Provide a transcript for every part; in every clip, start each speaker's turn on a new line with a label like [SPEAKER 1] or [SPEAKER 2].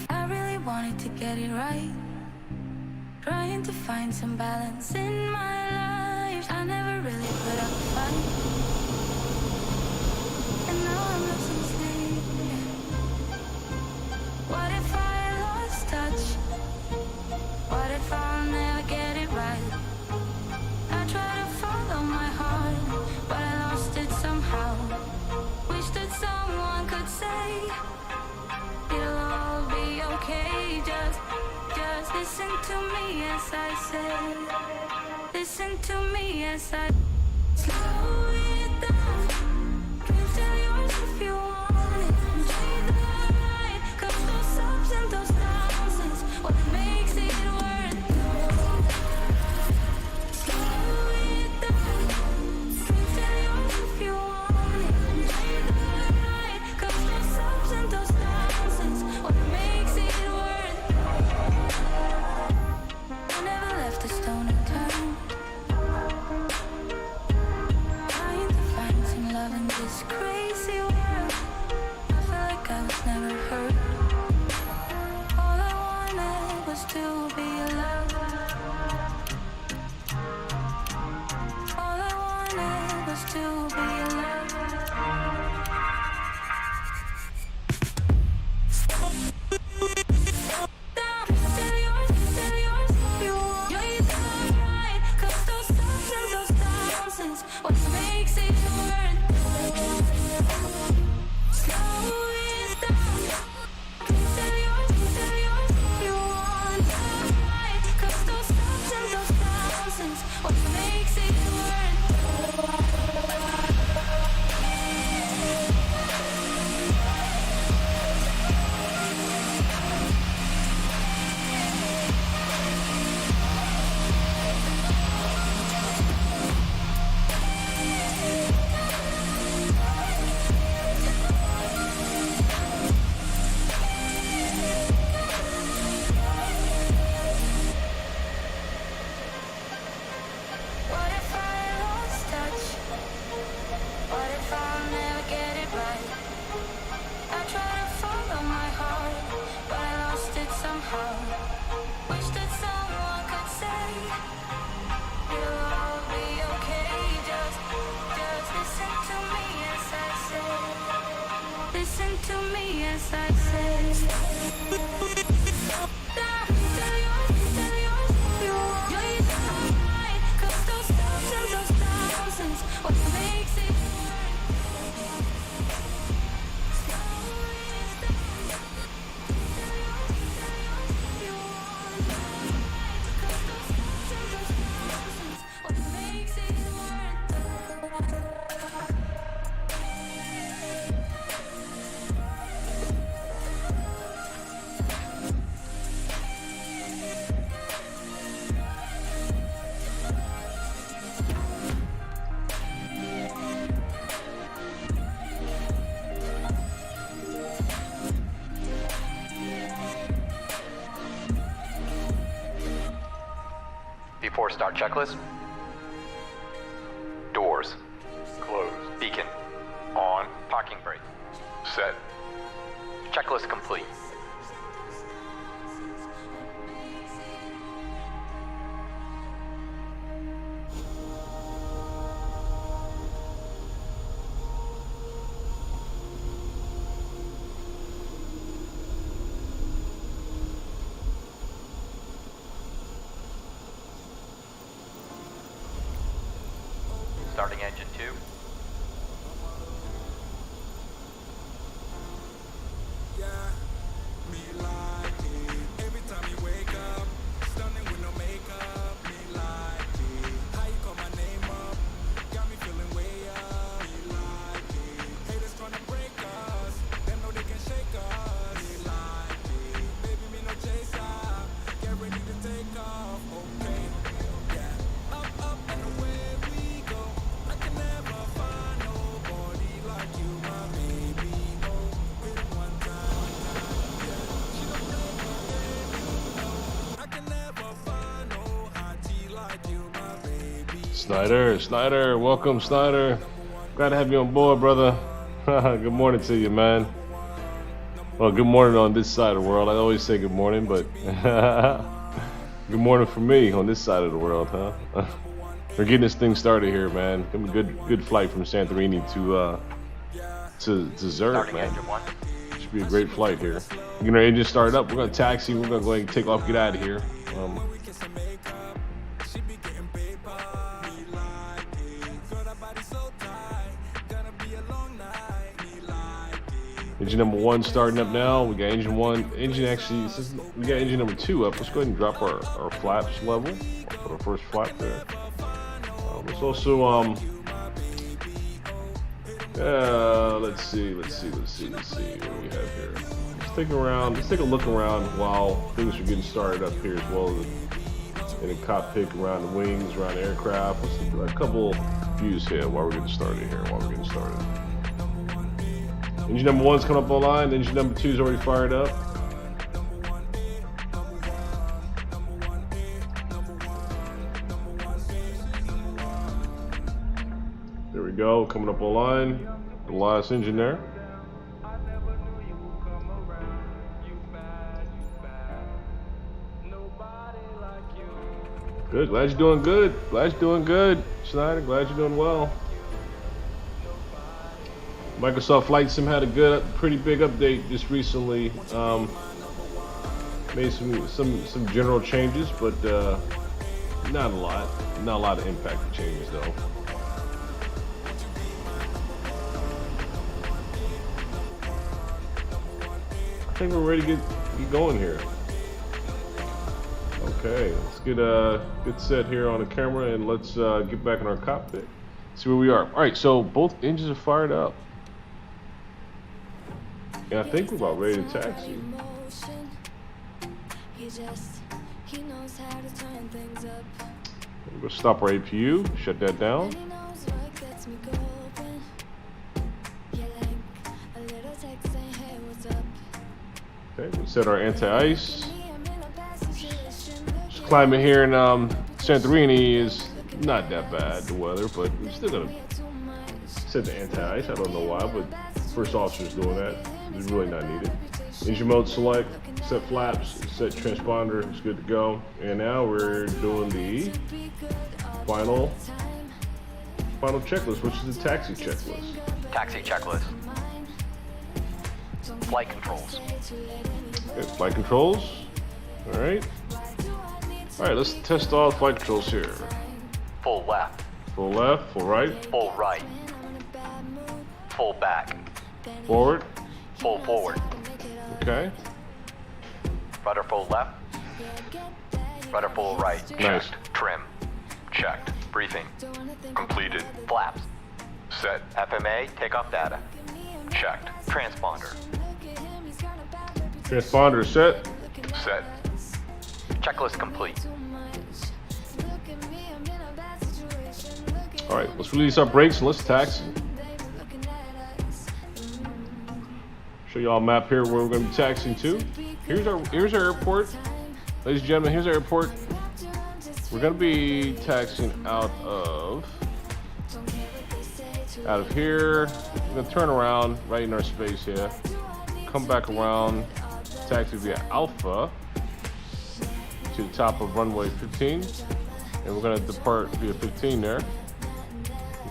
[SPEAKER 1] I really wanted to get it right. Trying to find some balance in my life. I never really put up a fight. And now I'm losing sleep. What if I lost touch? What if I'll never get it right? I try to follow my heart, but I lost it somehow. Wish that someone could say it'll all be okay. Just listen to me as I say. Listen to me as I slow it down. Dreams are yours if you want it. Enjoy the ride, 'cause those ups and those downs is what makes it worth it. Slow it down. Dreams are yours if you want it. Enjoy the ride, 'cause those ups and those downs is what makes it worth it. I never left a stone unturned. Trying to find some love in this crazy world. I feel like I was never hurt. All I wanted was to be loved. All I wanted was to be loved. Still yours if you want. You're the right, 'cause those ups and those downs is what makes it worth it. Slow it down. Still yours if you want. You're right, 'cause those ups and those downs is what makes it worth it. What if I lost touch? What if I'll never get it right? I try to follow my heart, but I lost it somehow. Wish that someone could say it'll all be okay. Just listen to me as I say. Listen to me as I say. Down, still yours if you want. You're the right, 'cause those ups and those downs is what makes it worth it. Slow it down. Still yours if you want. You're right, 'cause those ups and those downs is what makes it worth it.
[SPEAKER 2] Before start checklist. Doors. Closed. Beacon. On. Parking brake. Set. Checklist complete. Starting engine 2.
[SPEAKER 3] Yeah, me like it. Every time you wake up, stunning with no makeup. Me like it. How you call my name up? Got me feeling way up. Me like it. Haters tryna break us. Them know they can shake us. Me like it. Baby, me no chaser. Get ready to take off. Okay. Yeah. Up and away we go. I can never find nobody like you, my baby. No, hit it one time. Yeah. She don't play my game, no. I can never find no hottie like you, my baby.
[SPEAKER 4] Snyder, welcome Snyder. Glad to have you on board, brother. Good morning to you, man. Well, good morning on this side of the world. I always say good morning, but good morning for me on this side of the world, huh? We're getting this thing started here, man. Good flight from Santorini to Zurich,
[SPEAKER 2] Starting
[SPEAKER 4] man.
[SPEAKER 2] engine 1.
[SPEAKER 4] Should be a great flight here. Getting our engine started up. We're gonna taxi. We're gonna go ahead and take off, get out of here. Engine number 1 starting up now. We got engine 1. Engine actually, since we got engine number 2 up, let's go ahead and drop our flaps level. I'll put our first flap there. Let's also let's see what we have here. Let's take a look around while things are getting started up here as well in the cockpit, around the wings, around the aircraft. Let's do a couple views here while we're getting started here. Engine number 1's coming up online. Engine number 2 is already fired up. There we go, coming up online. The last engine there. Good, glad you're doing good. Schneider, glad you're doing well. Microsoft Flight Sim had a pretty big update just recently. Made some general changes, but not a lot of impact changes though. I think we're ready to get going here. Okay, let's get set here on the camera and let's get back in our cockpit. See where we are. All right, so both engines are fired up. And I think we're about ready to taxi. We're gonna stop our APU, shut that down. Okay, we'll set our anti-ice. Just climate here in Santorini is not that bad, the weather, but we're still gonna set the anti-ice. I don't know why, but first officer's doing that. It's really not needed. Engine mode select, set flaps, set transponder, it's good to go. And now we're doing the final checklist, which is the taxi checklist.
[SPEAKER 2] Taxi checklist. Flight controls.
[SPEAKER 4] Okay, flight controls. All right, let's test all flight controls here.
[SPEAKER 2] Full left.
[SPEAKER 4] Full left, full right.
[SPEAKER 2] Full right. Full back.
[SPEAKER 4] Forward.
[SPEAKER 2] Full forward.
[SPEAKER 4] Okay.
[SPEAKER 2] Rudder full left. Rudder full right.
[SPEAKER 4] Nice.
[SPEAKER 2] Checked. Trim. Checked. Briefing. Completed. Flaps. Set. FMA. Takeoff data. Checked. Transponder.
[SPEAKER 4] Transponder set.
[SPEAKER 2] Set. Checklist complete.
[SPEAKER 4] All right, let's release our brakes and let's taxi. Show y'all a map here where we're going to be taxiing to. Here's our airport, ladies and gentlemen. Here's our airport. We're going to be taxiing out of here. We're going to turn around right in our space here. Come back around, taxi via Alpha to the top of runway 15, and we're going to depart via 15 there.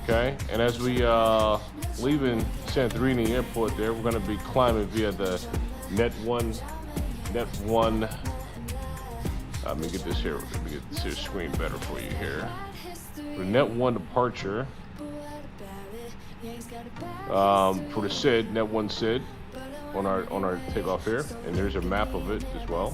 [SPEAKER 4] Okay, and as we leaving Santorini Airport there, we're going to be climbing via the net one. Let me get this here screen better for you here. The net 1 departure for the SID, net 1 SID on our takeoff here, and there's a map of it as well.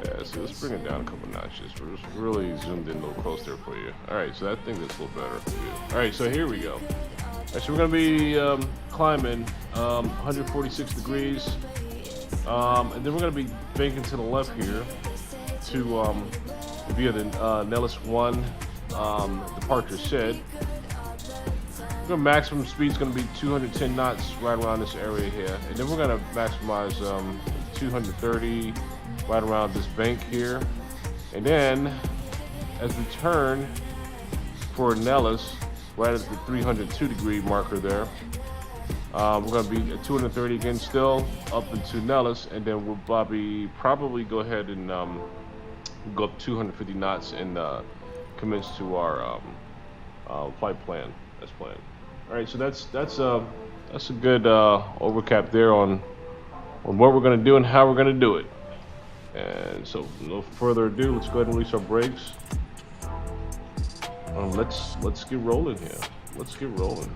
[SPEAKER 4] Yeah, so let's bring it down a couple notches. We're just really zoomed in a little close there for you. All right, so I think that's a little better for you. All right, so here we go. All right, so we're gonna be climbing 146 degrees, and then we're gonna be banking to the left here to via the Nellis 1 departure SID. Our maximum speed is going to be 210 knots right around this area here, and then we're going to maximize 230 right around this bank here, and then as we turn for Nellis right at the 302 degree marker there, We're going to be at 230 again still, up into Nellis, and then we'll probably go ahead and go up 250 knots and commence to our flight plan as planned. All right, so that's a good overcap there on what we're going to do and how we're going to do it. And so, no further ado, let's go ahead and release our brakes. Let's get rolling here. Let's get rolling.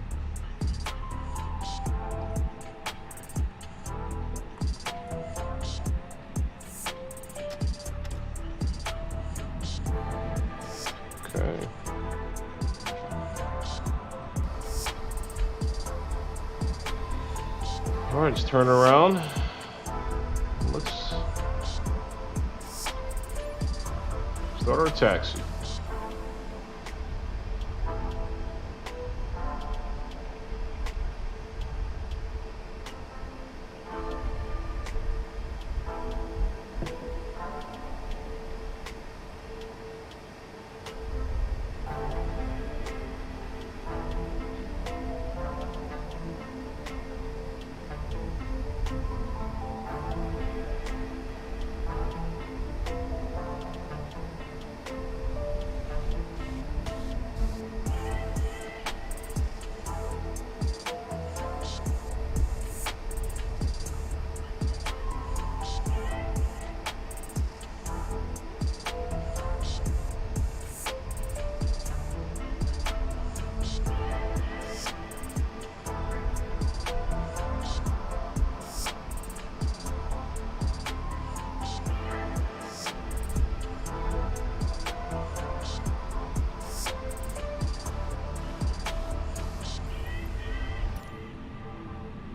[SPEAKER 4] Okay. All right, let's turn around. Let's start our taxi.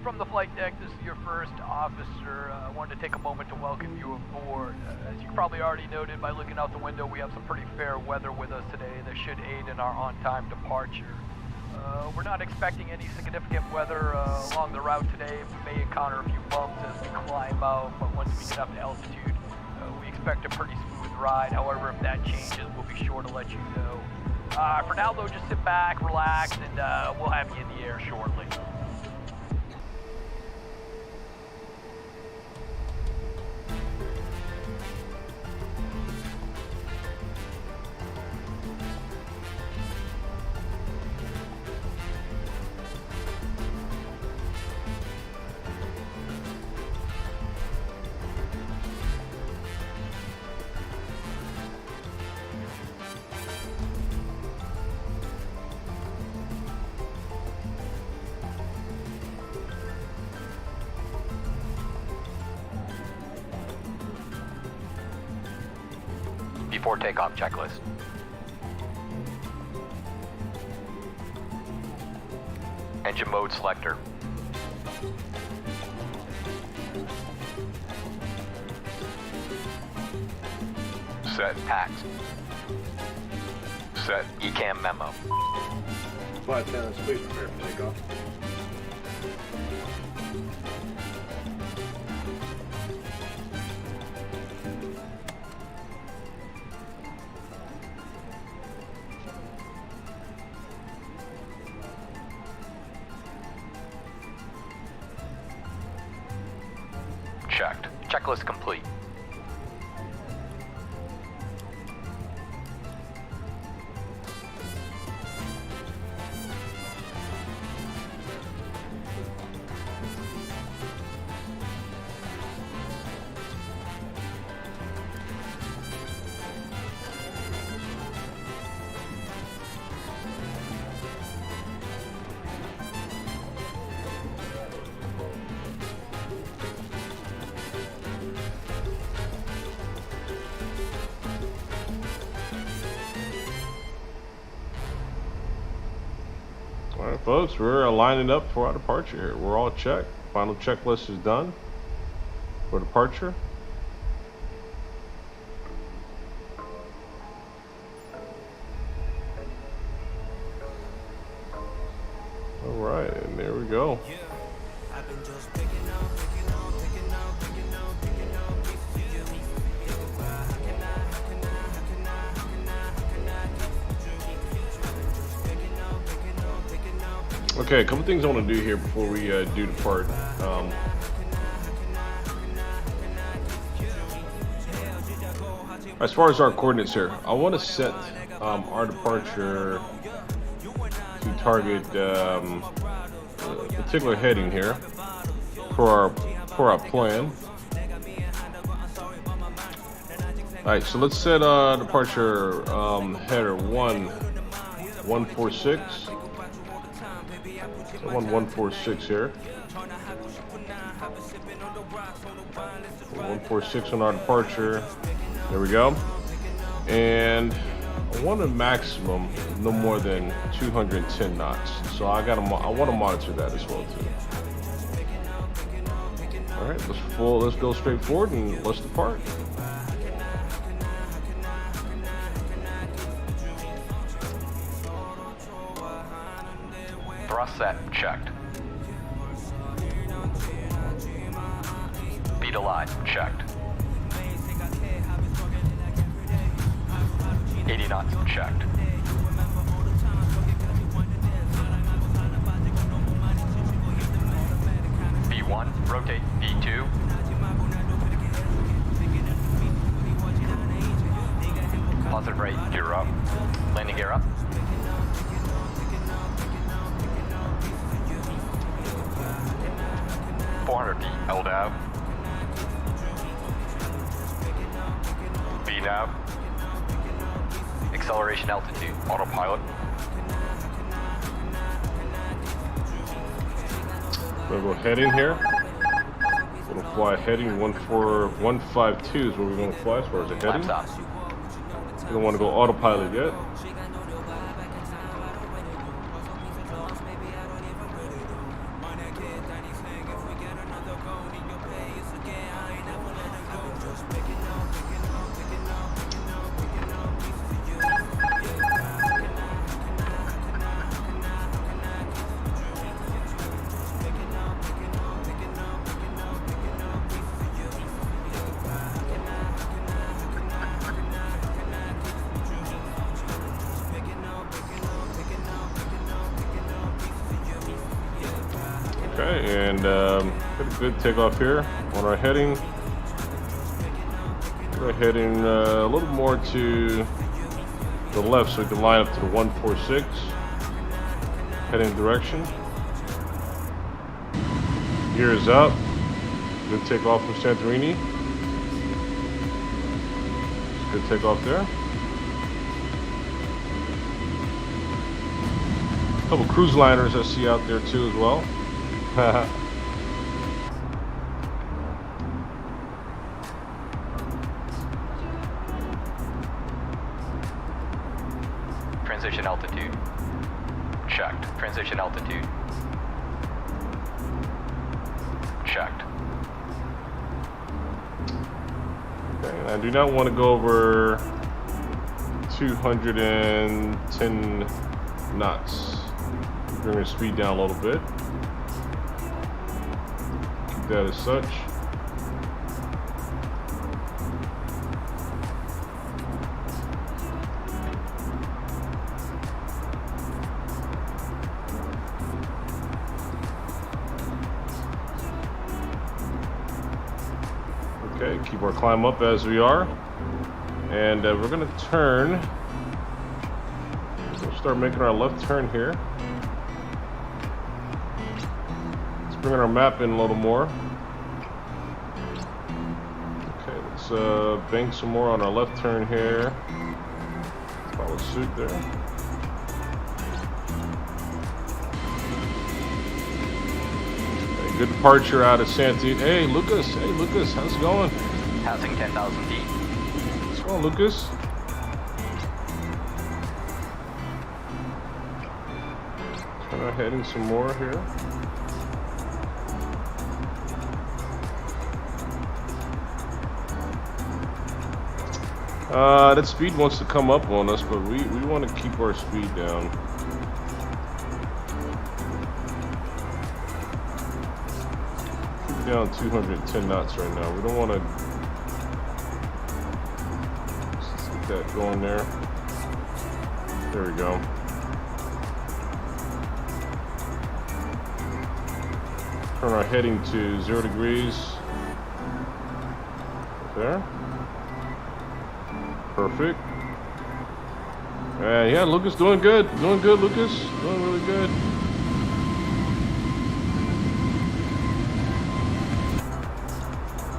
[SPEAKER 5] From the flight deck, this is your first officer. I wanted to take a moment to welcome you aboard. As you probably already noted by looking out the window, we have some pretty fair weather with us today that should aid in our on-time departure. We're not expecting any significant weather along the route today. We may encounter a few bumps as we climb out, but once we get up to altitude, we expect a pretty smooth ride. However, if that changes, we'll be sure to let you know. For now, though, just sit back, relax, and we'll have you in the air shortly.
[SPEAKER 2] Before takeoff checklist. Engine mode selector. Set packs. Set ECAM memo.
[SPEAKER 6] Flight attendants, please prepare for takeoff.
[SPEAKER 2] Checked. Checklist complete.
[SPEAKER 4] All right, folks, we're lining up for our departure here. We're all checked. Final checklist is done for departure. All right, and there we go. Okay, a couple things I want to do here before we do depart. As far as our coordinates here, I want to set our departure to target a particular heading here for our plan. Alright, so let's set departure header 146. So 146 here. 146 on our departure. There we go. And I want a maximum of no more than 210 knots. So I want to monitor that as well too. All right, let's go straight forward and let's depart.
[SPEAKER 2] Thrust set, checked. Speed alive, checked. 80 knots, checked. V1, rotate, V2. Positive rate, gear up. Landing gear up. feet, LDAV. VNAV. Acceleration altitude, autopilot.
[SPEAKER 4] We're going to go heading here. We're going to fly heading 14152 is where we're going to fly as far as the heading. We don't want to go autopilot yet. Okay, and got a good takeoff here on our heading. We're heading a little more to the left so we can line up to the 146 heading direction. Gear is up. Good takeoff from Santorini. Good takeoff there. A couple cruise liners I see out there too as well.
[SPEAKER 2] Transition altitude. Checked. Transition altitude. Checked.
[SPEAKER 4] Okay, and I do not want to go over 210 knots. Bring the speed down a little bit. Keep that as such. Okay, keep our climb up as we are. And we're going to turn. We'll start making our left turn here. Let's bring our map in a little more. Okay, let's bank some more on our left turn here. Follow suit there. Good departure out of Santorini. Hey, Lucas. Hey, Lucas. How's it going?
[SPEAKER 2] Passing 10,000 feet.
[SPEAKER 4] What's going on, Lucas? Turn our heading some more here. That speed wants to come up on us, but we want to keep our speed down. Down 210 knots right now. We don't want to get that going there. There we go. Turn our heading to 0 degrees. There. Perfect. And yeah, Lucas doing good. Doing good, Lucas. Doing really good.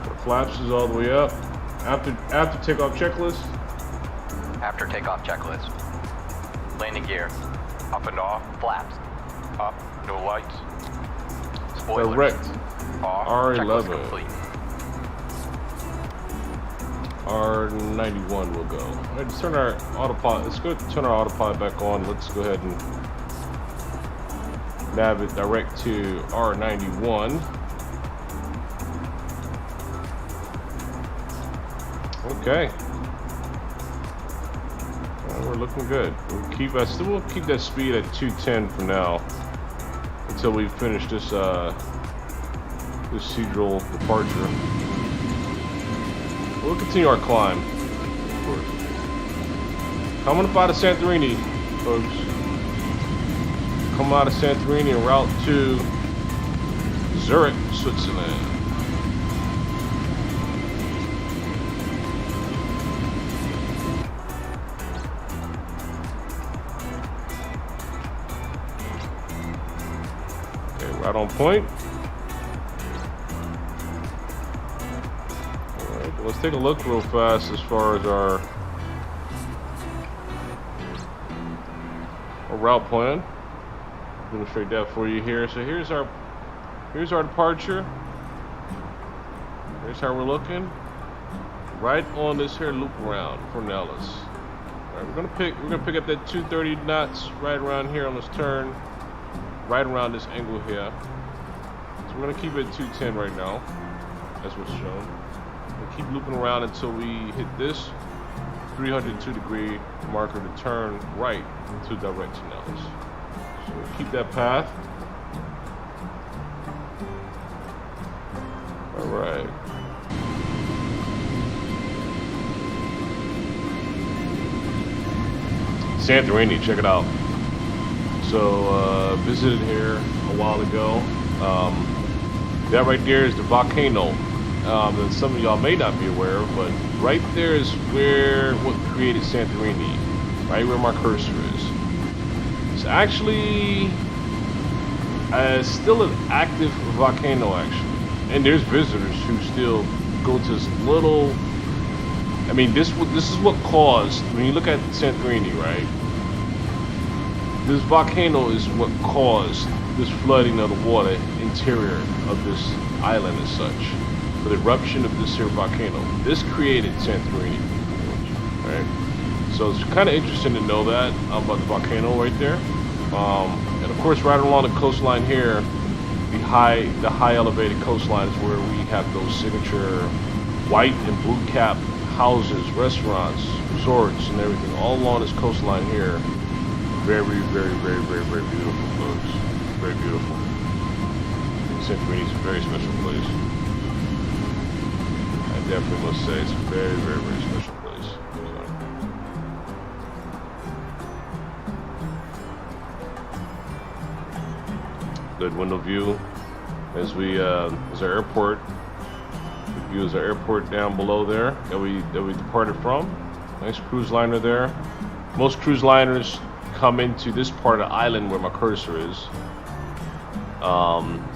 [SPEAKER 4] The flaps is all the way up. After takeoff checklist.
[SPEAKER 2] After takeoff checklist. Landing gear. Up and off. Flaps. Up. No lights. Spoilers.
[SPEAKER 4] Direct.
[SPEAKER 2] Off.
[SPEAKER 4] R11.
[SPEAKER 2] Checklist complete.
[SPEAKER 4] R91 will go. All right, let's turn our autopilot. Let's go turn our autopilot back on. Let's go ahead and nav it direct to R91. Okay. We're looking good. I still will keep that speed at 210 for now until we finish this procedural departure. We'll continue our climb, of course. Coming up out of Santorini, folks. Coming out of Santorini en route to Zurich, Switzerland. Okay, right on point. Let's take a look real fast as far as our route plan. Demonstrate that for you here. So here's our departure. Here's how we're looking. Right on this here loop around Cornelis. All right, we're gonna pick up that 230 knots right around here on this turn, right around this angle here. So we're gonna keep it at 210 right now. That's what's shown. We'll keep looping around until we hit this 302 degree marker to turn right to direct to Nellis. So we'll keep that path. All right. Santorini, check it out. So visited here a while ago. That right there is the volcano. That some of y'all may not be aware of, but right there is what created Santorini, right where my cursor is. It's actually still an active volcano, actually, and there's visitors who still go to this little. I mean, this is what caused, when you look at Santorini, right? This volcano is what caused this flooding of the water interior of this island as such. For the eruption of this here volcano. This created Santorini, right? So it's kind of interesting to know that about the volcano right there. And of course, right along the coastline here, the high elevated coastline is where we have those signature white and blue cap houses, restaurants, resorts, and everything all along this coastline here. Very, very, very, very, very beautiful, folks. Very beautiful. Santorini is a very special place. Definitely must say it's a very, very, very special place. Good window view as our airport. Good view is our airport down below there that we departed from. Nice cruise liner there. Most cruise liners come into this part of the island where my cursor is.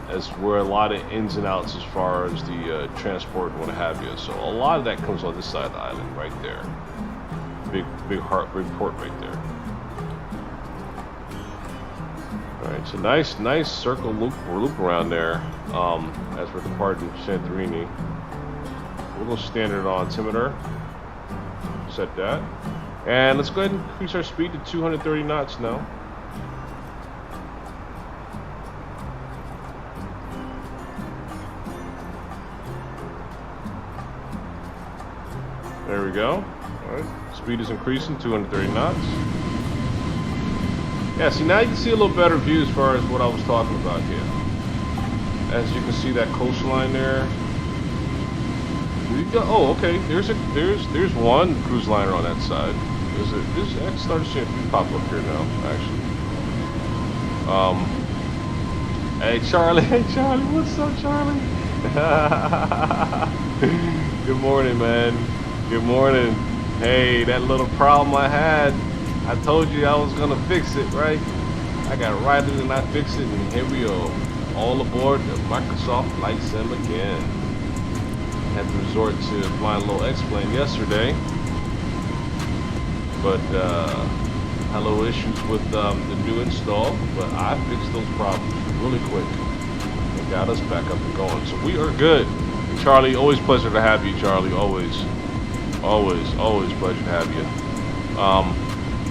[SPEAKER 4] As where a lot of ins and outs as far as the transport and what have you. So a lot of that comes on this side of the island, right there. Big port right there. All right, so nice circle loop around there. As we're departing Santorini, we'll go standard altimeter. Set that, and let's go ahead and increase our speed to 230 knots now. There we go. All right. Speed is increasing, 230 knots. Yeah, see, now you can see a little better view as far as what I was talking about here. As you can see that coastline there. Oh, okay. There's one cruise liner on that side. I can start seeing a few pop up here now, actually. Hey Charlie, what's up, Charlie? Good morning, man. Good morning. Hey, that little problem I had, I told you I was gonna fix it, right? I got right in and I fixed it, and here we are, all aboard the Microsoft Flight Sim again. Had to resort to flying a little X-plane yesterday, but had little issues with the new install, but I fixed those problems really quick and got us back up and going. So we are good. Charlie, always pleasure to have you, Charlie. Always pleasure to have you.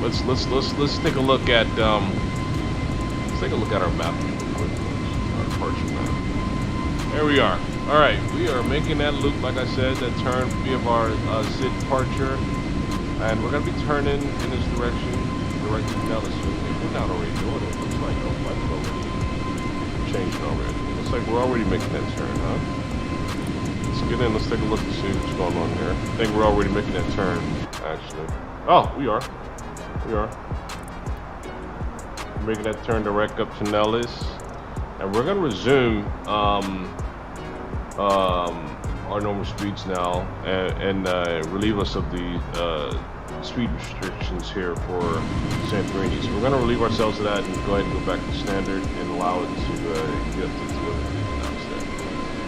[SPEAKER 4] Let's take a look at our map real quick. Our departure map. There we are. All right, we are making that loop, like I said, that turn via our SID departure, and we're gonna be turning in this direction, directly to Nellis. We're not already doing it. Looks like our flight's already changed already. Looks like we're already making that turn, huh? Let's get in. Let's take a look to see what's going on here. I think we're already making that turn, actually. Oh, we are. We're making that turn direct up to Nellis, and we're gonna resume our normal speeds now and relieve us of the speed restrictions here for Santorini. So we're going to relieve ourselves of that and go ahead and go back to standard and allow it to get up to 200 knots.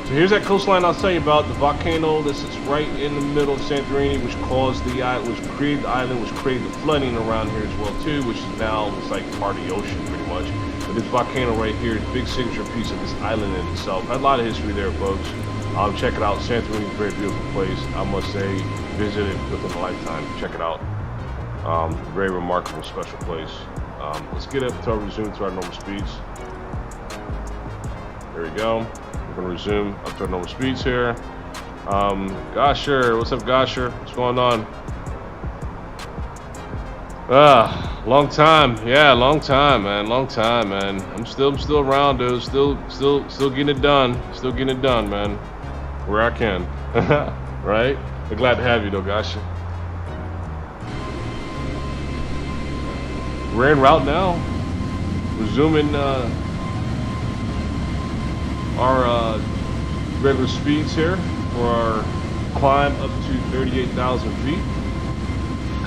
[SPEAKER 4] So here's that coastline I was telling you about, the volcano that sits right in the middle of Santorini, which caused the island, which created the island, which created the flooding around here as well too, which is now it's like part of the ocean pretty much. But this volcano right here is a big signature piece of this island in itself. Had a lot of history there, folks. Check it out. Santorini is a very beautiful place. I must say, visit it within a lifetime. Check it out. Very remarkable, special place. Let's get up to our resume to our normal speeds. There we go. We're gonna resume up to our normal speeds here. Gosher, what's up, Gosher? What's going on? Long time. Yeah, long time, man. Long time, man. I'm still around, dude. Still getting it done. Still getting it done, man. Where I can. Right? We're glad to have you, though, Gosher. We're en route now. Resuming our regular speeds here for our climb up to 38,000 feet.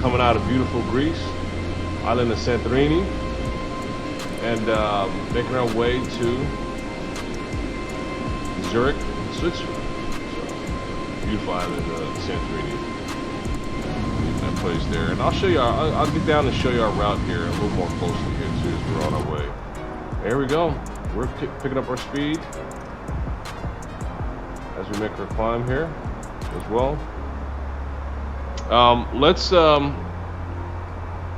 [SPEAKER 4] Coming out of beautiful Greece, island of Santorini, and making our way to Zurich, Switzerland. So, beautiful island of Santorini. That place there, and I'll show you. I'll get down and show you our route here a little more closely here too as we're on our way. There we go. We're picking up our speed as we make our climb here as well.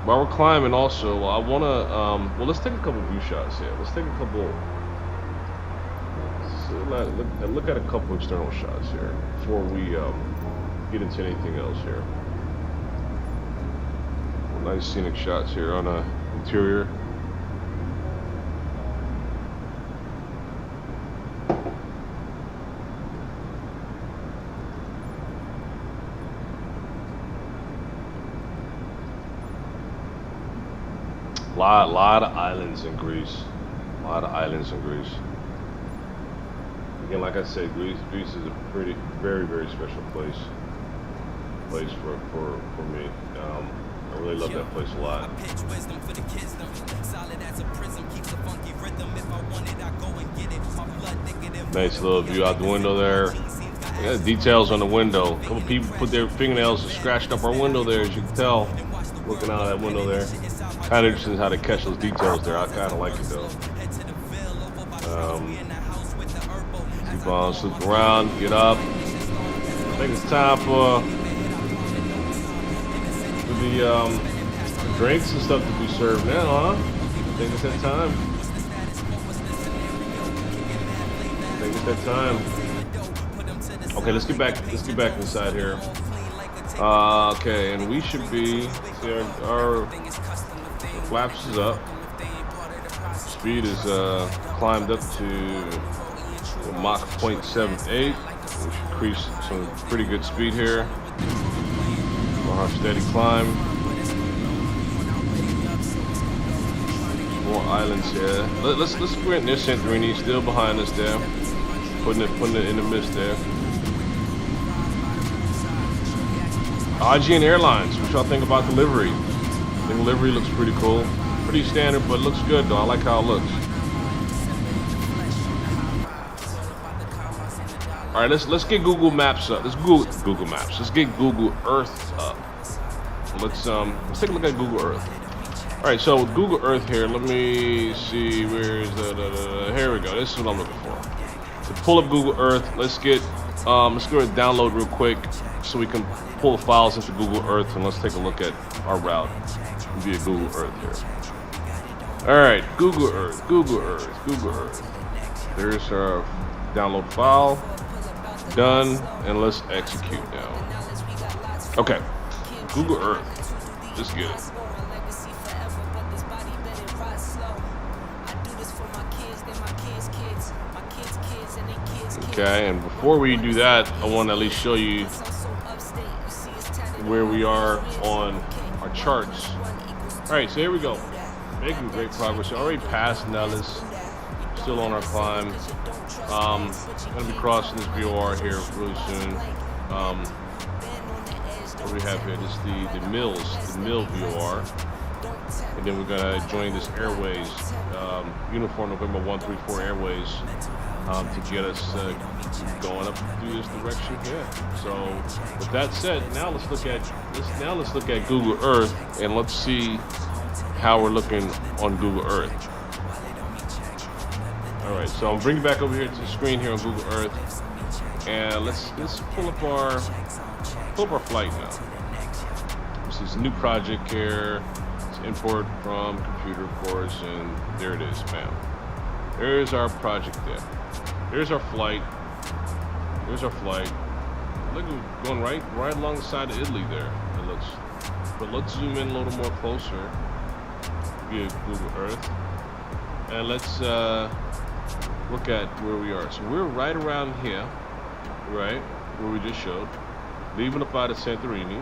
[SPEAKER 4] While we're climbing also, I want to, well, let's take a couple view shots here. Let's take a couple, look at a couple external shots here before we get into anything else here. Nice scenic shots here on the interior. Lot of islands in Greece. A lot of islands in Greece. Again, like I said, Greece is a very special place for me. I really love that place a lot. Nice little view out the window there. Yeah, details on the window. A couple people put their fingernails and scratched up our window there, as you can tell. Looking out that window there. Kind of interesting how they catch those details there. I kind of like it though. Keep on, slip around, get up. I think it's time for the drinks and stuff to be served now, huh? I think it's that time. I think it's that time. Okay, let's get back inside here. Okay, and we should be, see our flaps is up. Speed is climbed up to Mach 0.78. We should increase some pretty good speed here. On our steady climb. More islands here. Let's sprint. There's Santorini still behind us there. Putting it in the midst there. IGN Airlines. What y'all think about the livery? I think the livery looks pretty cool. Pretty standard, but it looks good though. I like how it looks. All right, let's get Google Maps up. Let's Google Maps. Let's get Google Earth up. Let's take a look at Google Earth. All right, so with Google Earth here, let me see where is here we go. This is what I'm looking for. To pull up Google Earth, let's go and download real quick so we can pull the files into Google Earth, and let's take a look at our route via Google Earth here. All right, Google Earth. There's our download file. Done, and let's execute now. Okay, Google Earth. Let's get it. Okay, and before we do that, I want to at least show you where we are on our charts. All right, so here we go. Making great progress. We're already past Nellis. Still on our climb. Gonna be crossing this VOR here really soon. What do we have here? This is the mill VOR. And then we're gonna join this Airways, Uniform November 134 Airways, to get us going up through this direction here. So with that said, now let's look at Google Earth, and let's see how we're looking on Google Earth. All right, so I'm bringing back over here to the screen here on Google Earth, and let's pull up our flight now. This is a new project here. It's import from computer, of course, and there it is, bam. There's our project there. There's our flight. Look, we're going right along the side of Italy there. It looks. But let's zoom in a little more closer via Google Earth, and let's look at where we are. So we're right around here, right where we just showed, leaving up out of Santorini,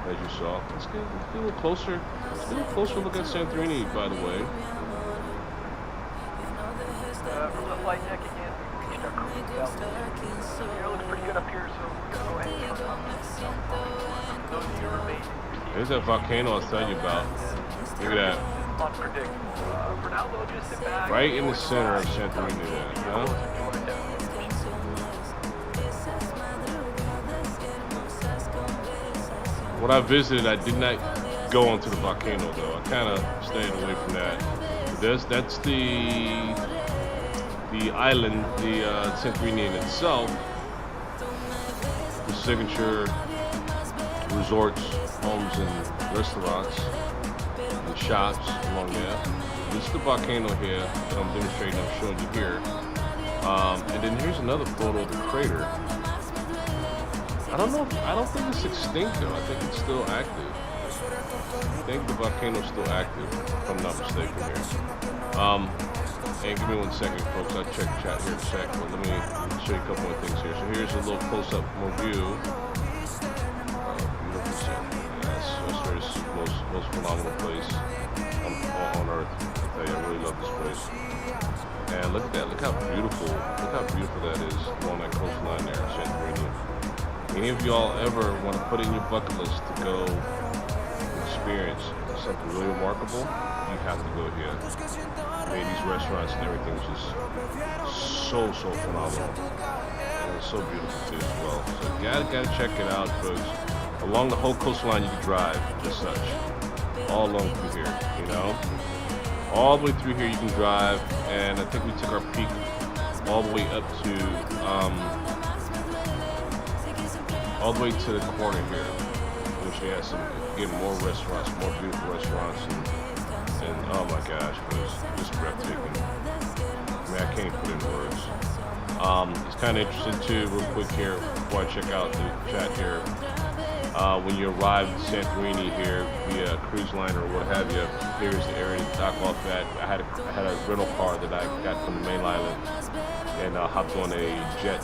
[SPEAKER 4] as you saw. Let's get a little closer. Let's get a little closer look at Santorini, by the way.
[SPEAKER 5] From the flight deck again, we reached our cruise altitude. It looks pretty good up here, so we're going to go ahead and turn on. Those of you who remain.
[SPEAKER 4] There's that volcano I was telling you about. Look at that.
[SPEAKER 5] Unpredictable. For now, though, just sit back.
[SPEAKER 4] Right in the center of Santorini there, huh? When I visited, I did not go onto the volcano though. I kind of stayed away from that. That's the island, the Santorini in itself. The signature resorts, homes, and restaurants and shops along there. This is the volcano here that I'm demonstrating. I'm showing you here. And then here's another photo of the crater. I don't think it's extinct though. I think it's still active. I think the volcano's still active, if I'm not mistaken here. And give me 1 second, folks. I'll check the chat here in a sec, but let me show you a couple more things here. So here's a little close-up more view. Beautiful scene. Yes, that's where this most phenomenal place on Earth. I tell you, I really love this place. And look at that. Look how beautiful that is along that coastline there, Santorini. Any of y'all ever want to put in your bucket list to go experience something really remarkable, you have to go here. I mean, these restaurants and everything is just so phenomenal. And it's so beautiful too as well. So you gotta check it out, folks. Along the whole coastline you can drive as such. All along through here, you know? All the way through here you can drive, and I think we took our peak all the way up to all the way to the corner here, which they have some, again, more restaurants, more beautiful restaurants, and oh my gosh, it was just breathtaking. I mean, I can't even put in words. It's kind of interesting too, real quick here, before I check out the chat here. When you arrive in Santorini here via cruise liner or what have you, here's the area to dock off at. I had a rental car that I got from the main island, and hopped on a jet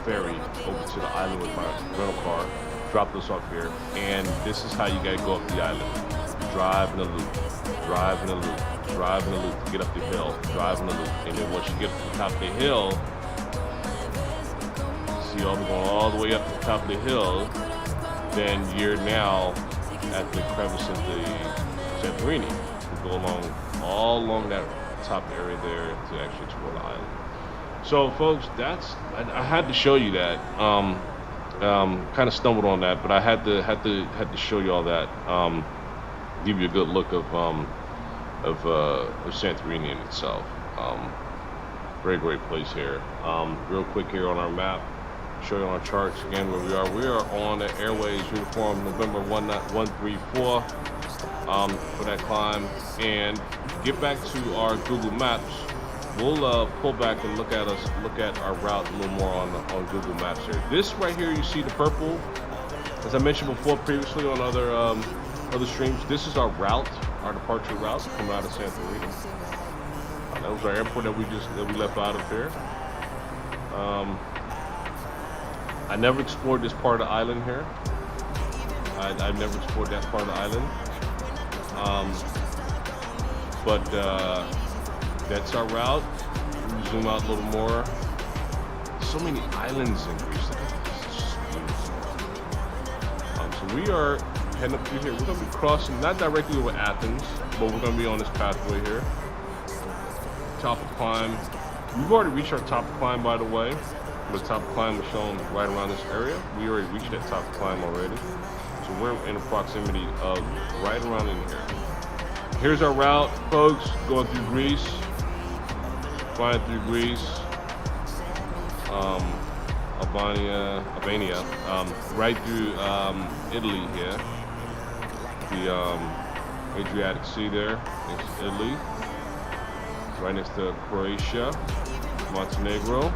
[SPEAKER 4] ferry over to the island with my rental car, dropped us off here, and this is how you gotta go up the island. Drive in a loop. drive in a loop, drive in a loop, get up the hill, drive in a loop, and then once you get to the top of the hill, see all going all the way up to the top of the hill, then you're now at the crevice of the Santorini. You go all along that top area there to actually explore the island. So, folks, I had to show you that. Kind of stumbled on that, but I had to show you all that. Give you a good look of Santorini in itself. Very great place here. Real quick here on our map, show you on our charts again where we are. We are on the Airways uniform November 134 for that climb. And get back to our Google Maps. We'll pull back and look at our route a little more on Google Maps here. This right here, you see the purple. As I mentioned before previously on other streams, this is our route, our departure route coming out of Santorini. That was our airport that we left out of here. I never explored this part of the island here. I've never explored that part of the island. But that's our route. We zoom out a little more. So many islands in Greece. It's just beautiful. So we are heading up through here. We're going to be crossing, not directly over Athens, but we're going to be on this pathway here. Top of climb. We've already reached our top of climb, by the way. The top of climb was shown right around this area. We already reached that top of climb already. So we're in the proximity of right around in here. Here's our route, folks, going through Greece. Flying through Greece. Albania, right through Italy here. The Adriatic Sea there, next to Italy. Right next to Croatia, Montenegro,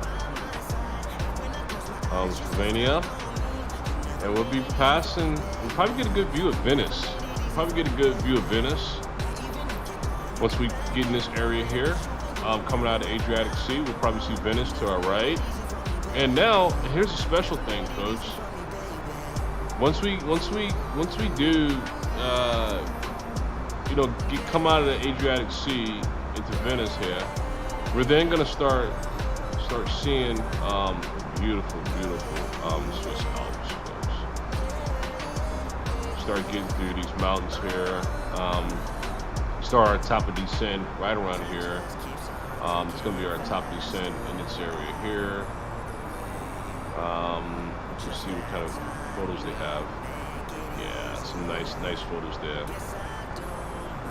[SPEAKER 4] Slovenia. And we'll be passing, we'll probably get a good view of Venice. Once we get in this area here, coming out of Adriatic Sea, we'll probably see Venice to our right. And now, here's a special thing, folks. Once we do, come out of the Adriatic Sea into Venice here, we're then gonna start seeing beautiful Swiss Alps, folks. Start getting through these mountains here. Start our top of descent right around here. It's going to be our top descent in this area here. Let's see what kind of photos they have. Yeah, some nice photos there.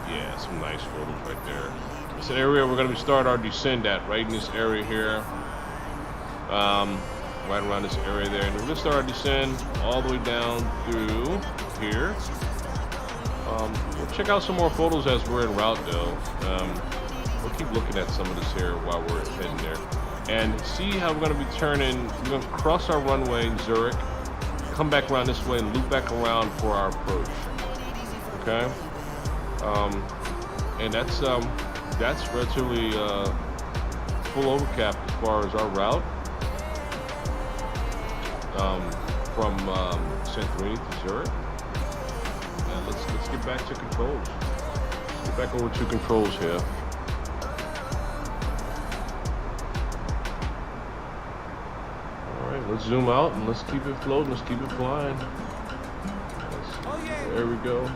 [SPEAKER 4] Yeah, some nice photos right there. It's an area we're going to be starting our descent at, right in this area here. Right around this area there. And we're going to start our descent all the way down through here. We'll check out some more photos as we're en route though. We'll keep looking at some of this here while we're heading there. And see how we're going to be turning. We're going to cross our runway in Zurich, come back around this way and loop back around for our approach. Okay? And that's relatively full overcap as far as our route. From Santorini to Zurich. And let's get back to controls. Let's get back over to controls here. Alright, let's zoom out and let's keep it floating, let's keep it flying. There we go.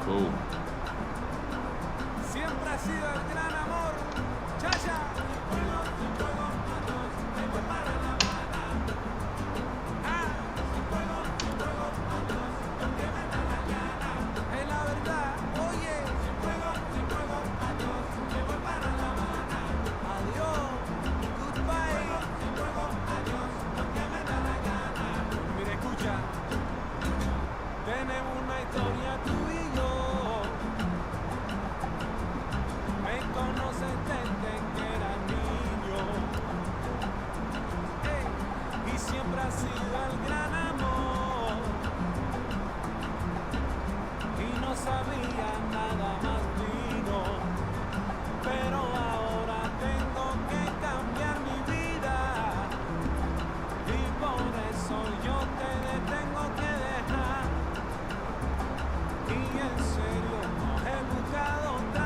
[SPEAKER 4] Cool.
[SPEAKER 3] Y en serio no he buscado tanto.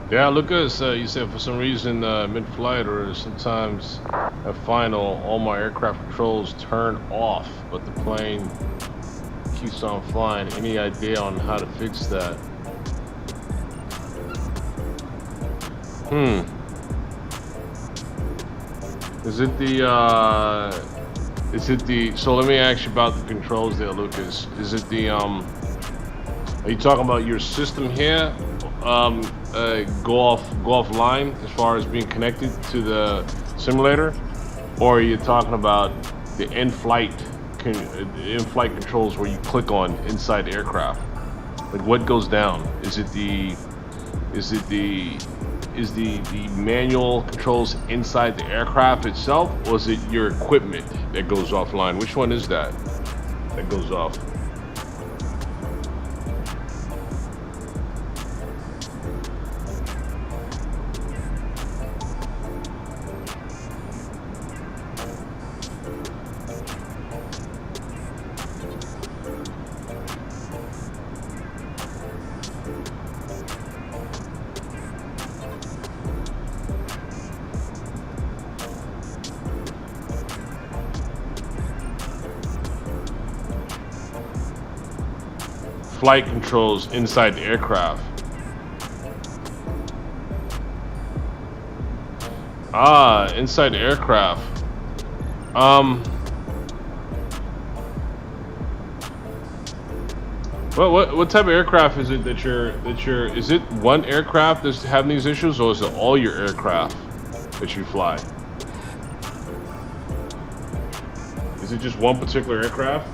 [SPEAKER 4] Yeah, Lucas, you said for some reason mid-flight or sometimes at final, all my aircraft controls turn off, but the plane keeps on flying. Any idea on how to fix that? Is it the, so let me ask you about the controls there, Lucas. Is it the, are you talking about your system here? Go offline as far as being connected to the simulator? Or are you talking about the in-flight controls where you click on inside the aircraft? Like what goes down? Is the manual controls inside the aircraft itself, or is it your equipment that goes offline? Which one is that goes off? Flight controls inside the aircraft. Ah, inside the aircraft. What type of aircraft is it that you're is it one aircraft that's having these issues, or is it all your aircraft that you fly? Is it just one particular aircraft?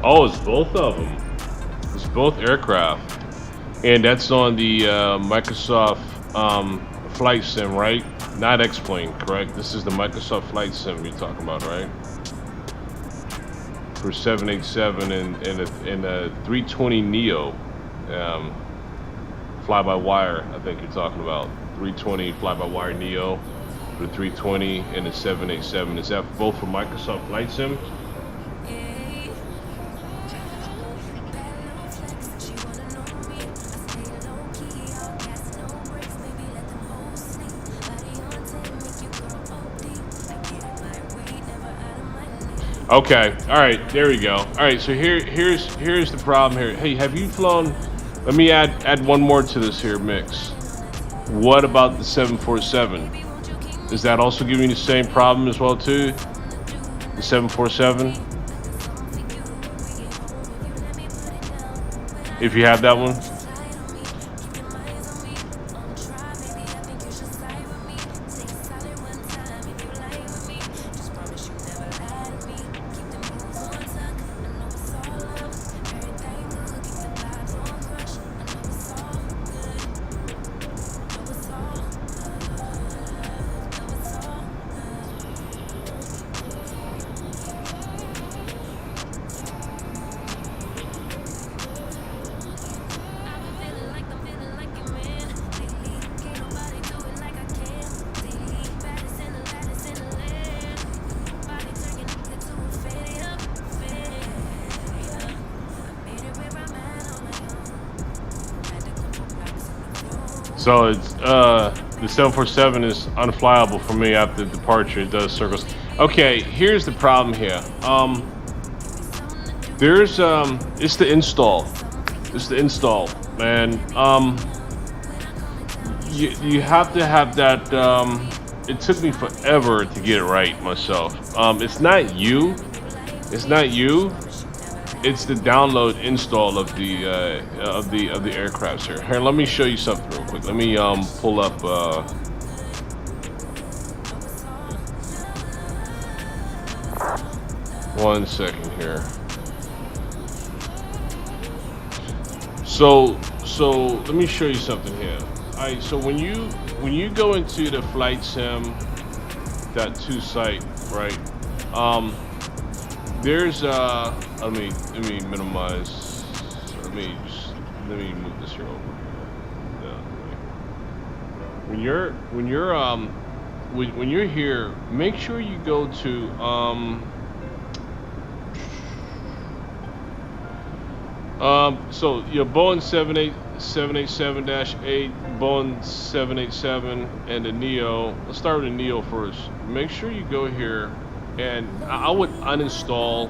[SPEAKER 4] Oh, it's both of them. It's both aircraft, and that's on the Microsoft flight sim, right? Not X-plane, correct? This is the Microsoft flight sim you're talking about, right? For 787 and a 320neo fly-by-wire. I think you're talking about 320 fly-by-wire neo for the 320 and the 787. Is that both for Microsoft flight sim? Okay, all right, there we go. All right, so here's the problem here. Hey, have you flown? Let me add one more to this here mix. What about the 747? Is that also giving you the same problem as well too? The 747? If you have that one. So it's the 747 is unflyable for me after departure. It does circles. Okay, here's the problem here. There's it's the install. It's the install, man. You have to have that. It took me forever to get it right myself. It's not you. It's not you. It's the download install of the aircrafts here. Here, let me show you something real quick. Let me pull up. One second here. So let me show you something here. All right. So when you when you go into the flight sim.2 site, right? There's let me minimize. Let me move this here over. Yeah. When you're here, make sure you go to so your Boeing 787-8, Boeing 787, and the Neo. Let's start with the Neo first. Make sure you go here, and I will uninstall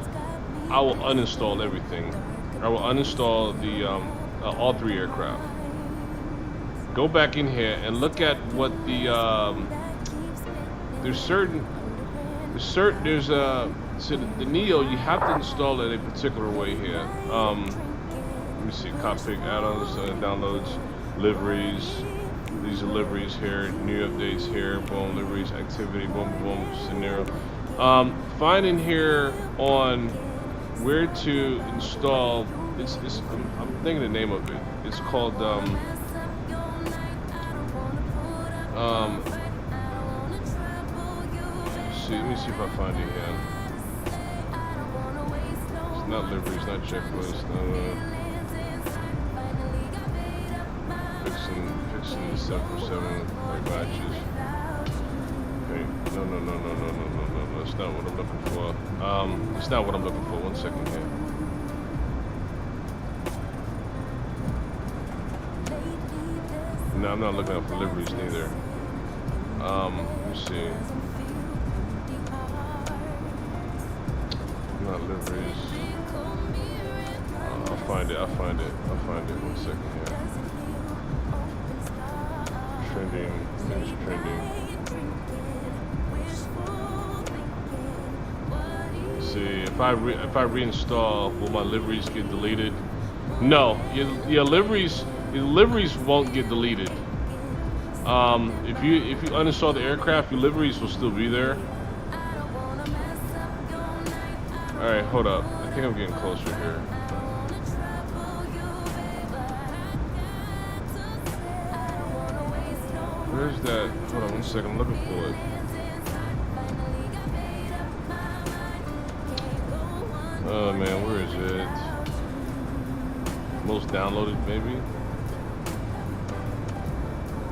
[SPEAKER 4] everything. I will uninstall the all 3 aircraft. Go back in here and look at what the so the Neo, you have to install it a particular way here. Let me see, cockpit add-ons, downloads, liveries. These are liveries here, new updates here, boom, liveries, activity, boom, boom, scenario. Find in here on where to install. I'm thinking the name of it. It's called let me see if I find it here. It's not liveries, not checklist. Fixing the 747 batches. Okay, no. That's not what I'm looking for. It's not what I'm looking for. 1 second here. No, I'm not looking out for liveries neither. Let me see. Not liveries. I'll find it. 1 second here. Trending. Finish trending. See, if I reinstall, will my liveries get deleted? No, your liveries won't get deleted. If you uninstall the aircraft, your liveries will still be there. All right, hold up. I think I'm getting closer here. Where's that? Hold on 1 second. I'm looking for it. Oh man, where is it? Most downloaded, maybe?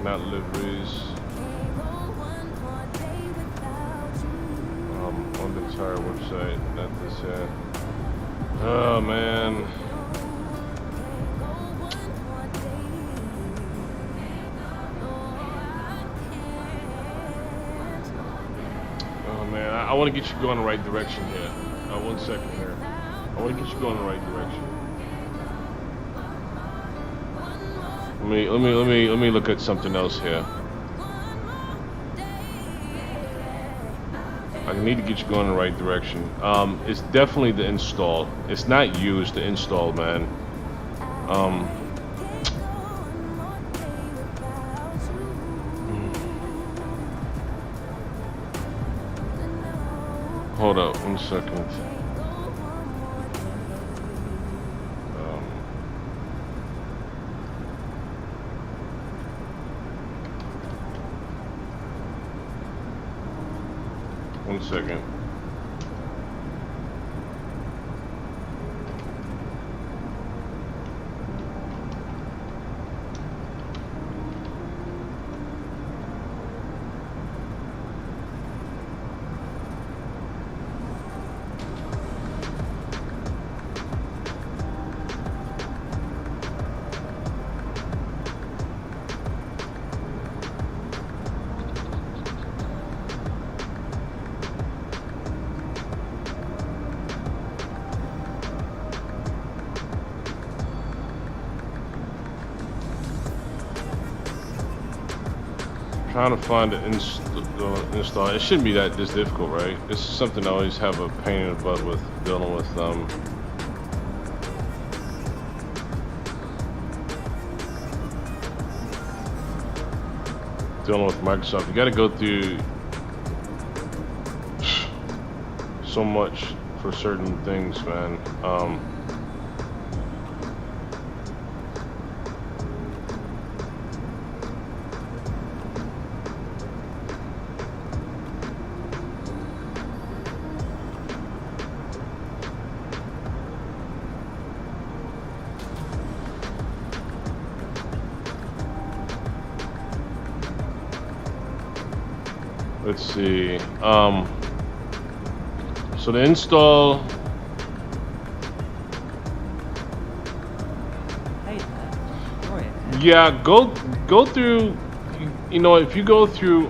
[SPEAKER 4] Not liveries. On the entire website, not this yet. Oh man. Oh man, I want to get you going in the right direction here. 1 second here. I want to get you going in the right direction. Let me look at something else here. I need to get you going in the right direction. It's definitely the install. It's not you, it's the install, man. Hold up 1 second. 1 second. Trying to find the install. It shouldn't be this difficult, right? This is something I always have a pain in the butt with dealing with Microsoft. You got to go through so much for certain things, man. let's see. So the install. Yeah, go through. You know, if you go through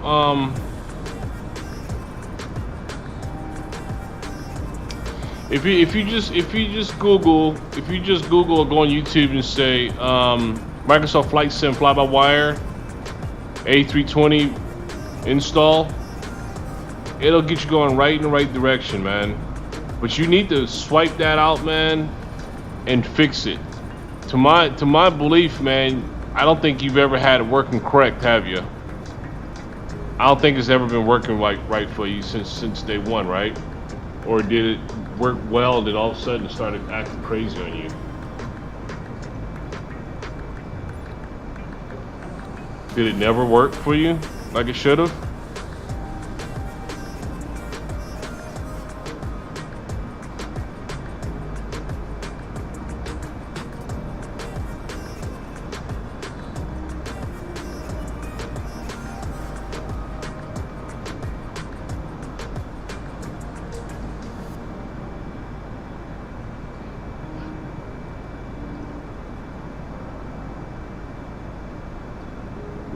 [SPEAKER 4] if you just Google or go on YouTube and say Microsoft Flight Sim fly-by-wire A320 install, it'll get you going right in the right direction, man. But you need to swipe that out, man, and fix it. To my belief, man, I don't think you've ever had it working correct, have you? I don't think it's ever been working right for you since day one, right? Or did it work well and then all of a sudden it started acting crazy on you? Did it never work for you like it should have?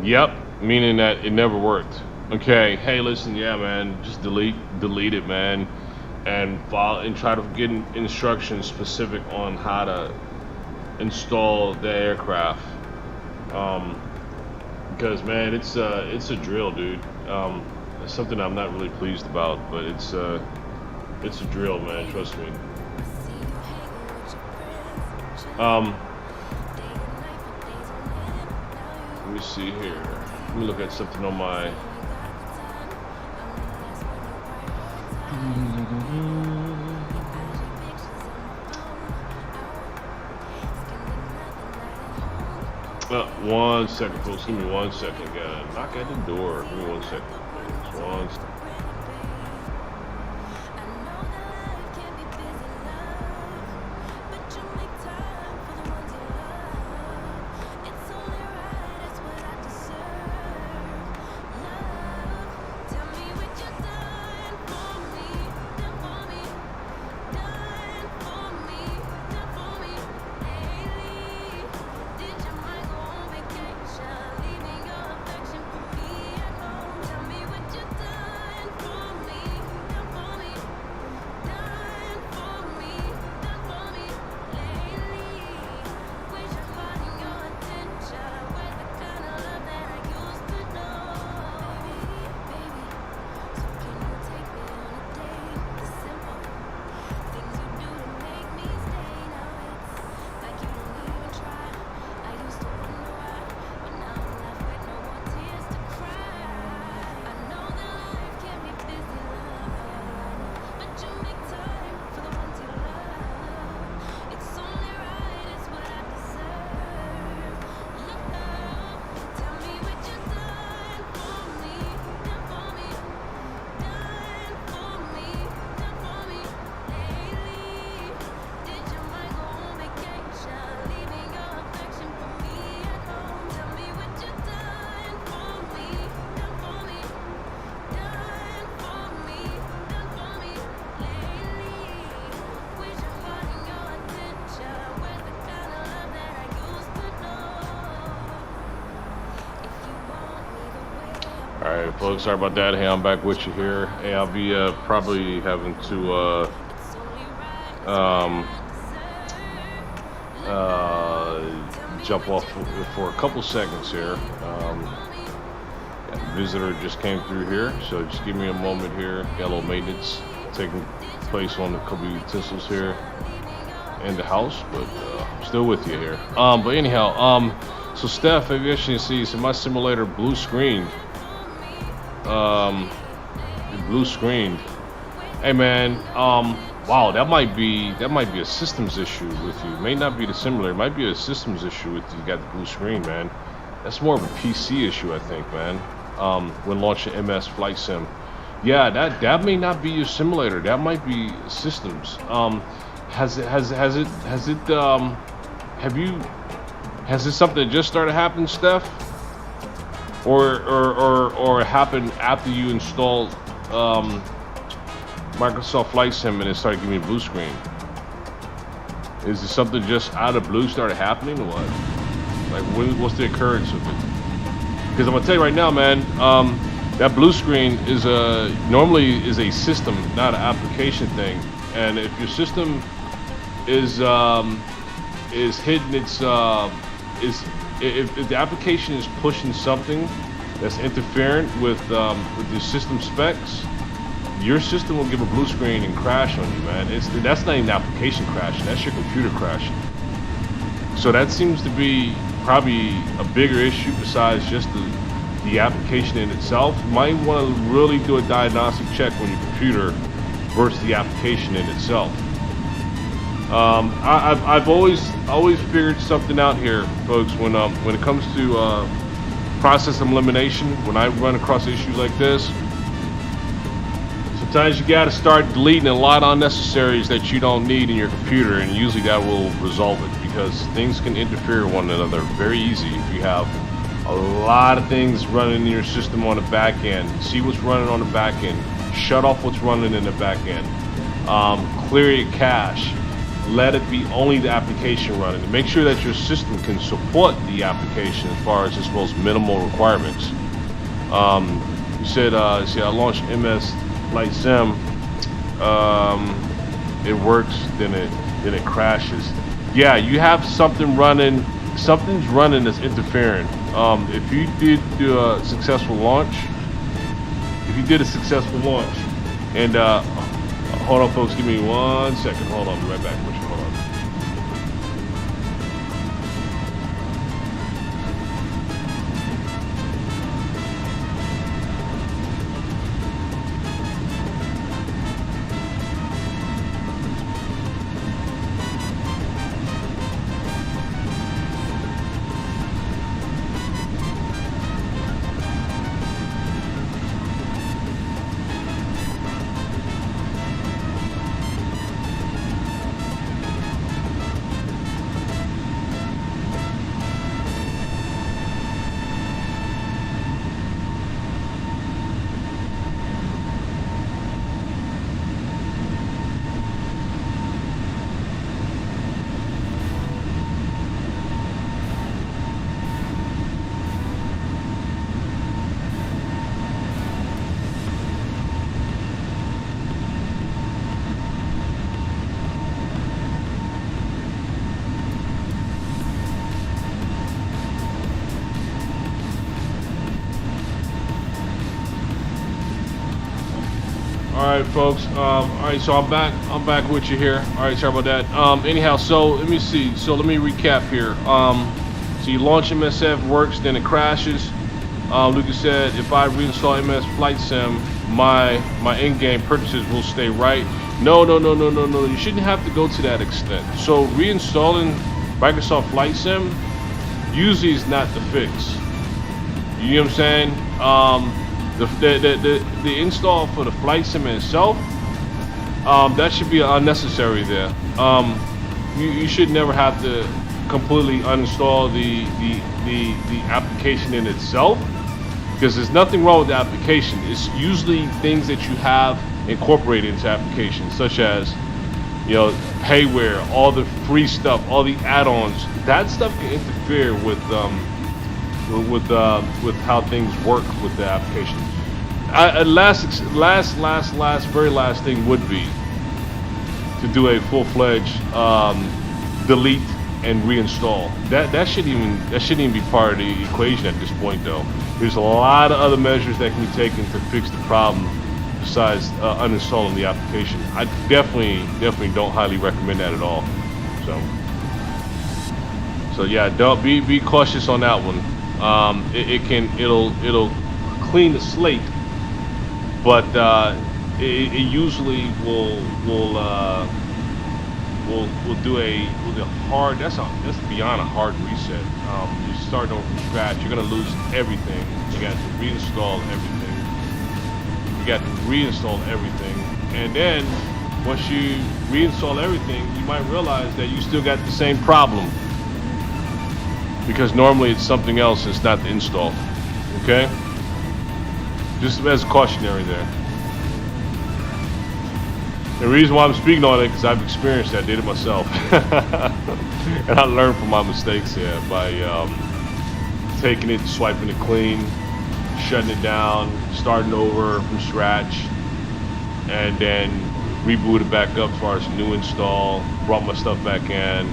[SPEAKER 4] Yep, meaning that it never worked. Okay, hey, listen, yeah, man, just delete it, man, and follow and try to get instructions specific on how to install the aircraft. Because man, it's a drill, dude. It's something I'm not really pleased about, but it's a drill, man. Trust me. Let me see here. Let me look at something on my. One second, folks. Give me 1 second. Gotta knock at the door. Give me 1 second, please. 1 second. Alright folks, sorry about that. Hey, I'm back with you here. Hey, I'll be probably having to jump off for a couple seconds here. A visitor just came through here, so just give me a moment here. Got a little maintenance taking place on a couple of utensils here in the house, but I'm still with you here. But anyhow, so Steph, if you actually see, so my simulator blue screened. Blue screened. Hey man, wow, that might be a systems issue with you. It may not be the simulator, it might be a systems issue with you. You got the blue screen, man. That's more of a PC issue, I think, man. When launching MS Flight Sim. Yeah, that may not be your simulator. That might be systems. Has this something that just started happening, Steph? or happen after you installed Microsoft Flight Sim and it started giving you a blue screen? Is it something just out of blue started happening or what? Like, what's the occurrence of it? Because I'm gonna tell you right now, man, that blue screen is normally is a system, not an application thing. And if your system is hitting its if the application is pushing something that's interfering with your system specs, your system will give a blue screen and crash on you, man. That's not even application crashing, that's your computer crashing. So that seems to be probably a bigger issue besides just the application in itself. You might want to really do a diagnostic check on your computer versus the application in itself. I've always figured something out here, folks. When it comes to process elimination, when I run across issues like this, sometimes you got to start deleting a lot of unnecessaries that you don't need in your computer, and usually that will resolve it, because things can interfere with one another very easy if you have a lot of things running in your system on the back end. See what's running on the back end. Shut off what's running in the back end. Clear your cache. Let it be only the application running. Make sure that your system can support the application as far as its most minimal requirements. You said, see, I launched MS Flight Sim. It works, then it crashes. Yeah, you have something running. Something's running that's interfering. If you did do a successful launch, and hold on, folks, give me 1 second. Hold on, I'll be right back with you. Hold on. All right, folks. All right, so I'm back with you here. All right, sorry about that. Anyhow, so let me see. So let me recap here. So you launch MSF, works, then it crashes. Lucas said, if I reinstall MS Flight Sim, my in-game purchases will stay right. No. You shouldn't have to go to that extent. So reinstalling Microsoft Flight Sim usually is not the fix. You know what I'm saying? The install for the Flight Sim itself, that should be unnecessary there. You should never have to completely uninstall the application in itself, because there's nothing wrong with the application. It's usually things that you have incorporated into applications, such as, you know, payware, all the free stuff, all the add-ons. That stuff can interfere with how things work with the application. Very last thing would be to do a full-fledged delete and reinstall. That shouldn't even be part of the equation at this point, though. There's a lot of other measures that can be taken to fix the problem besides uninstalling the application. I definitely don't highly recommend that at all. So yeah, don't be cautious on that one. It'll clean the slate, but it usually will do a hard. That's beyond a hard reset. You're starting over from scratch. You're gonna lose everything. You got to reinstall everything. And then once you reinstall everything, you might realize that you still got the same problem, because normally it's something else. It's not the install. Okay? Just as cautionary there. The reason why I'm speaking on it because I've experienced that, did it myself. And I learned from my mistakes here by taking it, swiping it clean, shutting it down, starting over from scratch, and then rebooted back up as far as new install, brought my stuff back in,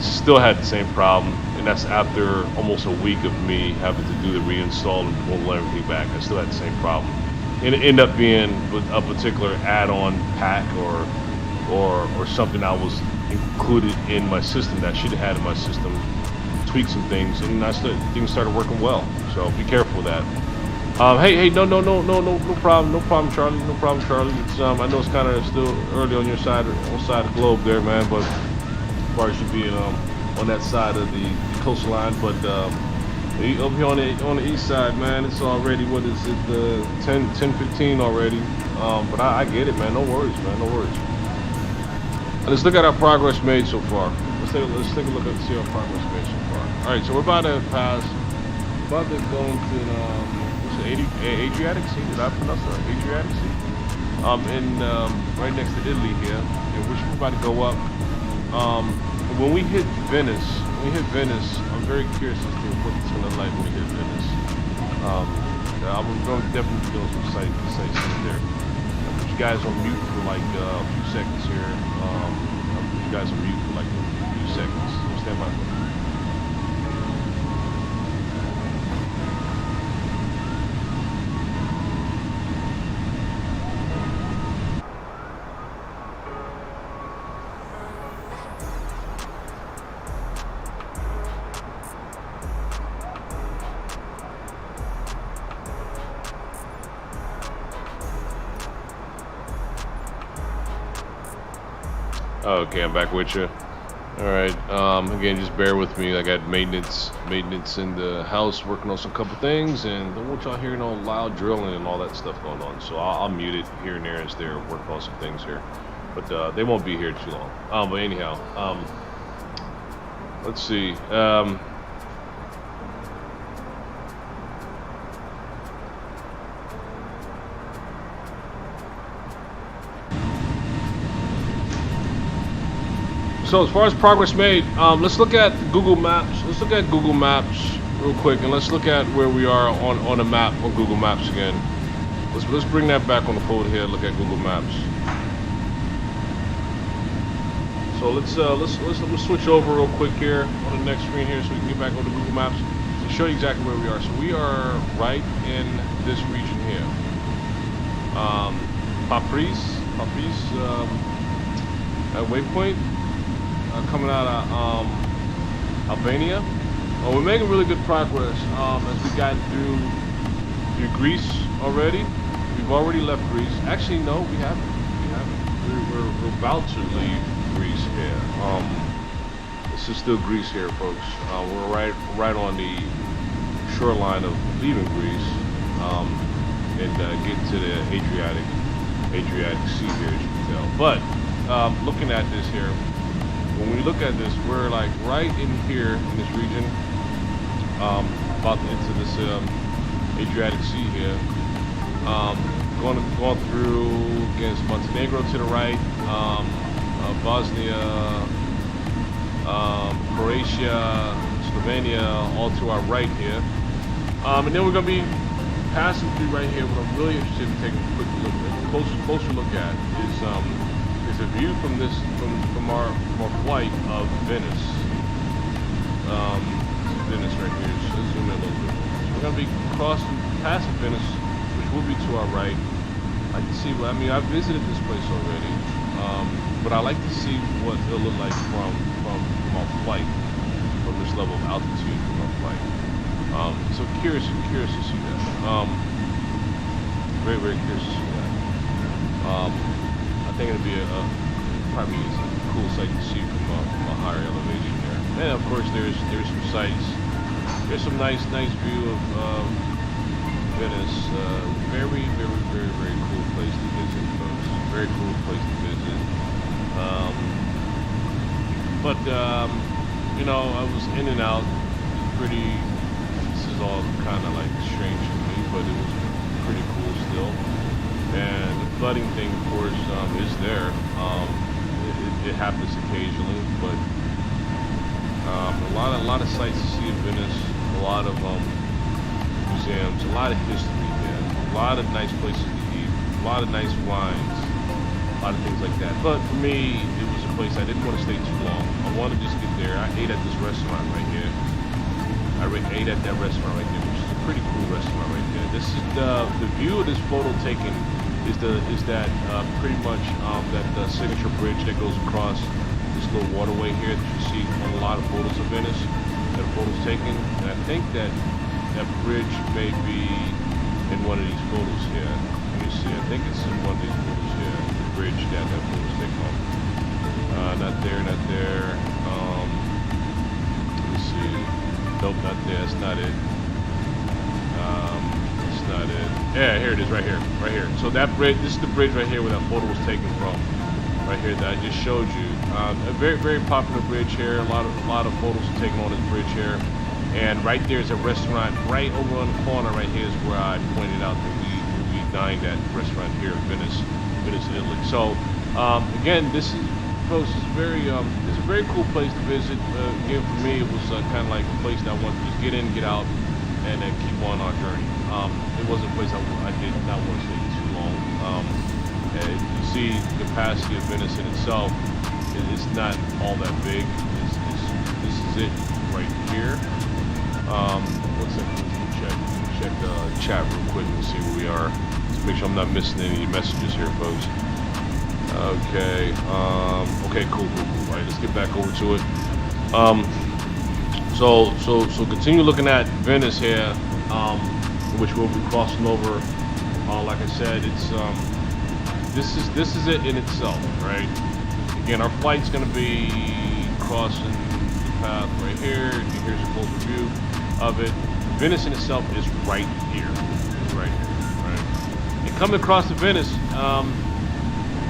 [SPEAKER 4] still had the same problem, and that's after almost a week of me having to do the reinstall and pull everything back. I still had the same problem. And it ended up being with a particular add-on pack or something I was included in my system that I should have had in my system, tweak some things, and things started working well. So be careful with that. Hey, no problem, Charlie. No problem, Charlie. It's I know it's kind of still early on your side, on side of the globe there, man. But as far as you being on that side of the coastline, but up here on the east side, man, it's already, what is it, 10:15 already. But I get it, man. No worries, man. No worries. Let's look at our progress made so far. Let's take a look and see our progress made so far. All right, so we're about to go into Adriatic Sea. Did I pronounce that? Adriatic Sea. Right next to Italy here, in which we're about to go up. When we hit Venice, I'm very curious as to what it's gonna like when we hit Venice. I'm going to definitely do some sightseeing there. I'll put you guys on mute for like a few seconds here. I'll put you guys on mute for like a few seconds. Stand by. Okay, I'm back with you. All right. Again, just bear with me. I got maintenance in the house, working on some couple things, and don't want y'all hearing all loud drilling and all that stuff going on. So I'll mute it here and there as they're working on some things here. But they won't be here too long. But anyhow, let's see. So as far as progress made, let's look at Google Maps. Let's look at Google Maps real quick, and let's look at where we are on a map on Google Maps again. Let's bring that back on the fold here. Look at Google Maps. So let's switch over real quick here on the next screen here, so we can get back on the Google Maps to show you exactly where we are. So we are right in this region here. Papris waypoint. Coming out of Albania. We're making really good progress as we got through Greece already. We've already left Greece. Actually, no, we haven't. We're about to leave Greece here. This is still Greece here, folks. We're right on the shoreline of leaving Greece and getting to the Adriatic Sea here, as you can tell. But looking at this here. When we look at this, we're like right in here in this region, about into this Adriatic Sea here. Going through against Montenegro to the right, Bosnia, Croatia, Slovenia, all to our right here. And then we're going to be passing through right here. What I'm really interested in taking a quick look at, closer look at is a view from our flight of Venice. Venice right here. So let's zoom in a little bit. So we're going to be passing Venice, which will be to our right. I can see. I mean, I've visited this place already, but I like to see what it'll look like from our flight, from this level of altitude from our flight. So curious to see that. Very curious to see that. I think it'll be probably a cool sight to see from a higher elevation there. And of course, there's some sights. There's some nice view of Venice. Very cool place to visit, folks. Very cool place to visit. But you know, I was in and out. This is all kind of like strange to me, but it was pretty cool still. And the flooding thing, of course, is there. It happens occasionally, but a lot of sights to see in Venice, a lot of museums, a lot of history there, a lot of nice places to eat, a lot of nice wines, a lot of things like that. But for me, it was a place I didn't want to stay too long. I wanted to just get there. I ate at this restaurant right here. I ate at that restaurant right there, which is a pretty cool restaurant right there. This is the view of this photo taken is that pretty much that signature bridge that goes across this little waterway here that you see on a lot of photos of Venice that are photos taken. And I think that bridge may be in one of these photos here. Let me see. I think it's in one of these photos here. The bridge that photo's taken on. Not there. Not there. Let me see. Nope, not there. That's not it. That's not it. Yeah, here it is, right here. Right here. So that bridge, this is the bridge right here where that photo was taken from. Right here that I just showed you. A very, very popular bridge here. A lot of photos are taken on this bridge here. And right there is a restaurant right over on the corner right here is where I pointed out that we dined at the restaurant here in Venice, Italy. So again, this is, folks, it's a very cool place to visit. Again, for me, it was kind of like a place that I wanted to just get in, get out, and then keep on our journey. It wasn't a place I did not want to stay too long. And you see the capacity of Venice in itself, it's not all that big. This is it right here. One second, let's check the chat real quick and see where we are. Let's make sure I'm not missing any messages here, folks. Okay, okay, cool. All right, let's get back over to it. So continue looking at Venice here, which we'll be crossing over. Like I said, it's this is it in itself, right? Again, our flight's going to be crossing the path right here. Here's a closer view of it. Venice in itself is right here. It's right here, right? And coming across to Venice,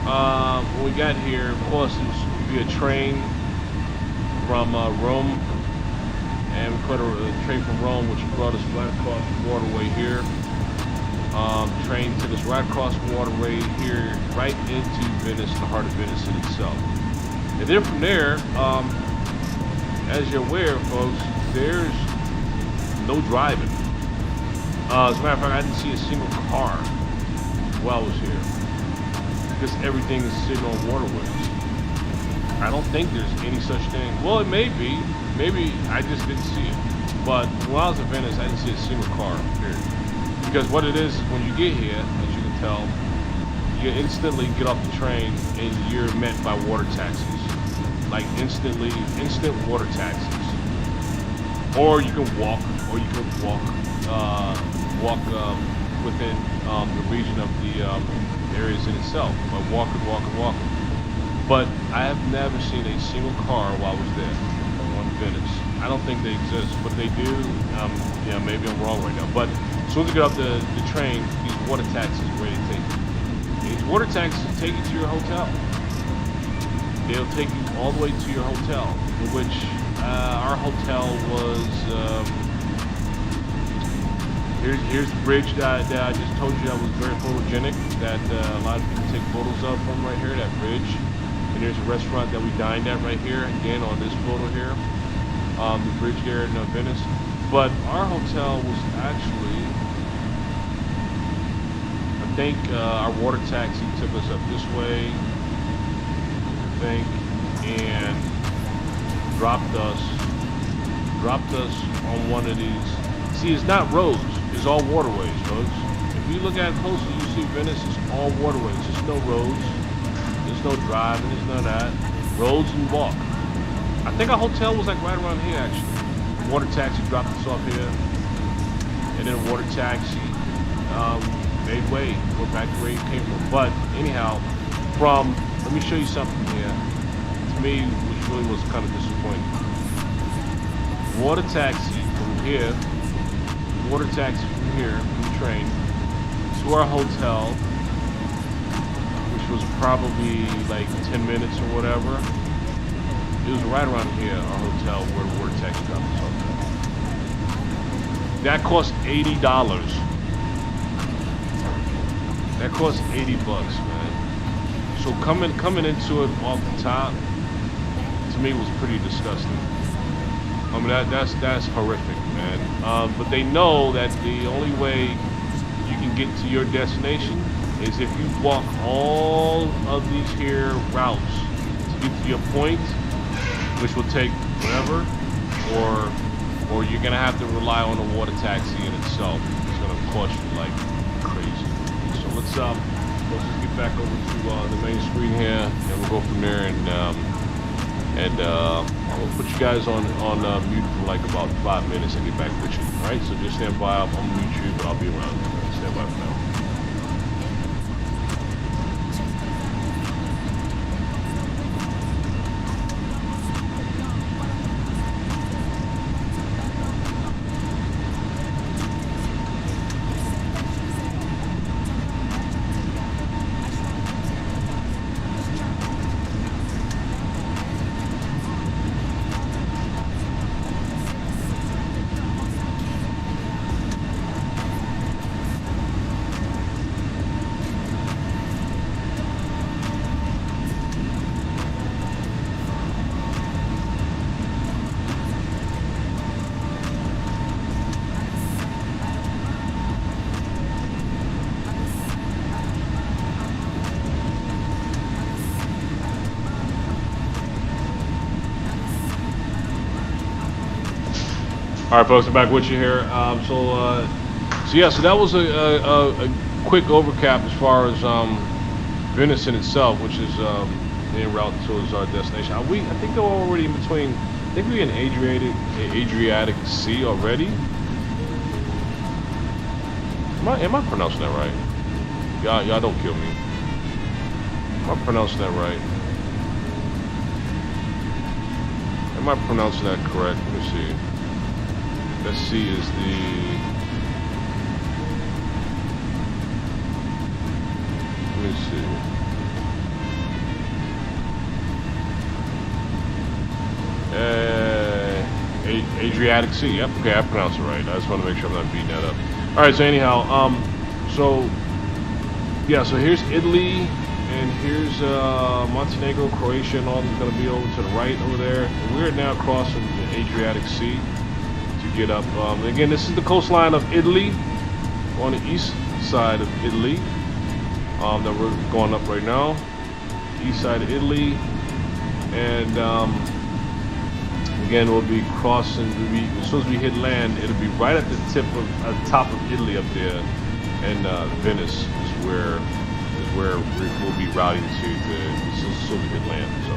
[SPEAKER 4] when we got here, of course, it was via train from Rome. And we caught a train from Rome, which brought us right across the waterway here. Train took us right across the waterway here, right into Venice, the heart of Venice in itself. And then from there, as you're aware, folks, there's no driving. As a matter of fact, I didn't see a single car while I was here, because everything is sitting on waterways. I don't think there's any such thing. Well, it may be. Maybe I just didn't see it. But when I was in Venice, I didn't see a single car, period. Because what it is when you get here, as you can tell, you instantly get off the train and you're met by water taxis. Like instant water taxis. Or you can walk, within the region of the areas in itself, by walking. But I have never seen a single car while I was there on Venice. I don't think they exist, but they do. Yeah, maybe I'm wrong right now. But as soon as you get off the train, these water taxis are ready to take you. These water taxis take you to your hotel. They'll take you all the way to your hotel, in which our hotel was. Here's the bridge that I just told you that was very photogenic. That a lot of people take photos of from right here. That bridge. And there's a restaurant that we dined at right here, again on this photo here, the bridge there in Venice. But our hotel was actually, I think our water taxi took us up this way, I think, and dropped us on one of these. See, it's not roads, it's all waterways, folks. If you look at it closely, you see Venice is all waterways, there's no roads. There's no driving, there's none of that. Roads and walk. I think our hotel was like right around here actually. Water taxi dropped us off here. And then a water taxi made way, go back to where you came from. But anyhow, let me show you something here. To me, which really was kind of disappointing. Water taxi from here, from the train, to our hotel, was probably like 10 minutes or whatever. It was right around here, our hotel, where the water taxi dropped us off. that costs $80. That costs $80 bucks, man. So coming into it off the top, to me was pretty disgusting. I mean that's horrific, man. But they know that the only way you can get to your destination is if you walk all of these here routes to get to your point, which will take forever, or you're gonna have to rely on the water taxi in itself. It's gonna cost you like crazy. So let's just get back over to the main screen here, and we'll go from there, and I'll put you guys on mute for like about 5 minutes and get back with you. All right, so just stand by. I'm gonna mute you, but I'll be around. Stand by for now. All right, folks, I'm back with you here. So that was a quick overcap as far as Venice in itself, which is en route towards our destination. I think they're already in between. I think we're in Adriatic Sea already. Am I pronouncing that right? Y'all don't kill me. Am I pronouncing that right? Am I pronouncing that correct? Let me see. Let's see, is the... Let me see. Adriatic Sea, yep, okay, I pronounced it right. I just want to make sure I'm not beating that up. Alright, so anyhow, so here's Italy, and here's Montenegro, Croatia, and all that's going to be over to the right over there. And we're now crossing the Adriatic Sea to get up. Again, this is the coastline of Italy, on the east side of Italy, that we're going up right now. East side of Italy, and again, we'll be crossing. As soon as we hit land, it'll be right at the top of Italy up there, and Venice is where we'll be routing to. As soon as we hit land, so.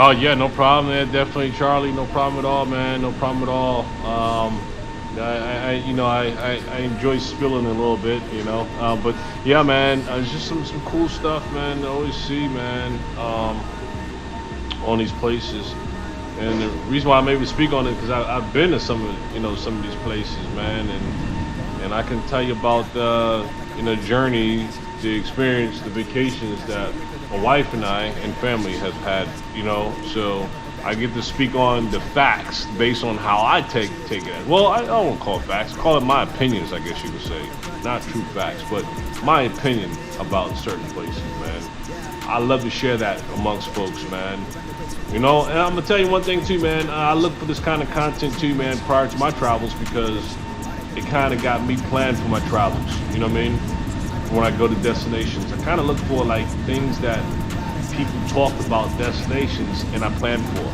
[SPEAKER 4] Oh yeah, no problem, man. Definitely, Charlie. No problem at all, man. No problem at all. I enjoy spilling a little bit, but yeah, man. It's just some cool stuff, man. To always see, man. On these places, and the reason why I'm able to speak on it because I've been to some of these places, man, and I can tell you about journey, the experience, the vacations that my wife and I and family have had, so I get to speak on the facts based on how I take it. Well, I won't call it facts, call it my opinions, I guess you would say. Not true facts, but my opinion about certain places, man. I love to share that amongst folks, man. And I'm gonna tell you one thing too, man. I look for this kind of content too, man, prior to my travels because it kind of got me planned for my travels. You know what I mean? When I go to destinations, I kind of look for like things that people talk about destinations and I plan for.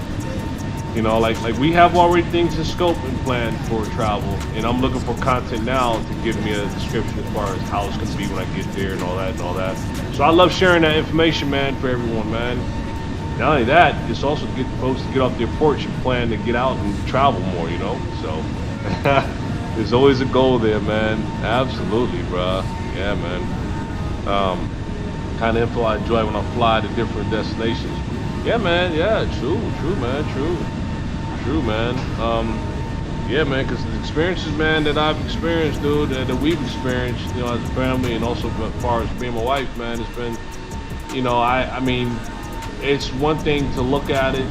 [SPEAKER 4] Like we have already things in scope and planned for travel, and I'm looking for content now to give me a description as far as how it's gonna be when I get there and all that. So I love sharing that information, man, for everyone, man. Not only that, it's also to get folks to get off their porch and plan to get out and travel more, So there's always a goal there, man. Absolutely, bruh. Yeah, man. Kind of info I enjoy when I fly to different destinations. Yeah, man. Yeah, true, man. True, man. Yeah, man, because the experiences, man, that I've experienced, dude, that we've experienced, as a family, and also as far as me and my wife, man, it's been, I mean, it's one thing to look at it,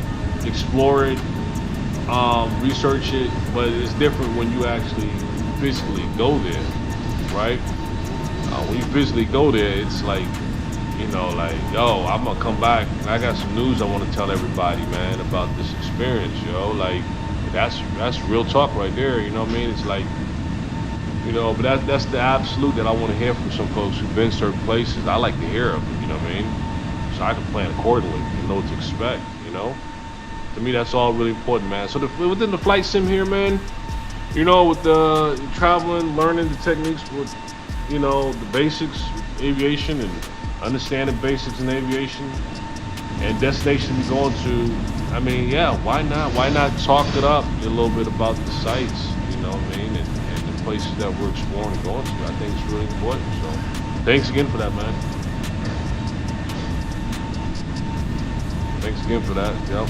[SPEAKER 4] explore it, research it, but it's different when you actually physically go there, right? When you physically go there, it's like, yo, I'm gonna come back and I got some news I want to tell everybody, man, about this experience, yo. Like, that's real talk right there, you know what I mean? It's like, but that's the absolute that I want to hear from some folks who've been certain places. I like to hear them, you know what I mean? So I can plan accordingly and know what to expect, To me, that's all really important, man. So within the flight sim here, man, with the traveling, learning the techniques with, the basics, aviation, and understanding basics in aviation, and destination we're going to, I mean, yeah, why not? Why not talk it up a little bit about the sites, you know what I mean, and the places that we're exploring and going to. I think it's really important. So thanks again for that, man. Thanks again for that, yo.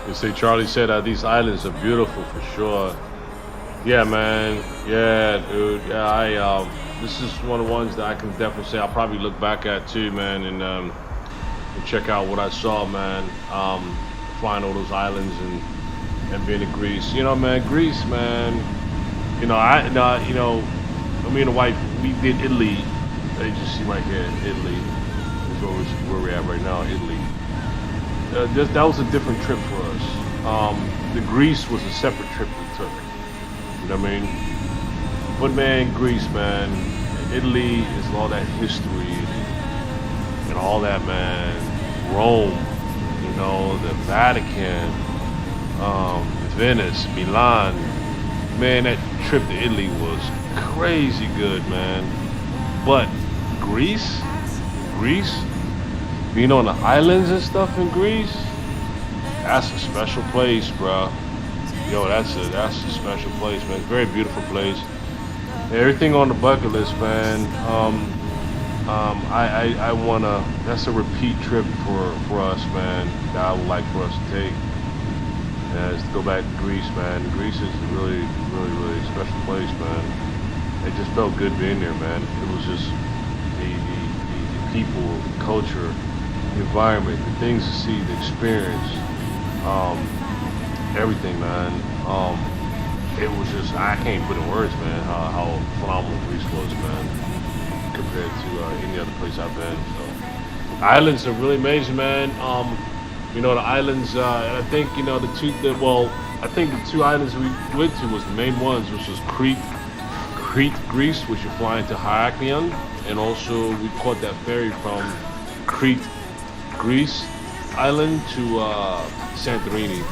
[SPEAKER 4] They say Charlie said these islands are beautiful for sure. Yeah, man. Yeah, dude. Yeah, this is one of the ones that I can definitely say I'll probably look back at too, man, and check out what I saw, man. Flying all those islands and being in Greece. You know, man, Greece, man. You know, me and the wife, we did Italy. As you see right here, Italy. Is where we're at right now, Italy. That was a different trip for us. The Greece was a separate trip we took. You know what I mean? But man, Greece, man, Italy is all that history and all that, man. Rome, you know, the Vatican, Venice, Milan. Man, that trip to Italy was crazy good, man. But Greece, being on the islands and stuff in Greece, that's a special place, bro. Yo, that's a special place, man. Very beautiful place. Everything on the bucket list, man. I wanna. That's a repeat trip for us, man. That I would like for us to take. Is to go back to Greece, man. Greece is a really special place, man. It just felt good being there, man. It was just the people, the culture, the environment, the things to see, the experience, everything, man. It was just, I can't put in words, man, how phenomenal Greece was, man, compared to any other place I've been. So, islands are really amazing, man. You know, the islands, and I think, you know, I think the two islands we went to was the main ones, which was Crete, Greece, which you're flying to Heraklion, and also we caught that ferry from Crete, Greece island to Santorini.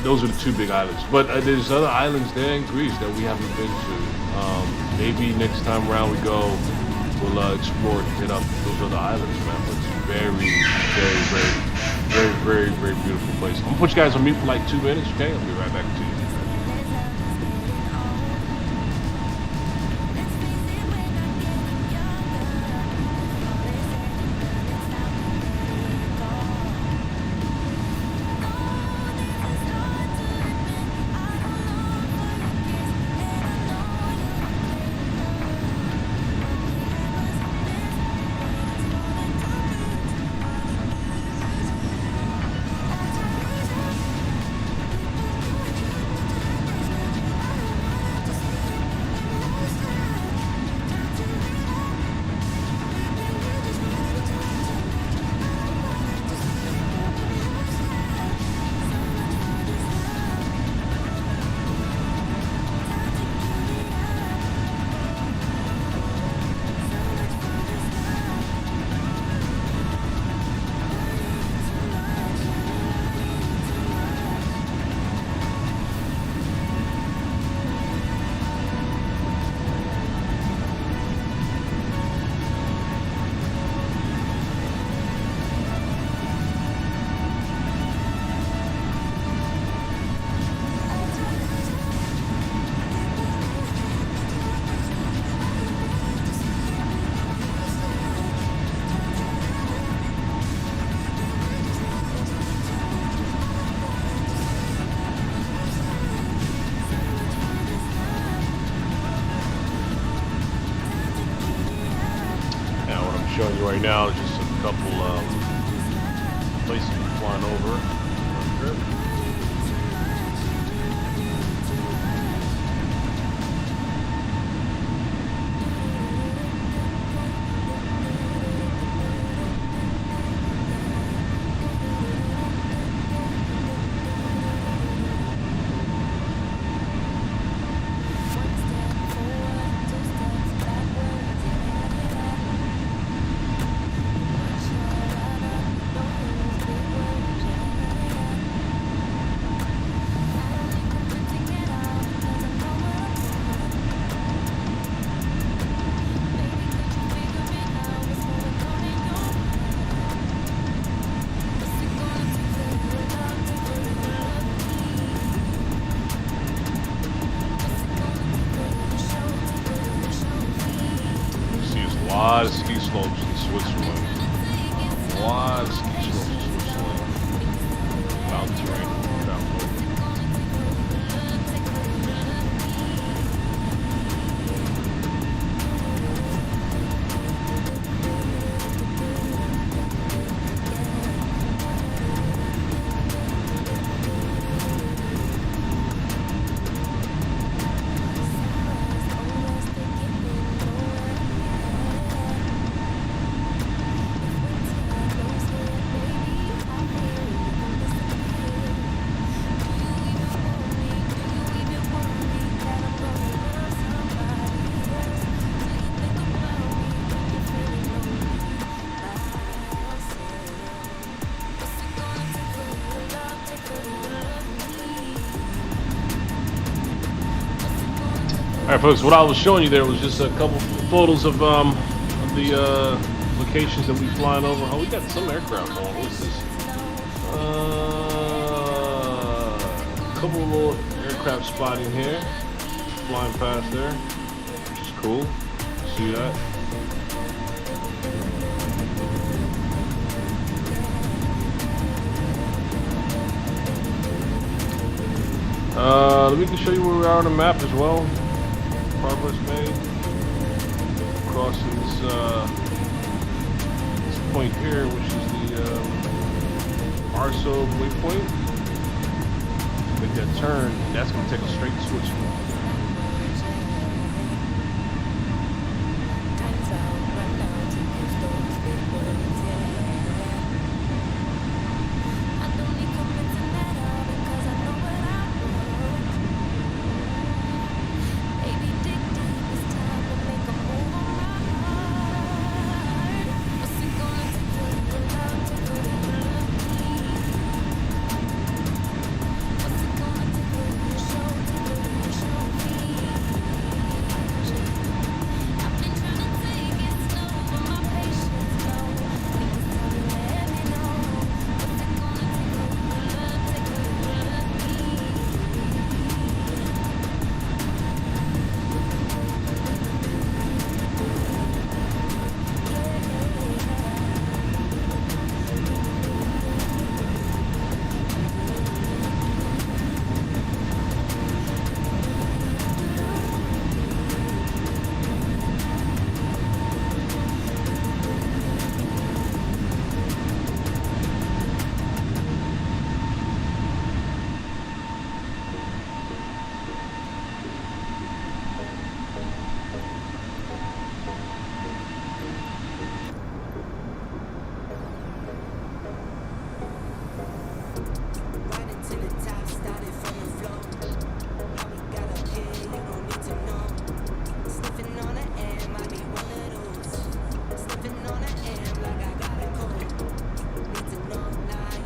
[SPEAKER 4] Those are the two big islands, but there's other islands there in Greece that we haven't been to. Maybe next time around we go, we'll explore and hit up those other islands, man. But it's very beautiful place. I'm gonna put you guys on mute for like 2 minutes, okay? I'll be right back to you. Showing you right now just a couple places we're flying over on the trip. A lot of ski slopes in Switzerland. A lot of ski slopes in Switzerland. Mountain terrain. Alright folks, what I was showing you there was just a couple photos of the locations that we flying over. Oh, we got some aircraft on. What's this? A couple of little aircraft spotting here. Flying past there, which is cool. See that? Let me show you where we are on the map as well. Progress made. Crossing this point here, which is the Arso waypoint. Make that turn, and that's going to take us straight to Switzerland.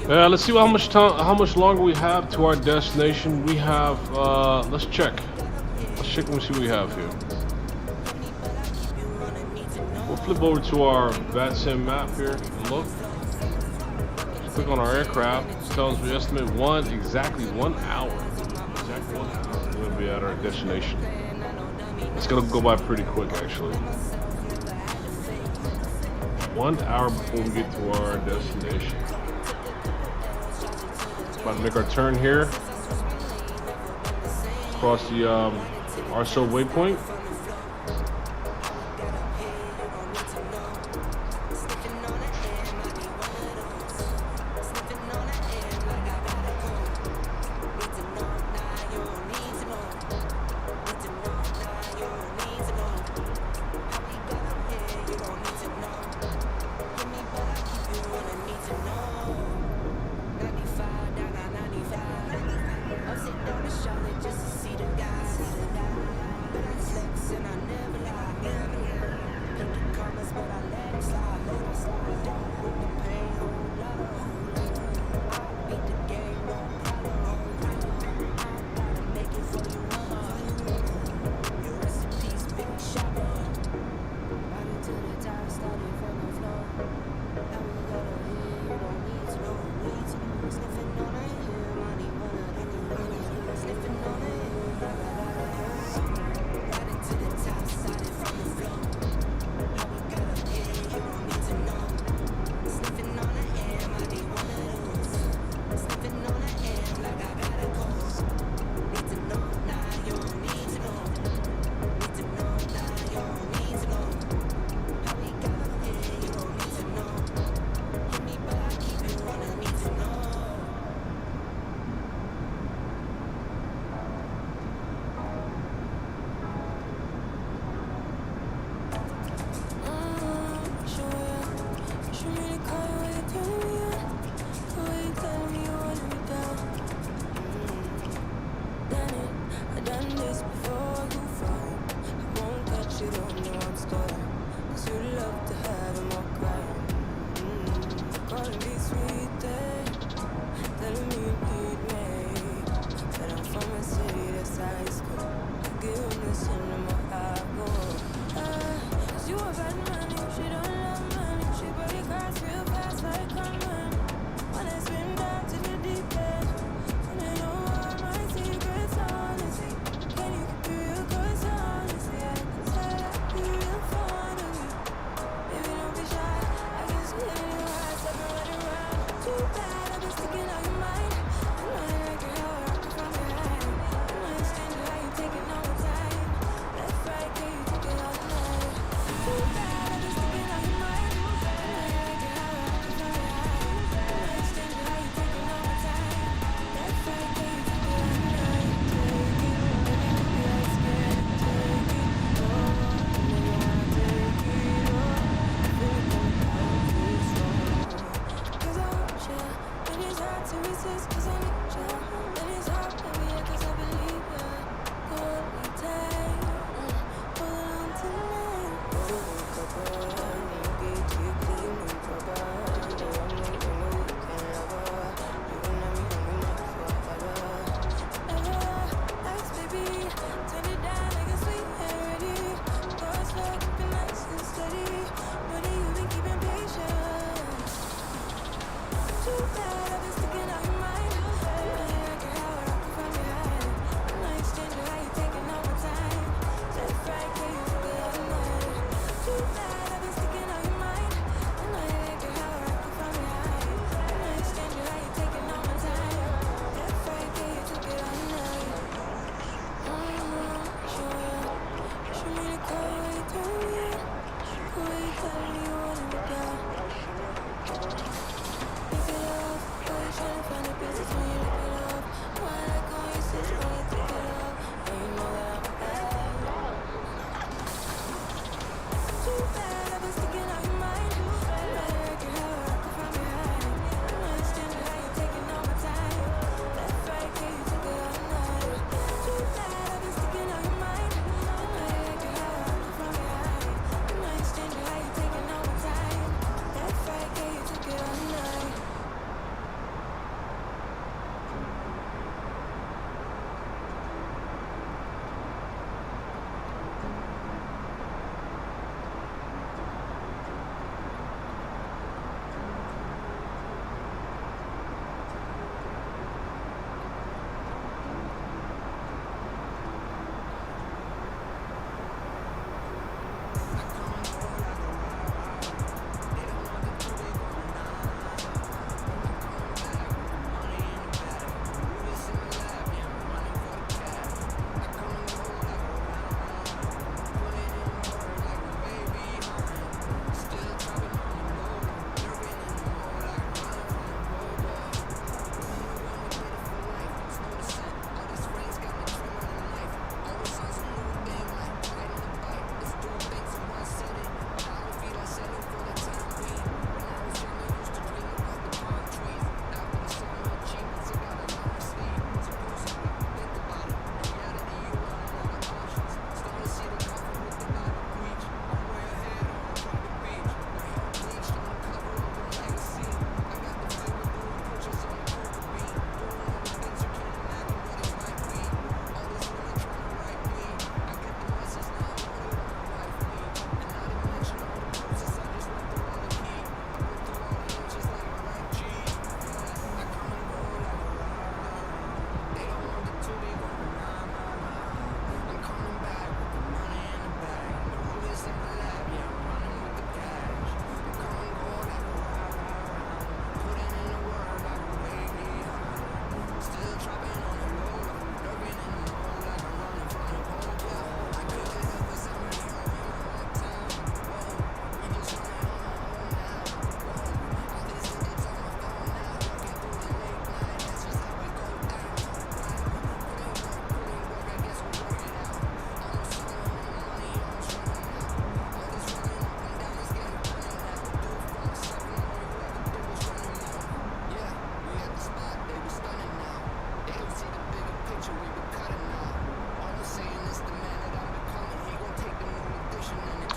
[SPEAKER 4] Let's see how much longer we have to our destination. We have, let's check. Let's check and see what we have here. We'll flip over to our VATSIM map here and look. Just click on our aircraft. It tells us we estimate exactly 1 hour. Exactly 1 hour. We're going to be at our destination. It's going to go by pretty quick, actually. 1 hour before we get to our destination. About to make our turn here across the Arso waypoint.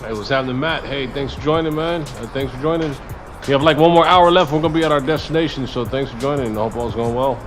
[SPEAKER 4] Hey, what's happening, Matt? Hey, thanks for joining, man. Thanks for joining. We have like 1 more hour left. We're gonna be at our destination, so thanks for joining. I hope all's going well.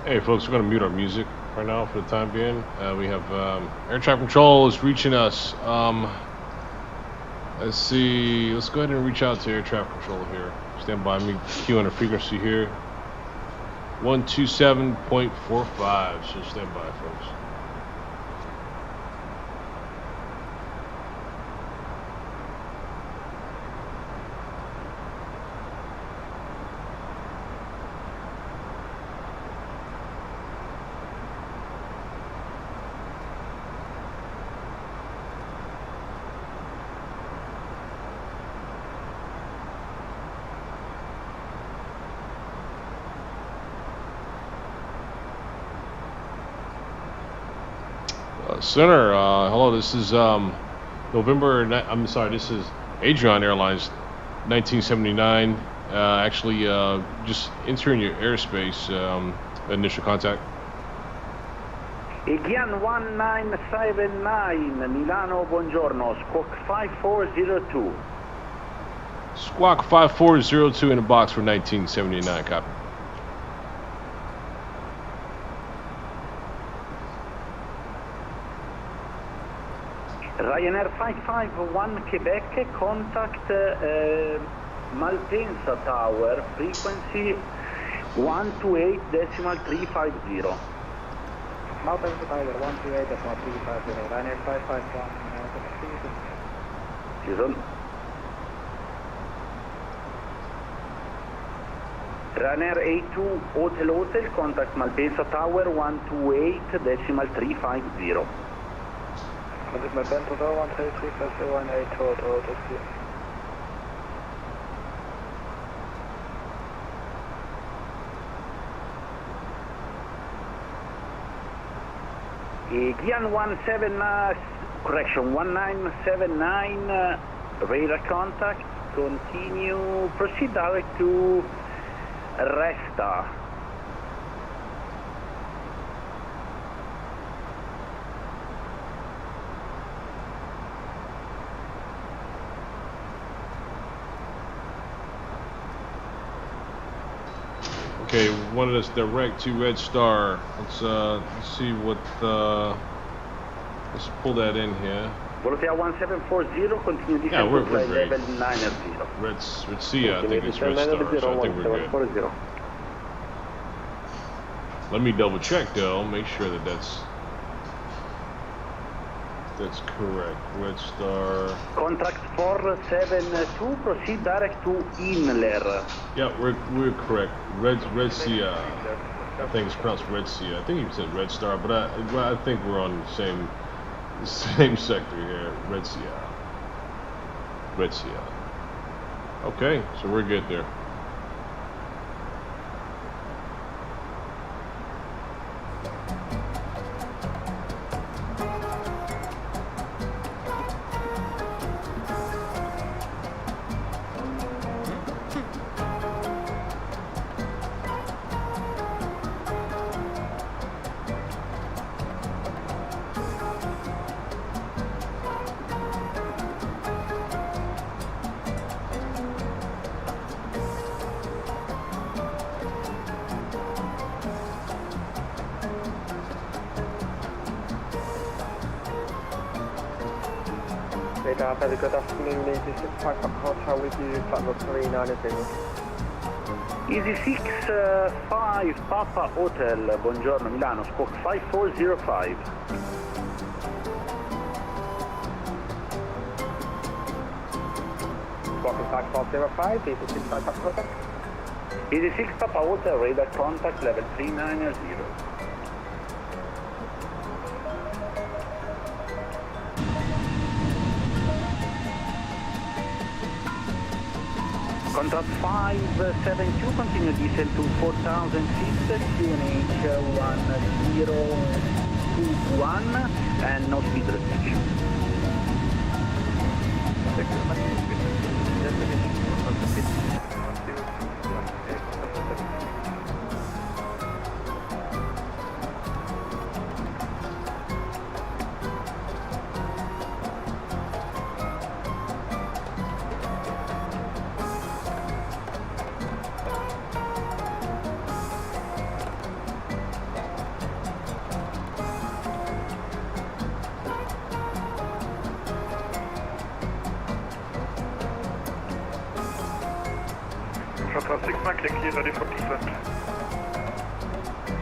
[SPEAKER 4] Hey folks, we're going to mute our music right now for the time being. We have air traffic control is reaching us. Let's see, let's go ahead and reach out to air traffic control here. Stand by me, Q on the frequency here. 127.45, so stand by folks. Center, hello, this is this is Adrian Airlines 1979, actually just entering your airspace, initial contact.
[SPEAKER 7] Gian 1979, Milano, buongiorno, squawk 5402.
[SPEAKER 4] Squawk 5402 in the box for 1979, copy.
[SPEAKER 7] Ryanair 551 Quebec, contact Malpensa Tower, frequency 128.350.
[SPEAKER 8] Malpensa Tower 128.350, Ryanair 551.
[SPEAKER 7] Season. Ryanair A2 Hotel, contact Malpensa Tower 128.350.
[SPEAKER 8] This is Malpensa Tower 123.182 Hotel.
[SPEAKER 7] Gian 1979 radar contact, continue, proceed direct to Resta.
[SPEAKER 4] Okay, wanted us direct to Red Star. Let's see what let's pull that in here.
[SPEAKER 7] Volotea 1740, continue descent
[SPEAKER 4] Yeah, we're
[SPEAKER 7] to flight
[SPEAKER 4] great.
[SPEAKER 7] level 90.
[SPEAKER 4] Red Sea, I think it's Red Star, so I think we're good. Let me double check though, make sure that that's correct. Red Star.
[SPEAKER 7] Contact 472, proceed direct to Inler.
[SPEAKER 4] Yeah, we're correct. Red Sea. I think it's pronounced Red Sea. I think you said Red Star, but I think we're on the same sector here. Red Sea. Red Sea. Okay, so we're good there.
[SPEAKER 8] Radar, very good afternoon, Easy 6 Papa Hotel with you, flight number 390.
[SPEAKER 7] Easy 65 Papa Hotel, buongiorno Milano, squawk 5405.
[SPEAKER 8] Welcome back 405, Easy 6 Papa Hotel.
[SPEAKER 7] Easy 6 Papa Hotel, radar contact level 390. Contact 572, continue descent to 4,000 feet, QNH 1021, and no speed restriction.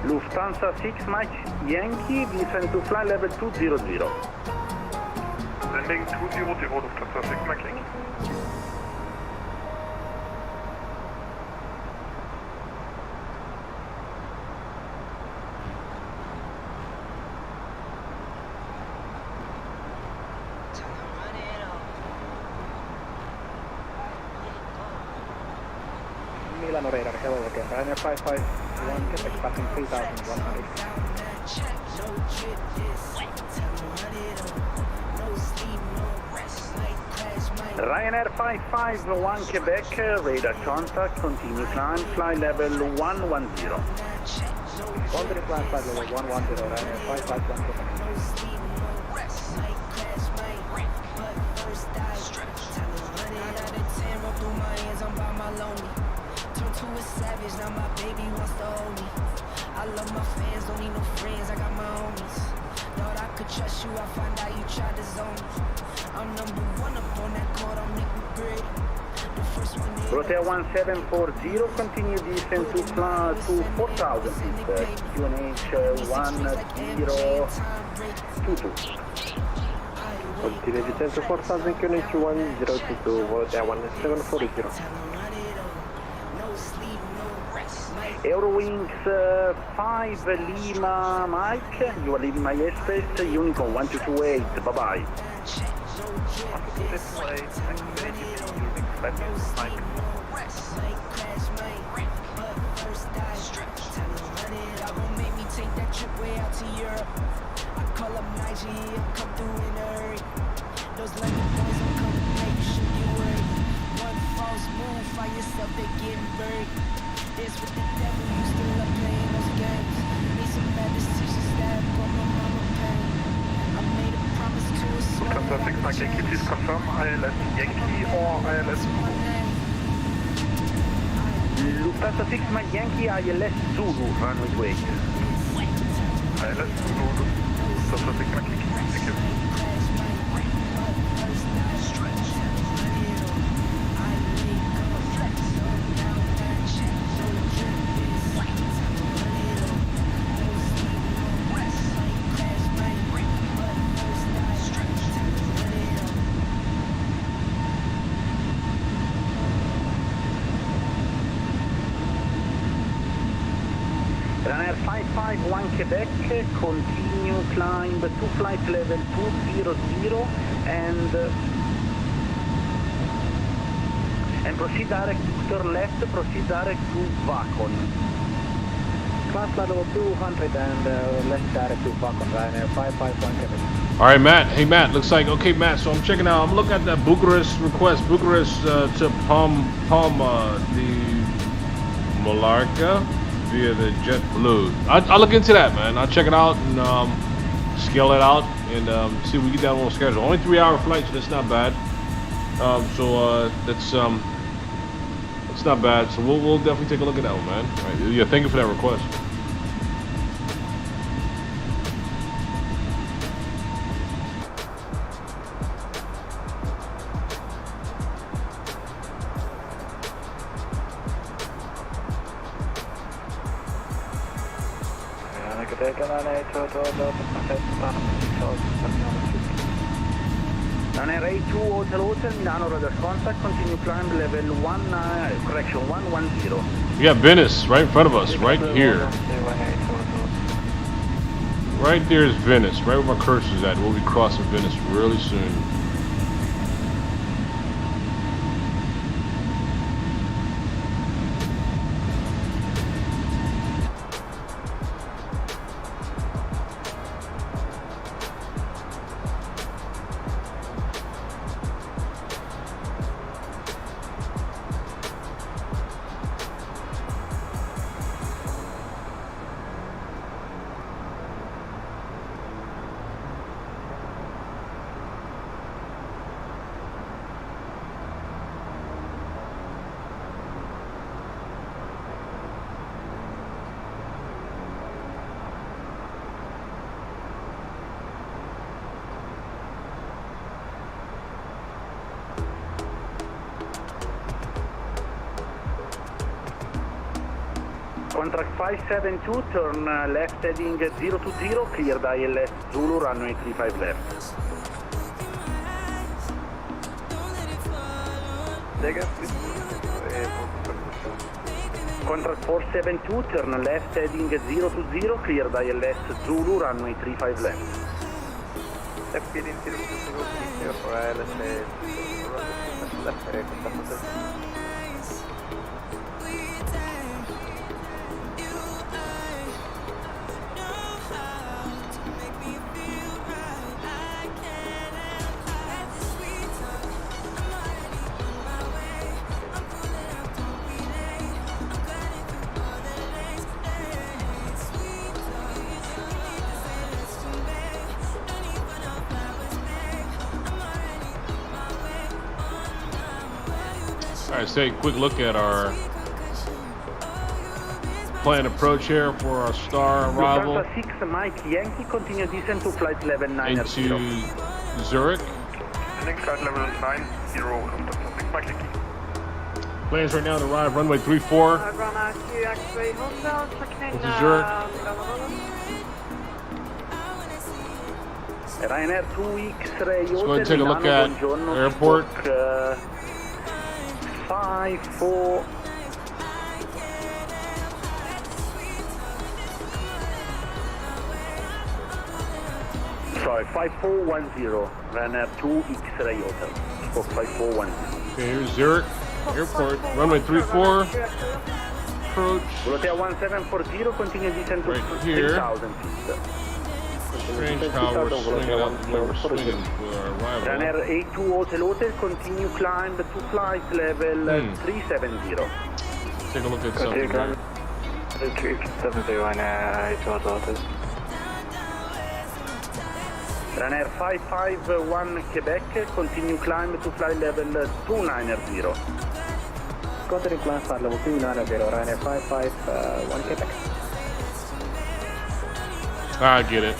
[SPEAKER 7] Lufthansa 6 Mike Yankee, descend to flight level 200.
[SPEAKER 9] Landing 200, Lufthansa 6 Mike Yankee.
[SPEAKER 8] Milano radar, hello again. Ryanair 551, Quebec passing 3,100.
[SPEAKER 7] Ryanair 551 Quebec, radar contact, continue climb, flight level 110.
[SPEAKER 8] Already planned flight level 110, Ryanair 551 Quebec.
[SPEAKER 1] Savage, now my baby wants to hold me. I love my fans, don't need no friends, I got my homies. Thought I could trust you, I find out you tried to zone me. I'm number one up on that court, I'm making great. The first one is
[SPEAKER 7] Route 1740, continue descent to 4,000 feet, QNH 1022.
[SPEAKER 8] Continue descent to 4,000, QNH 1022, Route 1740.
[SPEAKER 7] Eurowings 5 Lima Mike, you are leaving my airspace, Unicorn 1228, bye-bye.
[SPEAKER 9] 1228, Mike.
[SPEAKER 1] take that trip way out to Europe. I call up Nigeria, come through in a hurry. Those London boys don't come to play, you should get worried. One false move, find yourself, they getting buried. This with the devil, you still up playing those games. Need some bad decisions that for my mama pain. I made a promise to a soul.
[SPEAKER 9] Lufthansa 6 Mike Yankee, please confirm ILS Yankee or ILS Zulu.
[SPEAKER 7] Lufthansa 6 Mike Yankee, ILS Zulu, runway 28.
[SPEAKER 9] ILS Zulu, Lufthansa 6 Mike Yankee, thank you.
[SPEAKER 7] Ryanair 551 Quebec, continue climb to flight level 200 and proceed direct to turn left, proceed direct to Vacon.
[SPEAKER 8] Climb flight level 200 and left direct to Vacon, Ryanair 551 Quebec.
[SPEAKER 4] All right, Matt. Hey, Matt. Looks like okay, Matt. So I'm checking out. I'm looking at that Bucharest request. Bucharest to Palma the Mallorca via the JetBlue. I'll look into that, man. I'll check it out and scale it out and see if we get that on schedule. Only 3-hour flight, so that's not bad. That's not bad. So we'll definitely take a look at that one, man. All right. Yeah, thank you for that request.
[SPEAKER 7] Ryanair A2 Hotel Hotel, Milano radar contact, continue climb level 110.
[SPEAKER 4] We got Venice right in front of us, right here. Right there is Venice, right where my cursor's at. We'll be crossing Venice really soon.
[SPEAKER 7] Contract 572, turn left heading 020, cleared ILS Zulu, runway 35 left. Contract 472, turn left heading 020, cleared ILS Zulu, runway 35 left.
[SPEAKER 4] Alright, let's take a quick look at our planned approach here for our star arrival
[SPEAKER 7] Lufthansa 6 Mike Yankee, continue descent to flight level 90.
[SPEAKER 4] into Zurich.
[SPEAKER 9] Descending flight level 90, Lufthansa 6 Mike Yankee.
[SPEAKER 4] Plans right now to arrive runway 34 into Zurich.
[SPEAKER 7] Ryanair 2X-ray
[SPEAKER 4] Let's go ahead and take a look at airport.
[SPEAKER 7] 54. Sorry, 5410. Ryanair 2 X-ray Hotel. Spoke 5410.
[SPEAKER 4] Okay, here's Zurich airport, runway 34. Approach.
[SPEAKER 7] Volotea 1740, continue descent to
[SPEAKER 4] Right here.
[SPEAKER 7] 3,000 feet.
[SPEAKER 4] Strange how we're swinging out the way we're swinging for our arrival.
[SPEAKER 7] Ryanair A2 Hotel Hotel, continue climb to flight level 370.
[SPEAKER 4] Take a look at something here.
[SPEAKER 8] 370 Ryanair.
[SPEAKER 7] Ryanair 551 Quebec, continue climb to flight level 290.
[SPEAKER 8] Continue climb flight level 290, Ryanair 551 Quebec.
[SPEAKER 4] I get it.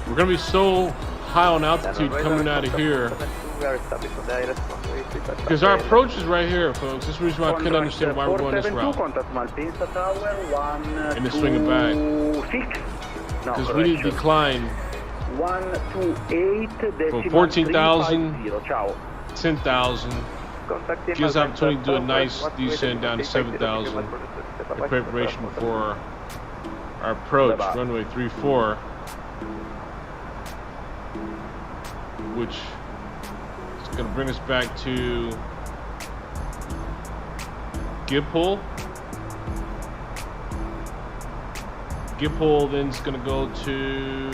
[SPEAKER 4] We're gonna be so high on altitude coming out of here
[SPEAKER 8] We are established on the ILS runway 35.
[SPEAKER 4] Because our approach is right here, folks. This is the reason why I couldn't understand why we're going this
[SPEAKER 7] 472,
[SPEAKER 4] route.
[SPEAKER 7] contact Malpensa Tower, 1,
[SPEAKER 4] And then swing it back.
[SPEAKER 7] 6. No,
[SPEAKER 4] Because we need to decline
[SPEAKER 7] 128
[SPEAKER 4] from 14,000,
[SPEAKER 7] 350. Ciao.
[SPEAKER 4] 10,000. Gives us an opportunity to do a nice descent down to 7,000 in preparation for our approach, runway 34, which is going to bring us back to Gipol. Gipol then is going to go to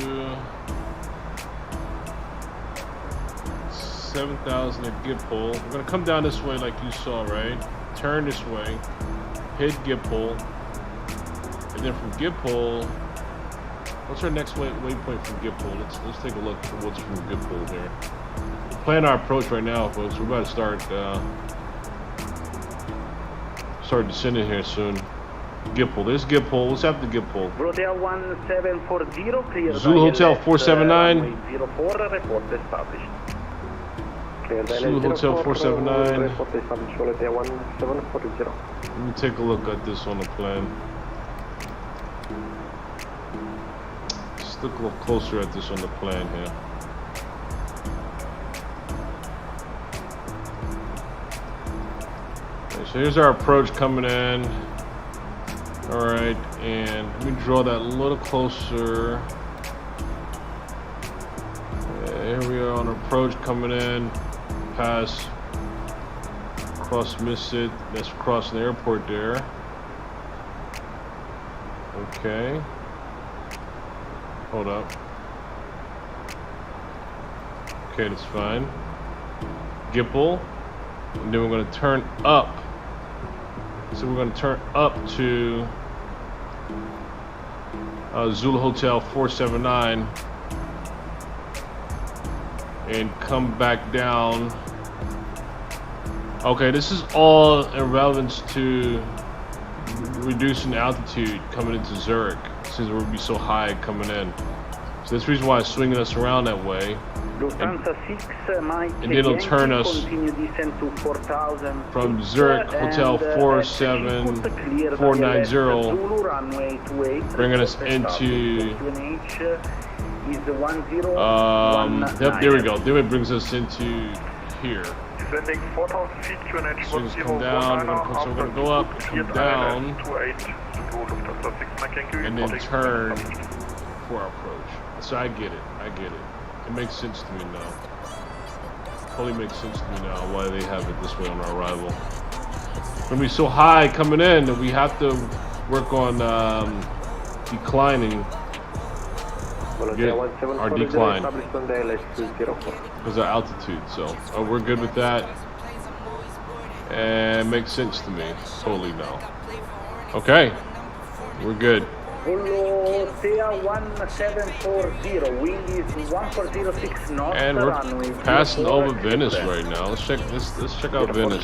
[SPEAKER 4] 7,000 at Gipol. We're going to come down this way like you saw, right? Turn this way, hit Gipol, and then from Gipol, what's our next waypoint from Gipol? Let's take a look at what's from Gipol here. We're planning our approach right now, folks. We're about to start descending here soon. Gipol, there's Gipol. What's after Gipol?
[SPEAKER 7] Hotel 1740, clear.
[SPEAKER 4] Zulu Hotel 479.
[SPEAKER 7] 04, report established.
[SPEAKER 4] Zulu Hotel 479.
[SPEAKER 8] Report established, Hotel 1740.
[SPEAKER 4] Let me take a look at this on the plan. Let's look a little closer at this on the plan here. Okay, so here's our approach coming in. Alright, and let me draw that a little closer. Here we are on approach coming in. Pass across Missit. That's crossing the airport there. Okay. Hold up. Okay, that's fine. Gipol. And then we're going to turn up. So we're going to turn up to Zulu Hotel 479 and come back down. Okay, this is all in relevance to reducing altitude coming into Zurich, since we'll be so high coming in. So that's the reason why it's swinging us around that way.
[SPEAKER 7] Lufthansa 6, Mike,
[SPEAKER 4] and then it'll turn us
[SPEAKER 7] continue descent to 4,000
[SPEAKER 4] from Zurich Hotel 47490, bringing us into yep, there we go. Then it brings us into here.
[SPEAKER 9] Descending 4,000 feet, QNH
[SPEAKER 4] So it's come down, so we're gonna go up, come down, and then turn for our approach. So I get it. It makes sense to me now. Totally makes sense to me now why they have it this way on our arrival. We're gonna be so high coming in that we have to work on declining. Get our decline because of altitude. So we're good with that, and it makes sense to me totally now. Okay, we're good.
[SPEAKER 7] Voltea 1740, wind is 1406 knots.
[SPEAKER 4] And we're passing over Venice right now. Let's check this. Let's check out Venice.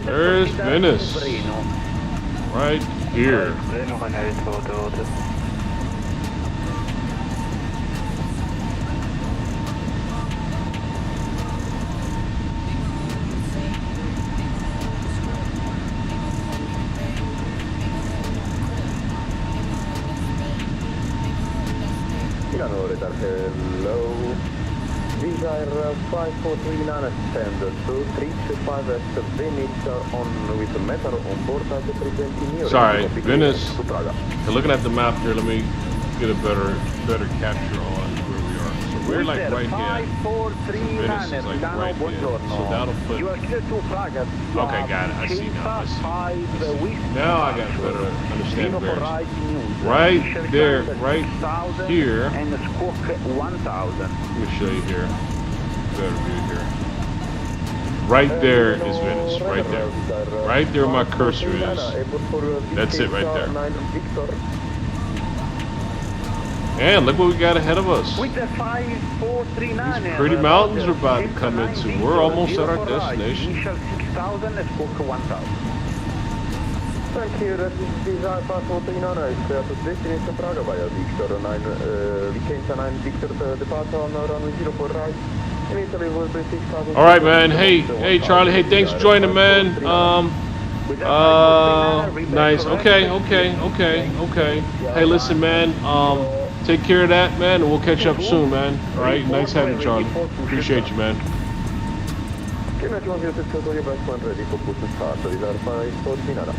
[SPEAKER 7] There's
[SPEAKER 4] Venice. Right here.
[SPEAKER 8] Hello. Desire 5439 standard 325 at Venice on with the matter on board A320neo.
[SPEAKER 4] Sorry, Venice. Okay, looking at the map here, let me get a better capture on where we are. So we're like right here. So Venice is like right here. So that'll put. Okay, got it. I see now. Now I got a better understanding bearings. Right there, right here.
[SPEAKER 7] And squawk 1000.
[SPEAKER 4] Let me show you here. Better view here. Right there is Venice. Right there. Right there where my cursor is. That's it right there. And look what we got ahead of us.
[SPEAKER 7] With the 5439.
[SPEAKER 4] These pretty mountains we're about to come into. We're almost at our destination.
[SPEAKER 7] Initial 6000, squawk 1000.
[SPEAKER 8] Thank you, that is Desire 549 to destination Praga via Victor 9, Vicenza 9 Victor departure on runway 04 right. In Italy will be 6,000.
[SPEAKER 4] All right, man. Hey, Charlie. Hey, thanks for joining, man. Nice. Okay. Hey, listen, man. Take care of that, man, and we'll catch up soon, man. All right. Nice having you, Charlie. Appreciate you, man.
[SPEAKER 8] Ready for push to start. Desire 549.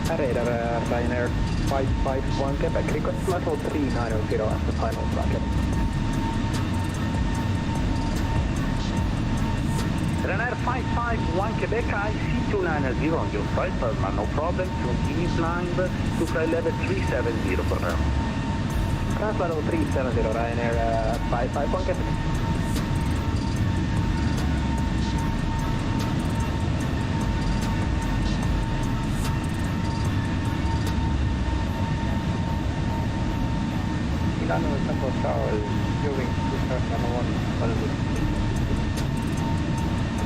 [SPEAKER 7] Radar Ryanair 551 Quebec, request level 390 as the final bracket. Ryanair 551 Quebec, I see 290 on your flight, but no problem. Continue climb to fly level 370 for now. Climb level 370, Ryanair 551 Quebec. Milano Central Tower is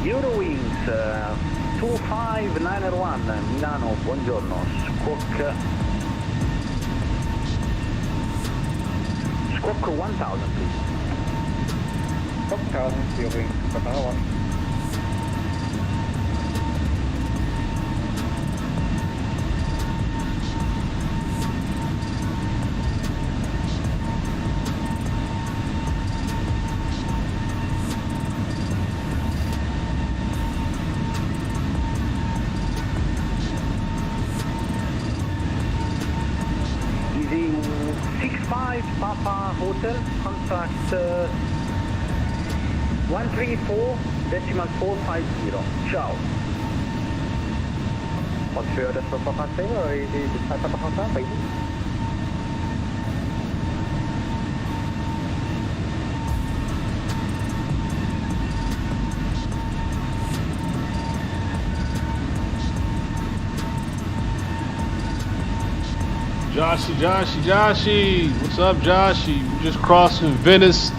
[SPEAKER 7] Eurowings Eurowings 25901 Milano, buongiorno. Squawk 1000 please. Squawk 1000 Eurowings 25901. Papa Hotel, contact 134.450. Ciao. What's your address for Papa Hotel or is it Papa Hotel, baby?
[SPEAKER 4] Joshy. What's up, Joshy? We're just crossing Venice,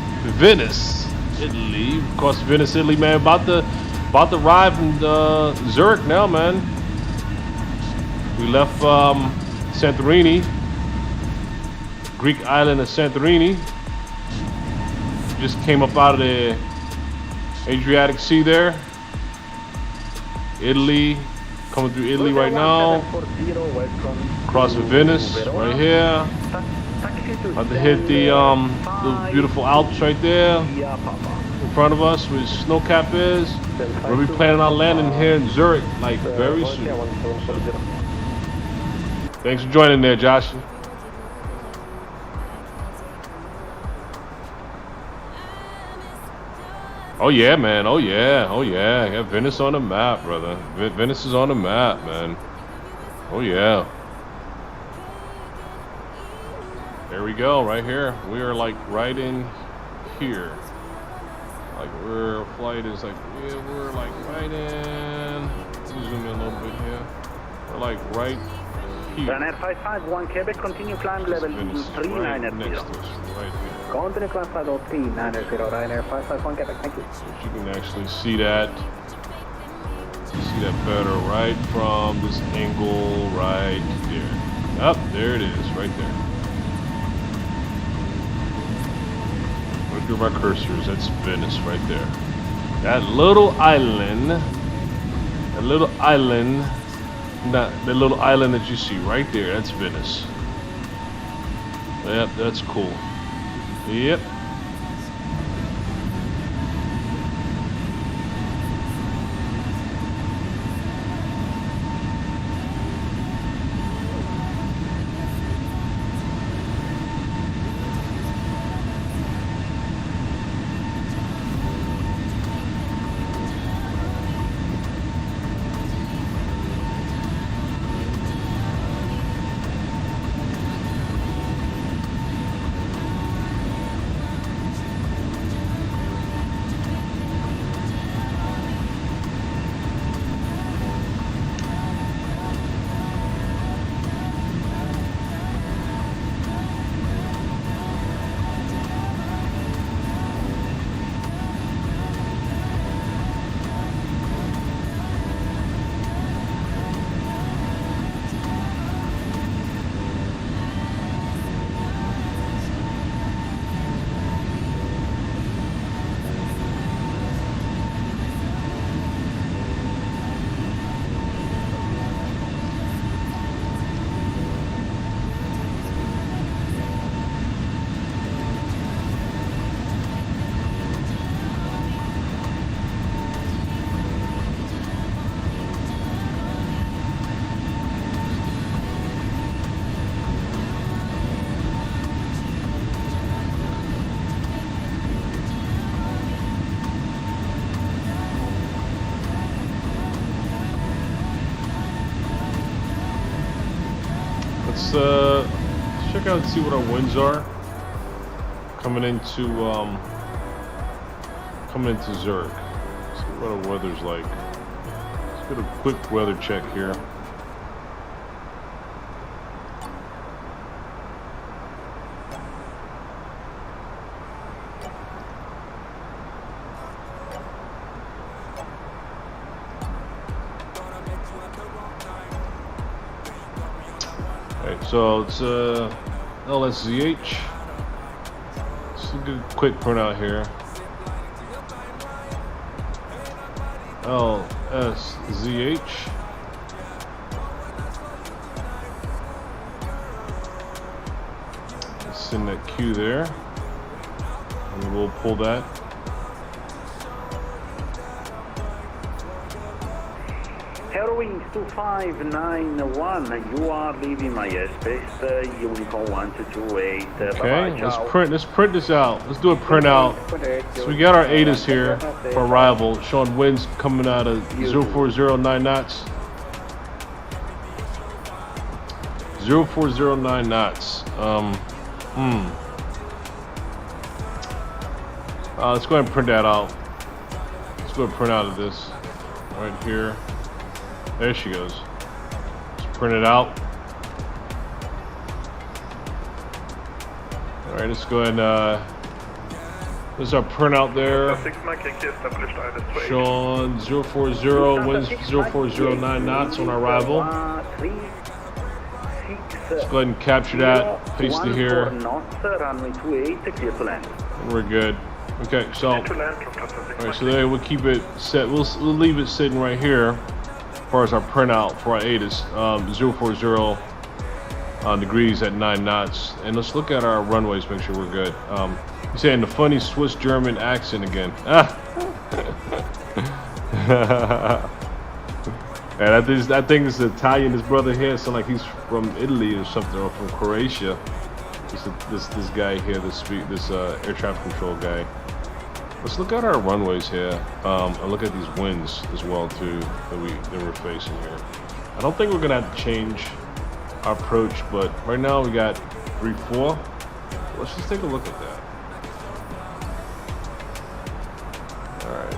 [SPEAKER 4] Italy. Crossing Venice, Italy, man. About to arrive in Zurich now, man. We left Santorini, Greek island of Santorini. Just came up out of the Adriatic Sea there. Italy. Coming through Italy right now. Crossing Venice right here. About to hit the little beautiful Alps right there in front of us where the snow cap is. We'll be planning on landing here in Zurich like very soon. Thanks for joining there, Josh. Oh yeah, man. Oh yeah. Got Venice on the map, brother. Venice is on the map, man. Oh yeah. There we go, right here. We are like right in here. Like our flight is like, yeah, we're like right in. Zoom in a little bit here. We're like right here.
[SPEAKER 7] Ryanair 551 Quebec, continue climb level 390.
[SPEAKER 4] Next to us, right here.
[SPEAKER 7] Continue climb level 390, Ryanair 551 Quebec, thank you.
[SPEAKER 4] So you can actually see that better right from this angle right there. Up, there it is, right there. Look at my cursors, that's Venice right there. That little island, the little island that you see right there, that's Venice. Yep, that's cool. Yep. check out and see what our winds are coming into Zurich. See what our weather's like. Let's get a quick weather check here. Alright, so it's LSZH. Let's get a quick printout here. LSZH. Let's send that Q there. And we'll pull that.
[SPEAKER 7] Airwings 2591, you are leaving my airspace, Unicorn 1228.
[SPEAKER 4] Okay, let's print this out. Let's do a printout. So we got our ATIS here for arrival, showing winds coming out of 0409 knots. 0409 knots. Let's go ahead and print that out. Let's go ahead and print out of this right here. There she goes. Let's print it out. Alright, let's go ahead and there's our printout there. Showing 040, winds 0409 knots on arrival. Let's go ahead and capture that, paste it here. And we're good. Okay, so alright, so there we'll keep it set. We'll leave it sitting right here. As far as our printout for our ATIS, 040 degrees at 9 knots, and let's look at our runways, make sure we're good. You're saying the funny Swiss German accent again. Yeah, that thing is Italian. His brother here sounds like he's from Italy or something, or from Croatia. This guy here, this air traffic control guy. Let's look at our runways here, and look at these winds as well too that we're facing here. I don't think we're gonna have to change our approach, but right now we got 3-4. Let's just take a look at that. All right,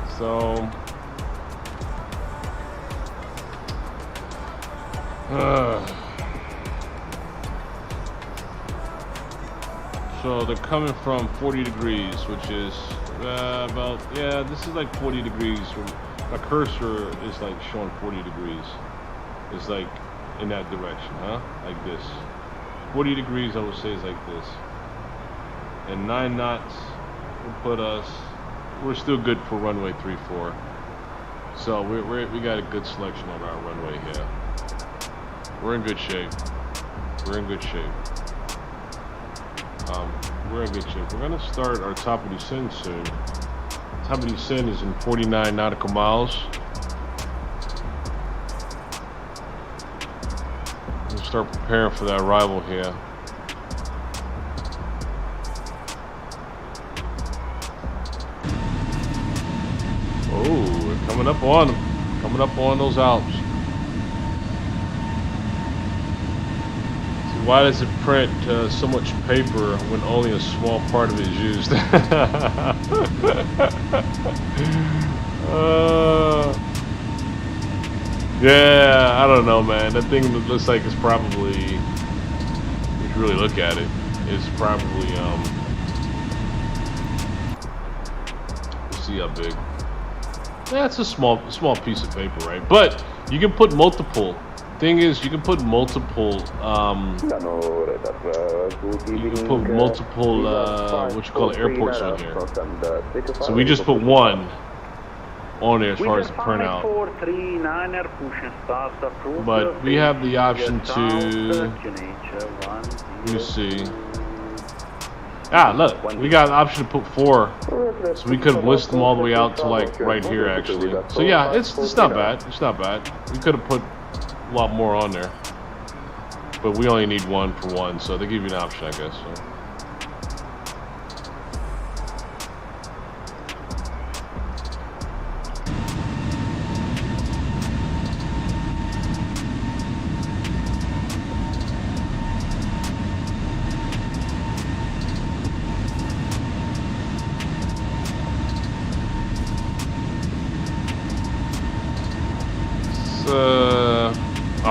[SPEAKER 4] so they're coming from 40 degrees, which is about, yeah, this is like 40 degrees. My cursor is like showing 40 degrees. It's like in that direction, huh? Like this. 40 degrees, I would say, is like this. And 9 knots will put us, we're still good for runway 34. So we got a good selection on our runway here. We're in good shape. We're in good shape. We're in good shape. We're gonna start our top of descent soon. Top of descent is in 49 nautical miles. We'll start preparing for that arrival here. Oh, we're coming up on them. Coming up on those Alps. Why does it print so much paper when only a small part of it is used? Yeah, I don't know, man. That thing looks like it's probably, if you really look at it, it's probably, let's see how big. Yeah, it's a small piece of paper, right? But you can put multiple. Thing is, you can put multiple what you call it, airports on here. So we just put one on there as far as the printout. But we have the option to, let me see. Ah, look, we got an option to put 4. So we could have listed them all the way out to like right here actually. So yeah, it's not bad. It's not bad. We could have put a lot more on there, but we only need 1 for 1, so they give you an option, I guess. So.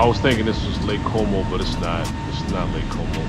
[SPEAKER 4] I was thinking this was Lake Como, but it's not. It's not Lake Como.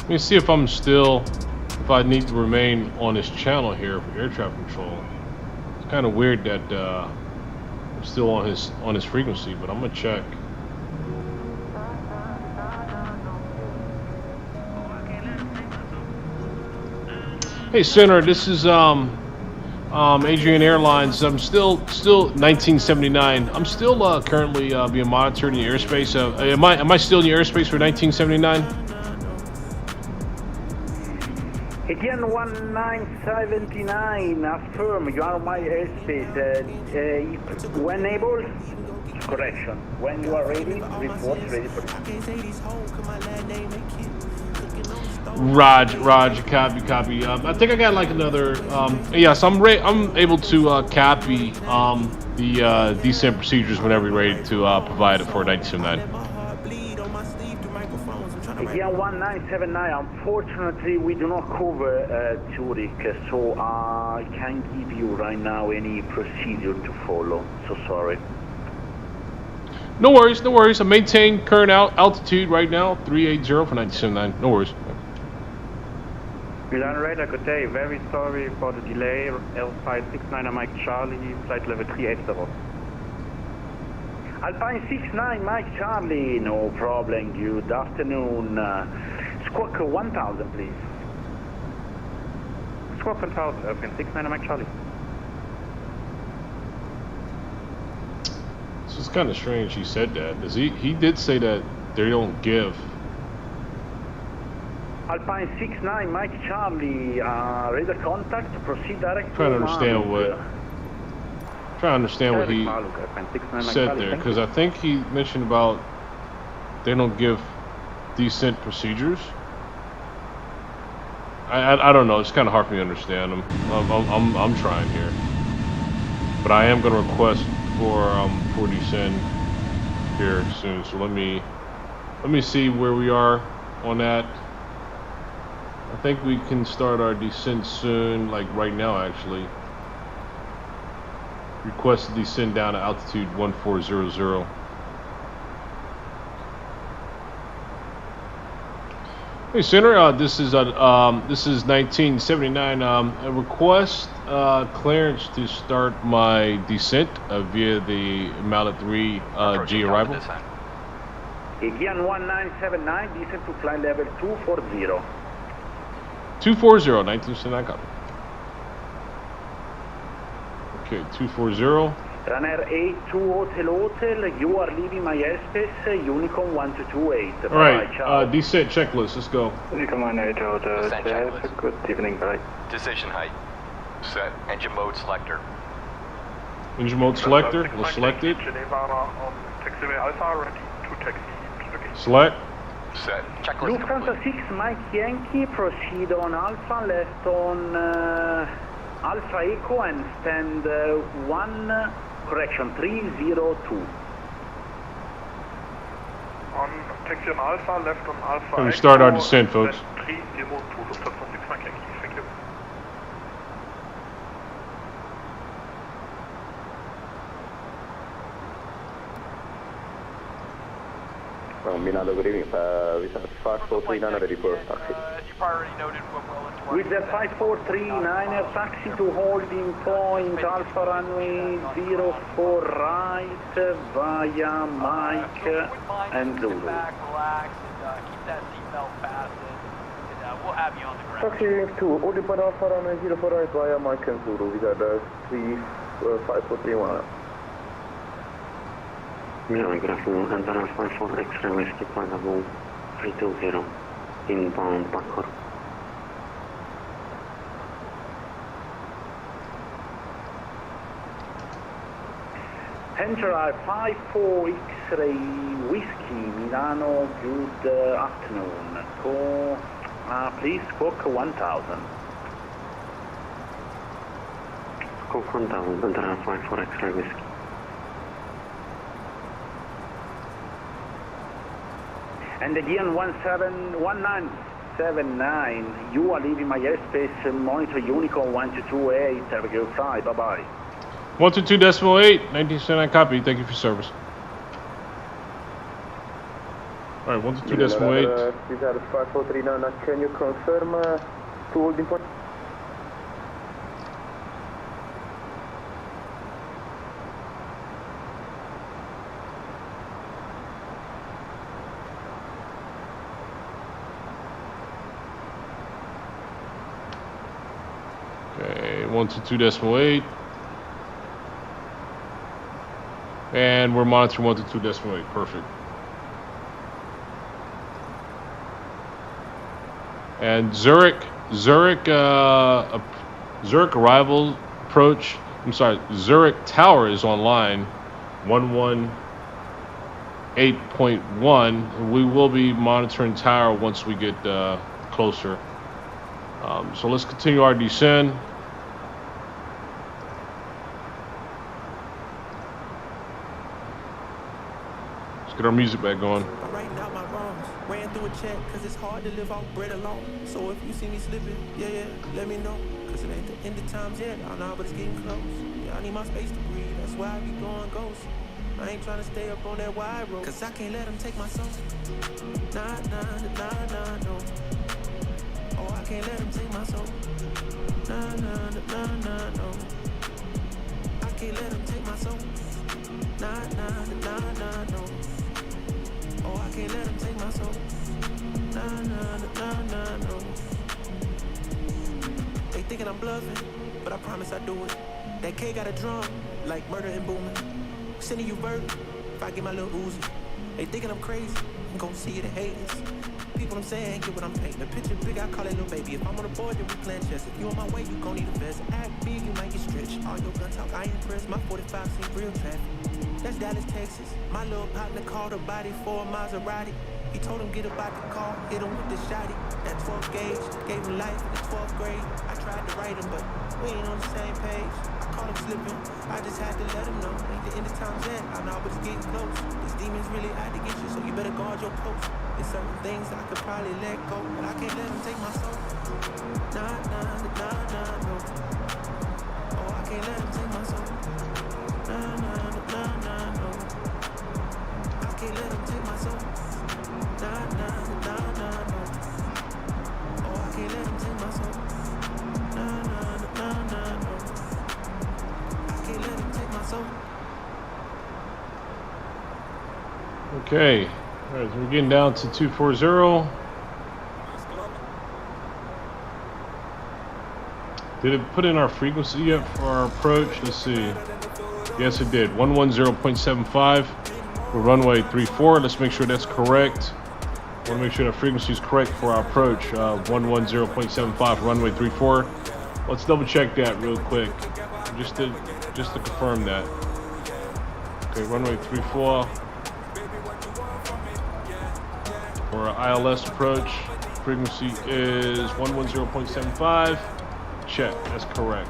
[SPEAKER 4] Let me see if if I need to remain on this channel here for air traffic control. It's kind of weird that I'm still on his frequency, but I'm gonna check. Hey, Senator, this is Adrian Airlines. I'm still 1979. I'm still currently being monitored in the airspace. Am I still in the airspace for 1979?
[SPEAKER 7] Again, 1979, affirm you are my airspace. When able, correction. When you are ready, report ready for
[SPEAKER 4] Raj, copy. I think I got like another. Yes, I'm able to copy the descent procedures whenever you're ready to provide it for 1979.
[SPEAKER 7] Yeah, 1979. Unfortunately, we do not cover Zurich, so I can't give you right now any procedure to follow. So sorry.
[SPEAKER 4] No worries. I maintain current altitude right now, 380 for 1979. No worries.
[SPEAKER 10] Milan Radar, good day. Very sorry for the delay. L569 Mike Charlie, flight level 380.
[SPEAKER 7] Alpine 69, Mike Charlie, no problem, good afternoon. Squawk 1000, please.
[SPEAKER 10] Squawk 1000, Alpine 69 Mike Charlie.
[SPEAKER 4] This is kind of strange he said that, because he did say that they don't give.
[SPEAKER 7] Alpine 69, Mike Charlie, radar contact, proceed direct.
[SPEAKER 4] Trying to understand what he said there, because I think he mentioned about they don't give descent procedures. I don't know. It's kind of hard for me to understand them. I'm trying here, but I am going to request for descent here soon. So let me see where we are on that. I think we can start our descent soon, like right now actually. Request to descend down to altitude 1400. Hey, Senator, this is 1979. A request clearance to start my descent via the Mallet 3 G arrival.
[SPEAKER 7] Again, 1979, descent to flight level 240.
[SPEAKER 4] 240, 1979, copy. Okay, 240.
[SPEAKER 7] Runner 82 Hotel, you are leaving my airspace, Unicorn 1228.
[SPEAKER 4] All right, descent checklist, let's go.
[SPEAKER 10] Unicorn 82 good evening, bye.
[SPEAKER 2] Decision height. Set. Engine mode selector.
[SPEAKER 4] Engine mode selector, let's select it. Select.
[SPEAKER 2] Set. Checklist
[SPEAKER 7] Lufthansa 6, Mike Yankee, proceed on Alpha, left on Alpha Echo and stand 302.
[SPEAKER 9] On taxi on Alpha, left on Alpha.
[SPEAKER 4] Can we start our descent, folks?
[SPEAKER 9] 302, Lufthansa 6 Mike Yankee, thank you.
[SPEAKER 8] Combinato Green, Visa 5439 ready for taxi.
[SPEAKER 5] As you already noted, we're well into our
[SPEAKER 7] With the 5439 taxi to holding point Alpha runway 04 right via Mike and Zulu.
[SPEAKER 5] Sit back, relax, and keep that seatbelt fastened, and we'll have you on the ground.
[SPEAKER 8] Taxi 2, holding point Alpha runway 04 right via Mike and Zulu. We got 5431.
[SPEAKER 10] Milan, good afternoon, Antonio 54 X-ray Whiskey, Panda Boom 320, inbound Concorde.
[SPEAKER 7] Enter 54 X-ray Whiskey, Milano, good afternoon. Please squawk 1000.
[SPEAKER 10] Confirm down, enter 54 X-ray whiskey.
[SPEAKER 7] And again 1979, you are leaving my airspace, monitor Unicorn 1228, have a good flight, bye-bye.
[SPEAKER 4] 122.8, 1979 copy, thank you for service. Alright, 122.8.
[SPEAKER 8] These are 5439, can you confirm to holding point?
[SPEAKER 4] Okay, 122.8. And we're monitoring 122.8, perfect. And Zurich arrival approach, Zurich tower is online, 118.1. We will be monitoring tower once we get closer. So let's continue our descent. Let's get our music back going.
[SPEAKER 11] Writing out my wrongs, ran through a check, cause it's hard to live off bread alone. So if you see me slipping, yeah, let me know. Cause it ain't the end of times yet, I know, but it's getting close. Yeah, I need my space to breathe, that's why I be going ghost. I ain't trying to stay up on that wide road, cause I can't let them take my soul. Nah, no. Oh, I can't let them take my soul. Nah, no. I can't let them take my soul. Nah, no. Oh, I can't let them take my soul. Nah, no. They thinking I'm bluffing, but I promise I do it. That K got a drum, like murder and booming. Sending you bird, if I get my little Uzi. They thinking I'm crazy, I'm gon' see it and haters. People I'm saying, get what I'm painting. The picture big, I call it little baby. If I'm on the board, then we playing chess. If you on my way, you gon' need a vest. Act big, you might get stretched. All your gun talk, I ain't impressed. My 45 seem real traffic. That's Dallas, Texas. My little partner called a body for a Maserati. He told him get about the car, hit him with the shotty. That 12 gauge gave him life in the 12th grade. I tried to write him, but we ain't on the same page. I caught him slipping, I just had to let him know. Ain't the end of times yet, I know, but it's getting close. These demons really out to get you, so you better guard your post. There's certain things I could probably let go, but I can't let them take my soul. Nah, no. Oh, I can't let them take my soul. Nah, no. I can't let them take my soul. Nah, no. Oh, I can't let them take my soul. Nah, no. I can't let them take my soul.
[SPEAKER 4] Okay, all right, so we're getting down to 240. Did it put in our frequency yet for our approach? Let's see. Yes, it did. 110.75 for runway 34. Let's make sure that's correct. Want to make sure the frequency is correct for our approach. 110.75 for runway 34. Let's double check that real quick, just to confirm that. Okay, runway 34 for our ILS approach. Frequency is 110.75. Check, that's correct.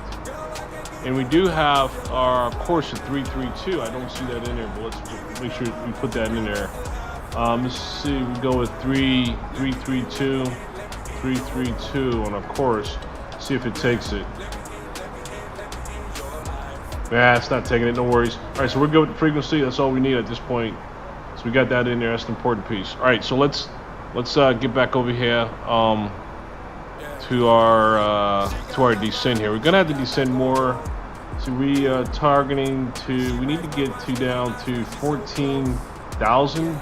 [SPEAKER 4] And we do have our course at 332. I don't see that in there, but let's make sure we put that in there. Let's see, we go with 332 on our course. See if it takes it. Nah, it's not taking it, no worries. All right, so we're good with the frequency. That's all we need at this point. So we got that in there, that's the important piece. All right, so let's get back over here to our descent here. We're gonna have to descend more. So we targeting to, we need to get to down to 14,000.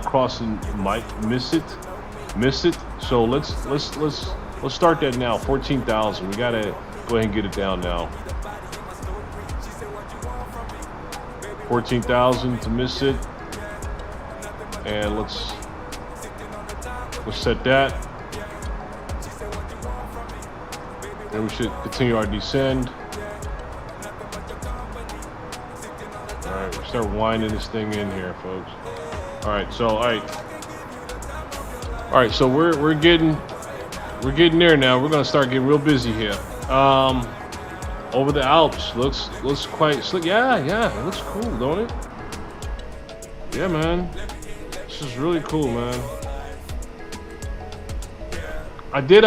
[SPEAKER 4] Crossing might miss it. So let's start that now. 14,000. We gotta go ahead and get it down now. 14,000 to miss it, and let's set that. And we should continue our descend. All right. right, start winding this thing in here, folks. All right, so so we're getting there now. We're gonna start getting real busy here. Over the Alps looks quite slick. Yeah, it looks cool, don't it? Yeah, man. This is really cool, man. I did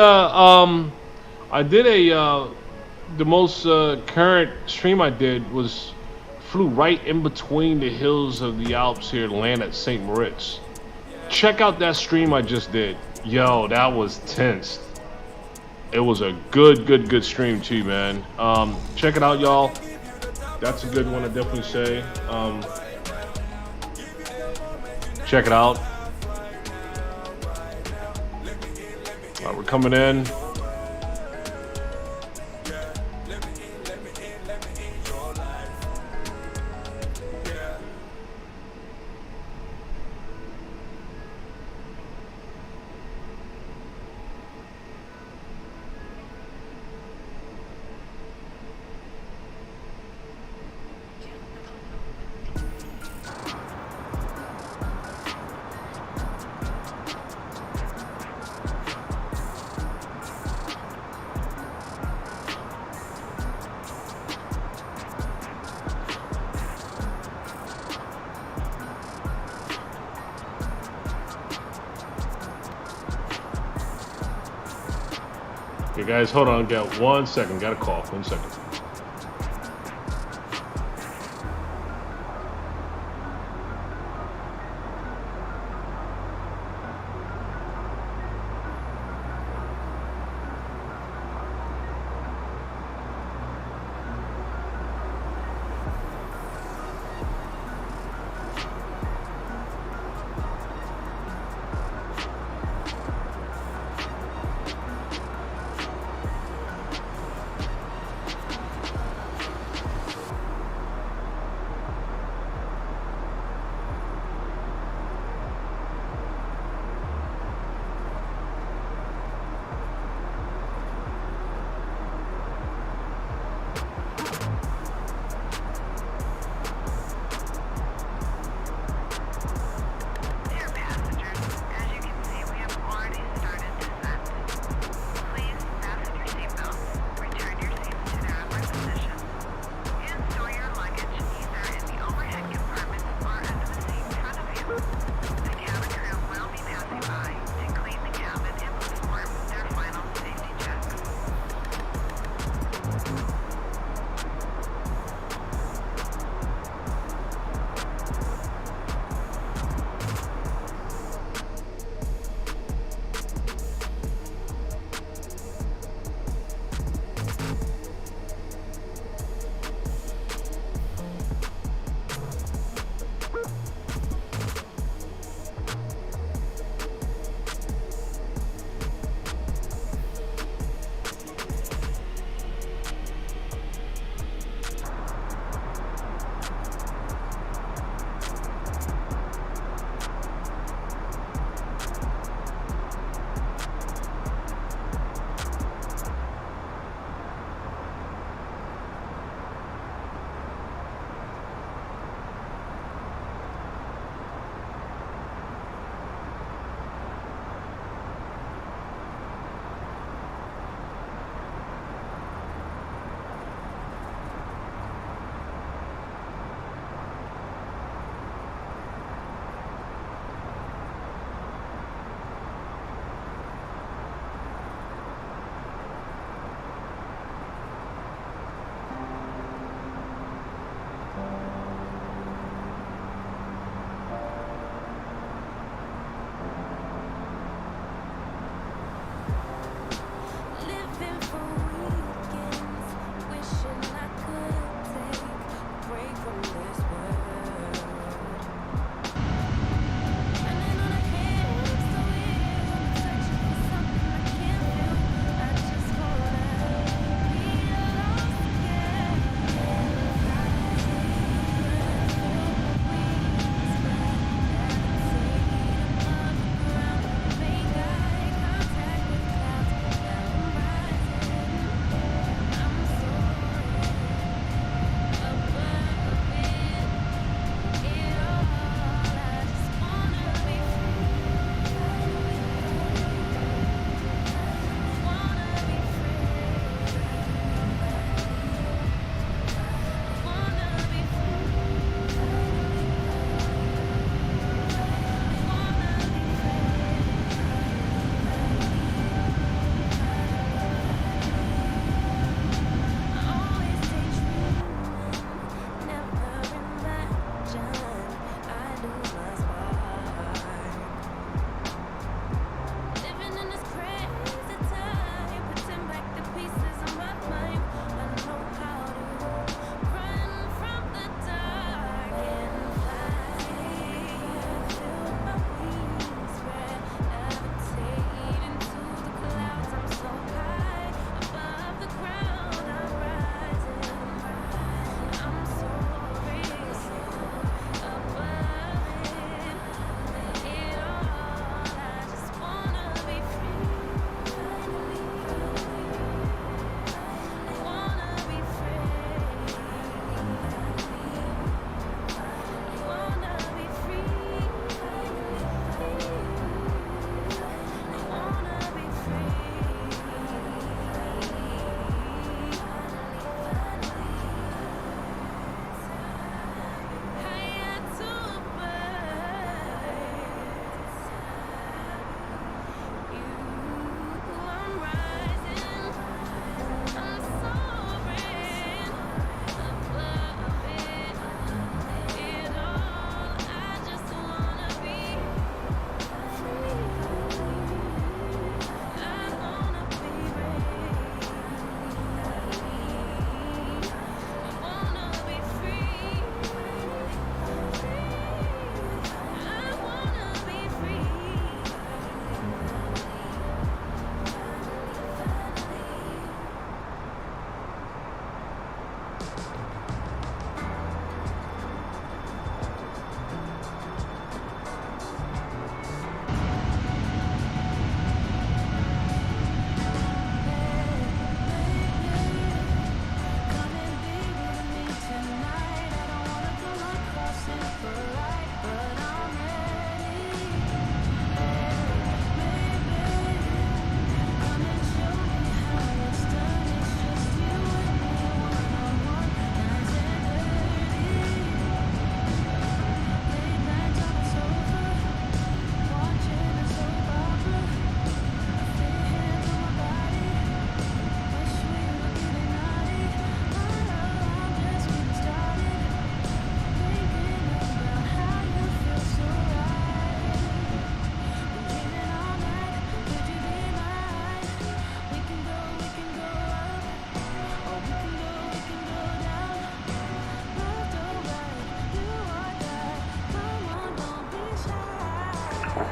[SPEAKER 4] the most current stream I did flew right in between the hills of the Alps here to land at St. Moritz. Check out that stream I just did. Yo, that was tense. It was a good stream too, man. Check it out, y'all. That's a good one, I definitely say. Check it out. All right, we're coming in. Okay, guys, hold on. Got 1 second. Got a call. 1 second.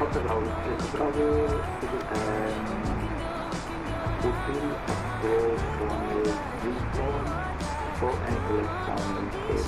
[SPEAKER 7] Hotel Bravo, Bravo, Hotel approach from Houston for Angeles Sound State.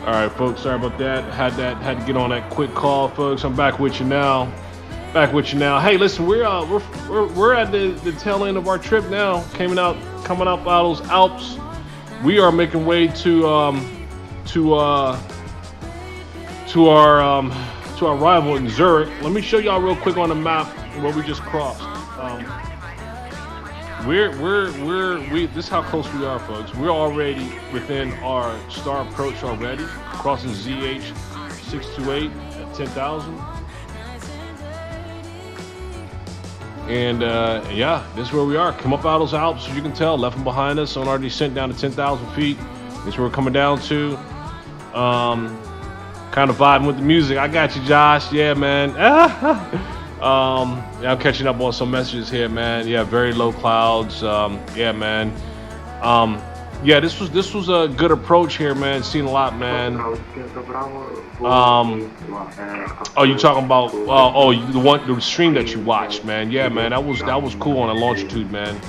[SPEAKER 4] All right, folks. Sorry about that. Had to get on that quick call, folks. I'm back with you now. Hey, listen, we're at the tail end of our trip now. Coming up out those Alps. We are making way to our arrival in Zurich. Let me show y'all real quick on the map where we just crossed. This is how close we are, folks. We're already within our star approach already, crossing ZH 628 at 10,000. And yeah, this is where we are. Come up out of those Alps, as you can tell, left them behind us on our descent down to 10,000 feet. This is where we're coming down to. Kind of vibing with the music. I got you, Josh. Yeah, man. Yeah, I'm catching up on some messages here, man. Yeah, very low clouds. Yeah, man. Yeah, this was a good approach here, man. Seen a lot, man. Oh, you talking about? The stream that you watched, man. Yeah, man. That was cool on a longitude, man.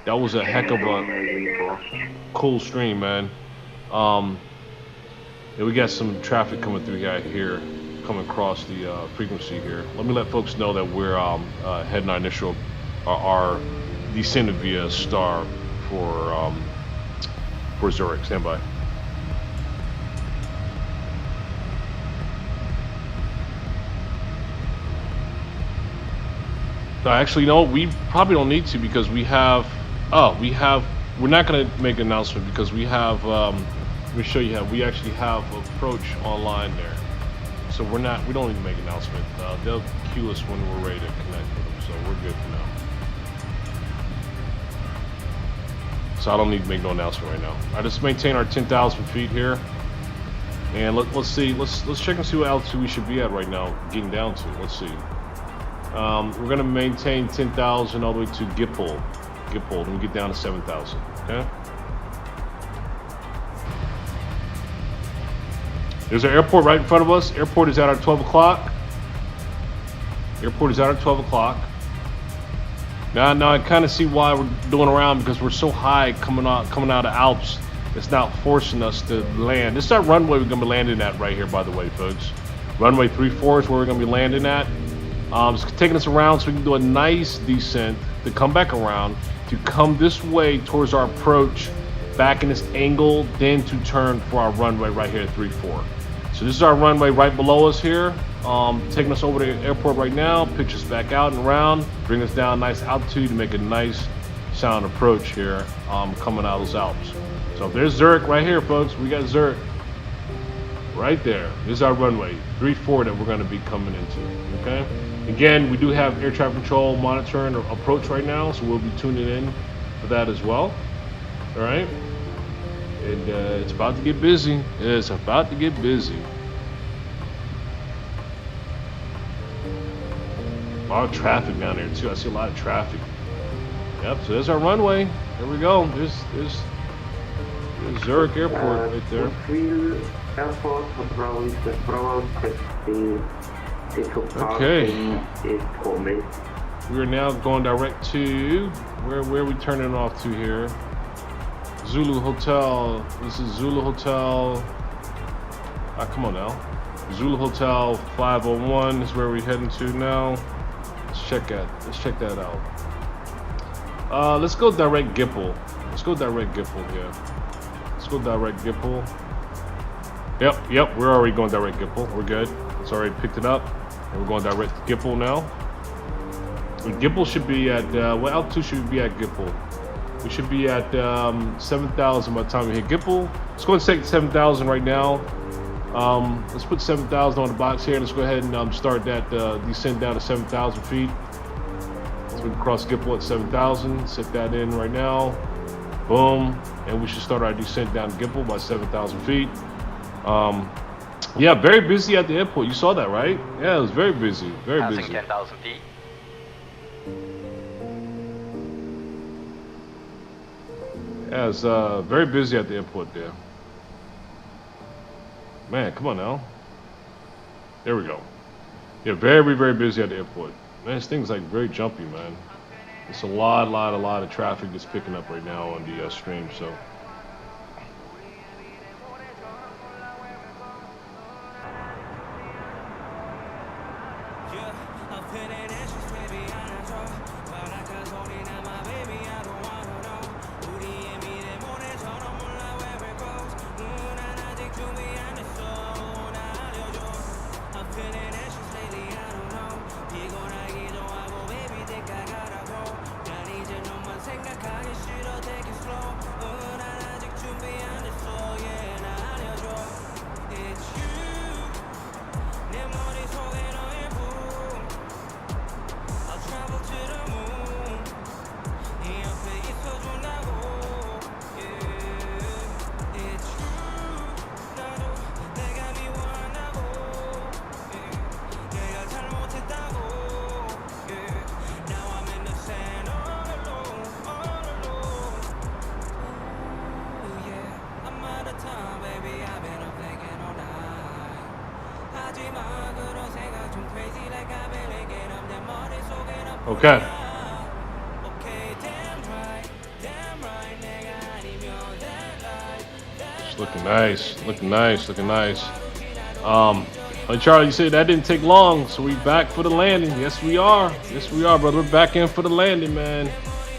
[SPEAKER 4] That was a heck of a cool stream, man. Yeah, we got some traffic coming through here. Coming across the frequency here. Let me let folks know that we're heading our descended via star for Zurich. Stand by. Actually, no, we probably don't need to because we have. We're not going to make an announcement because we have. Let me show you how we actually have approach online there. So we don't need to make an announcement. They'll cue us when we're ready to connect with them. So we're good for now. So I don't need to make no announcement right now. I just maintain our 10,000 feet here, and let's see. Let's check and see what altitude we should be at right now, getting down to. Let's see. We're gonna maintain 10,000 all the way to Gippol. Then we get down to 7,000. Okay. There's an airport right in front of us. Airport is out at 12 o'clock. Now I kind of see why we're doing around because we're so high coming out of Alps. It's not forcing us to land. This is our runway we're gonna be landing at right here, by the way, folks. Runway 34 is where we're gonna be landing at. It's taking us around so we can do a nice descent to come back around, to come this way towards our approach, back in this angle, then to turn for our runway right here at 34. So this is our runway right below us here, taking us over to the airport right now, pitch us back out and around, bring us down nice altitude to make a nice sound approach here, coming out of those Alps. So there's Zurich right here, folks. We got Zurich right there. This is our runway 34 that we're going to be coming into. Okay. Again, we do have air traffic control monitoring or approach right now, so we'll be tuning in for that as well. All right. And it's about to get busy. It's about to get busy. A lot of traffic down there too. I see a lot of traffic. Yep. So there's our runway. There we go. There's Zurich Airport right there. Okay. We are now going direct to where are we turning off to here? Zulu Hotel. This is Zulu Hotel. Come on now. Zulu Hotel 501 is where we're heading to now. Let's check that out. Let's go direct Gipple. Let's go direct Gipple here. Let's go direct Gipple. Yep, we're already going direct Gipple. We're good. It's already picked it up. And we're going direct Gipple now. And Gipple should be at, what altitude should we be at Gipple? We should be at 7,000 by the time we hit Gipple. Let's go and take 7,000 right now. Let's put 7,000 on the box here. Let's go ahead and start that descent down to 7,000 feet. So we can cross Gipple at 7,000. Set that in right now. Boom. And we should start our descent down to Gipple by 7,000 feet. Yeah, very busy at the airport. You saw that, right? Yeah, it was very busy. Very
[SPEAKER 2] Passing
[SPEAKER 4] busy.
[SPEAKER 2] 10,000 feet.
[SPEAKER 4] Yeah, it's very busy at the airport there. Man, come on now. There we go. Yeah, very, very busy at the airport. Man, this thing's like very jumpy, man. It's a lot of traffic that's picking up right now on the stream, so. Okay. It's looking nice. Like Charlie, you said that didn't take long, so we back for the landing. Yes, we are, brother. We're back in for the landing, man.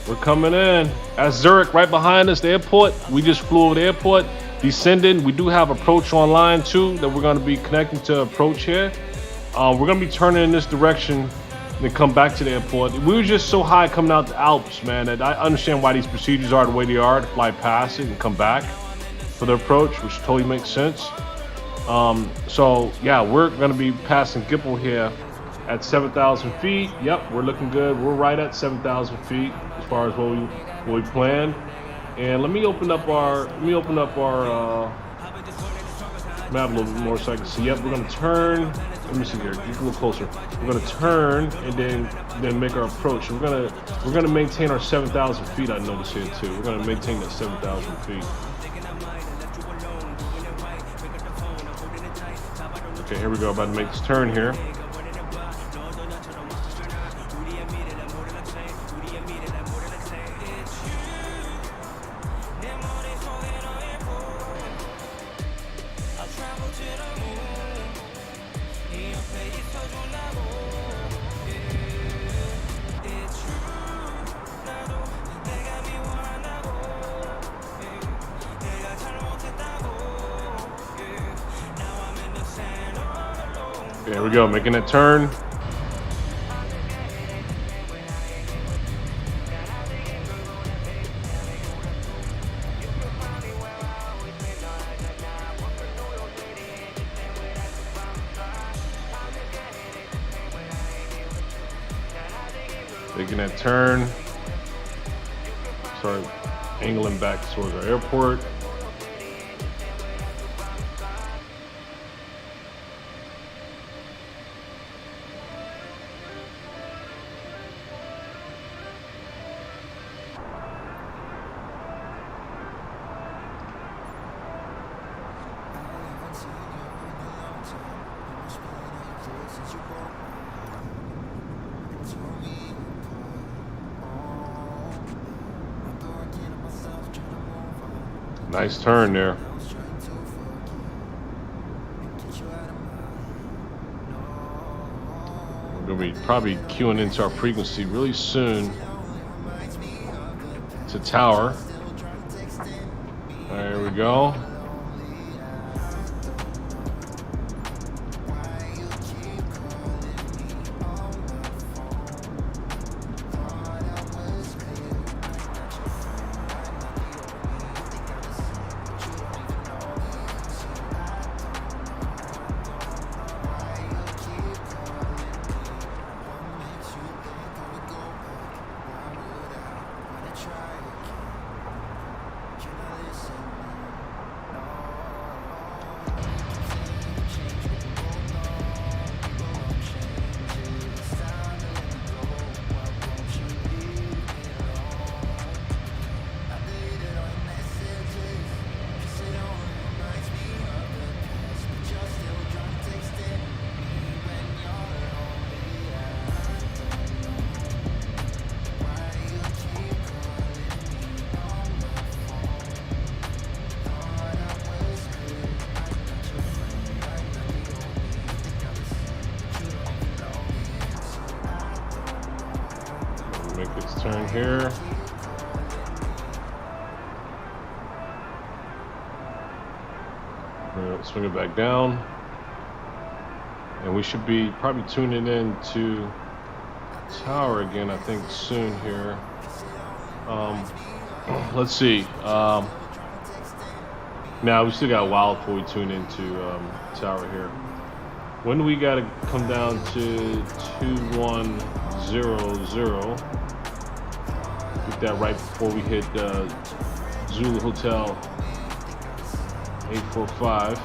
[SPEAKER 4] We're coming in. That's Zurich right behind us, the airport. We just flew over the airport, descended. We do have approach online too that we're going to be connecting to approach here. We're going to be turning in this direction and then come back to the airport. We were just so high coming out the Alps, man, that I understand why these procedures are the way they are, to fly past it and come back for the approach, which totally makes sense. So yeah, we're going to be passing Gipple here at 7,000 feet. Yep, we're looking good. We're right at 7,000 feet as far as what we planned. And let me open up our map a little bit more so I can see. Yep, we're going to turn. Let me see here. Get a little closer. We're going to turn and then make our approach. We're going to maintain our 7,000 feet. I noticed here too. We're going to maintain that 7,000 feet. Okay, here we go. About to make this turn here. There we go, making that turn. Making that turn. Start angling back towards our airport. Nice turn there. gonna be probably queuing into our frequency really soon to tower. There we go. Make its turn here. Swing it back down. And we should be probably tuning in to tower again, I think, soon here. Let's see. Now we still got a while before we tune into tower here. When do we gotta come down to 2100? Get that right before we hit Zulu Hotel 845.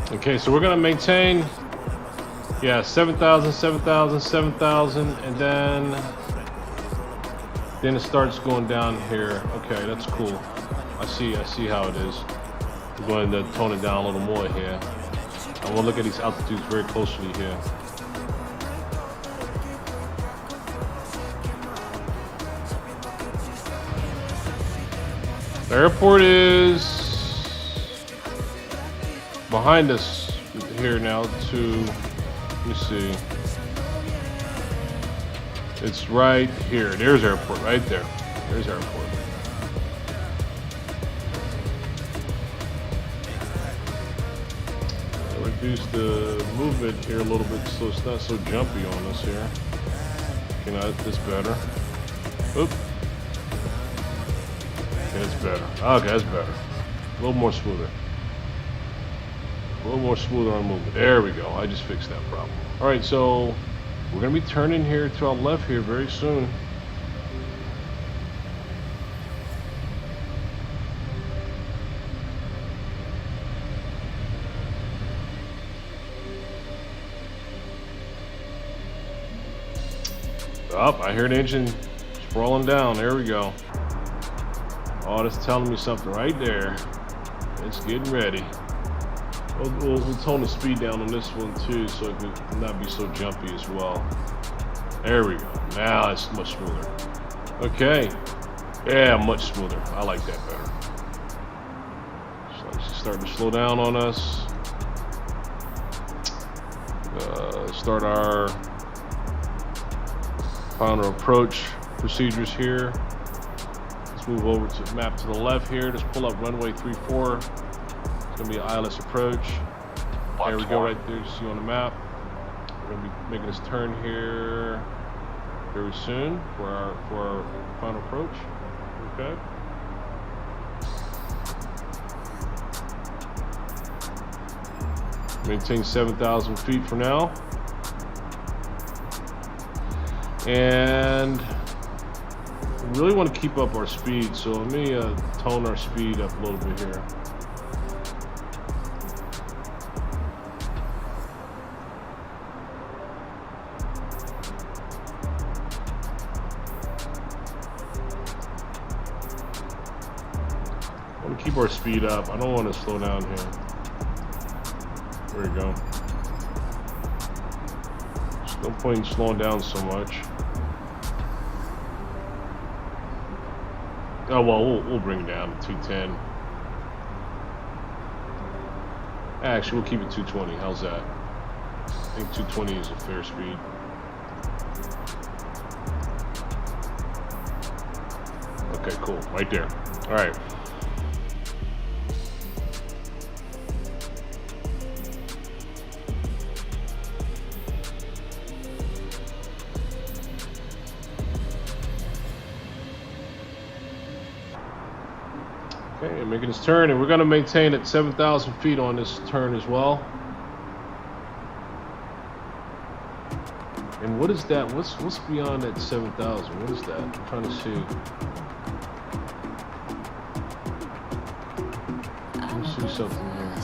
[SPEAKER 4] Okay, so we're gonna maintain, yeah, 7,000, 7,000, 7,000, and then it starts going down here. Okay, that's cool. I see how it is. I'm going to tone it down a little more here. I want to look at these altitudes very closely here. The airport is behind us here now to, let me see. It's right here. There's airport right there. There's airport. Reduce the movement here a little bit so it's not so jumpy on us here. You know, that's better. Oop. Okay, that's better. Okay, that's better. A little more smoother. A little more smoother on movement. There we go. I just fixed that problem. All right, so we're gonna be turning here to our left here very soon. Oh, I hear the engine sprawling down. There we go. Oh, that's telling me something right there. It's getting ready. We'll tone the speed down on this one too, so it could not be so jumpy as well. There we go. Now it's much smoother. Okay. Yeah, much smoother. I like that better. So it's starting to slow down on us. Start our final approach procedures here. Let's move over to map to the left here. Just pull up runway 34. It's gonna be an ILS approach. There we go, right there. You see on the map. We're gonna be making this turn here very soon for our final approach. Okay. Maintain 7,000 feet for now. And we really want to keep up our speed, so let me tone our speed up a little bit here. I want to keep our speed up. I don't want to slow down here. There we go. There's no point in slowing down so much. Oh well, we'll bring it down to 210. Actually, we'll keep it 220. How's that? I think 220 is a fair speed. Okay, cool. Right there. All right. Okay, making this turn, and we're going to maintain at 7,000 feet on this turn as well. And what is that? What's beyond that 7,000? What is that? I'm trying to see. Let me see something here.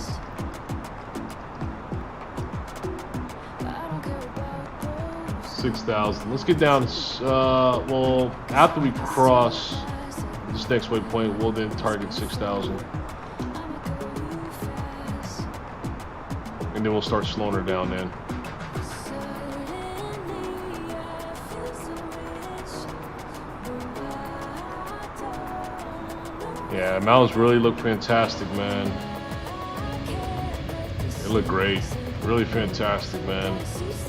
[SPEAKER 4] 6,000. Let's get down. Well, after we cross this next waypoint, we'll then target 6,000. And then we'll start slowing her down then. Yeah, mountains really look fantastic, man. They look great. Really fantastic, man. It's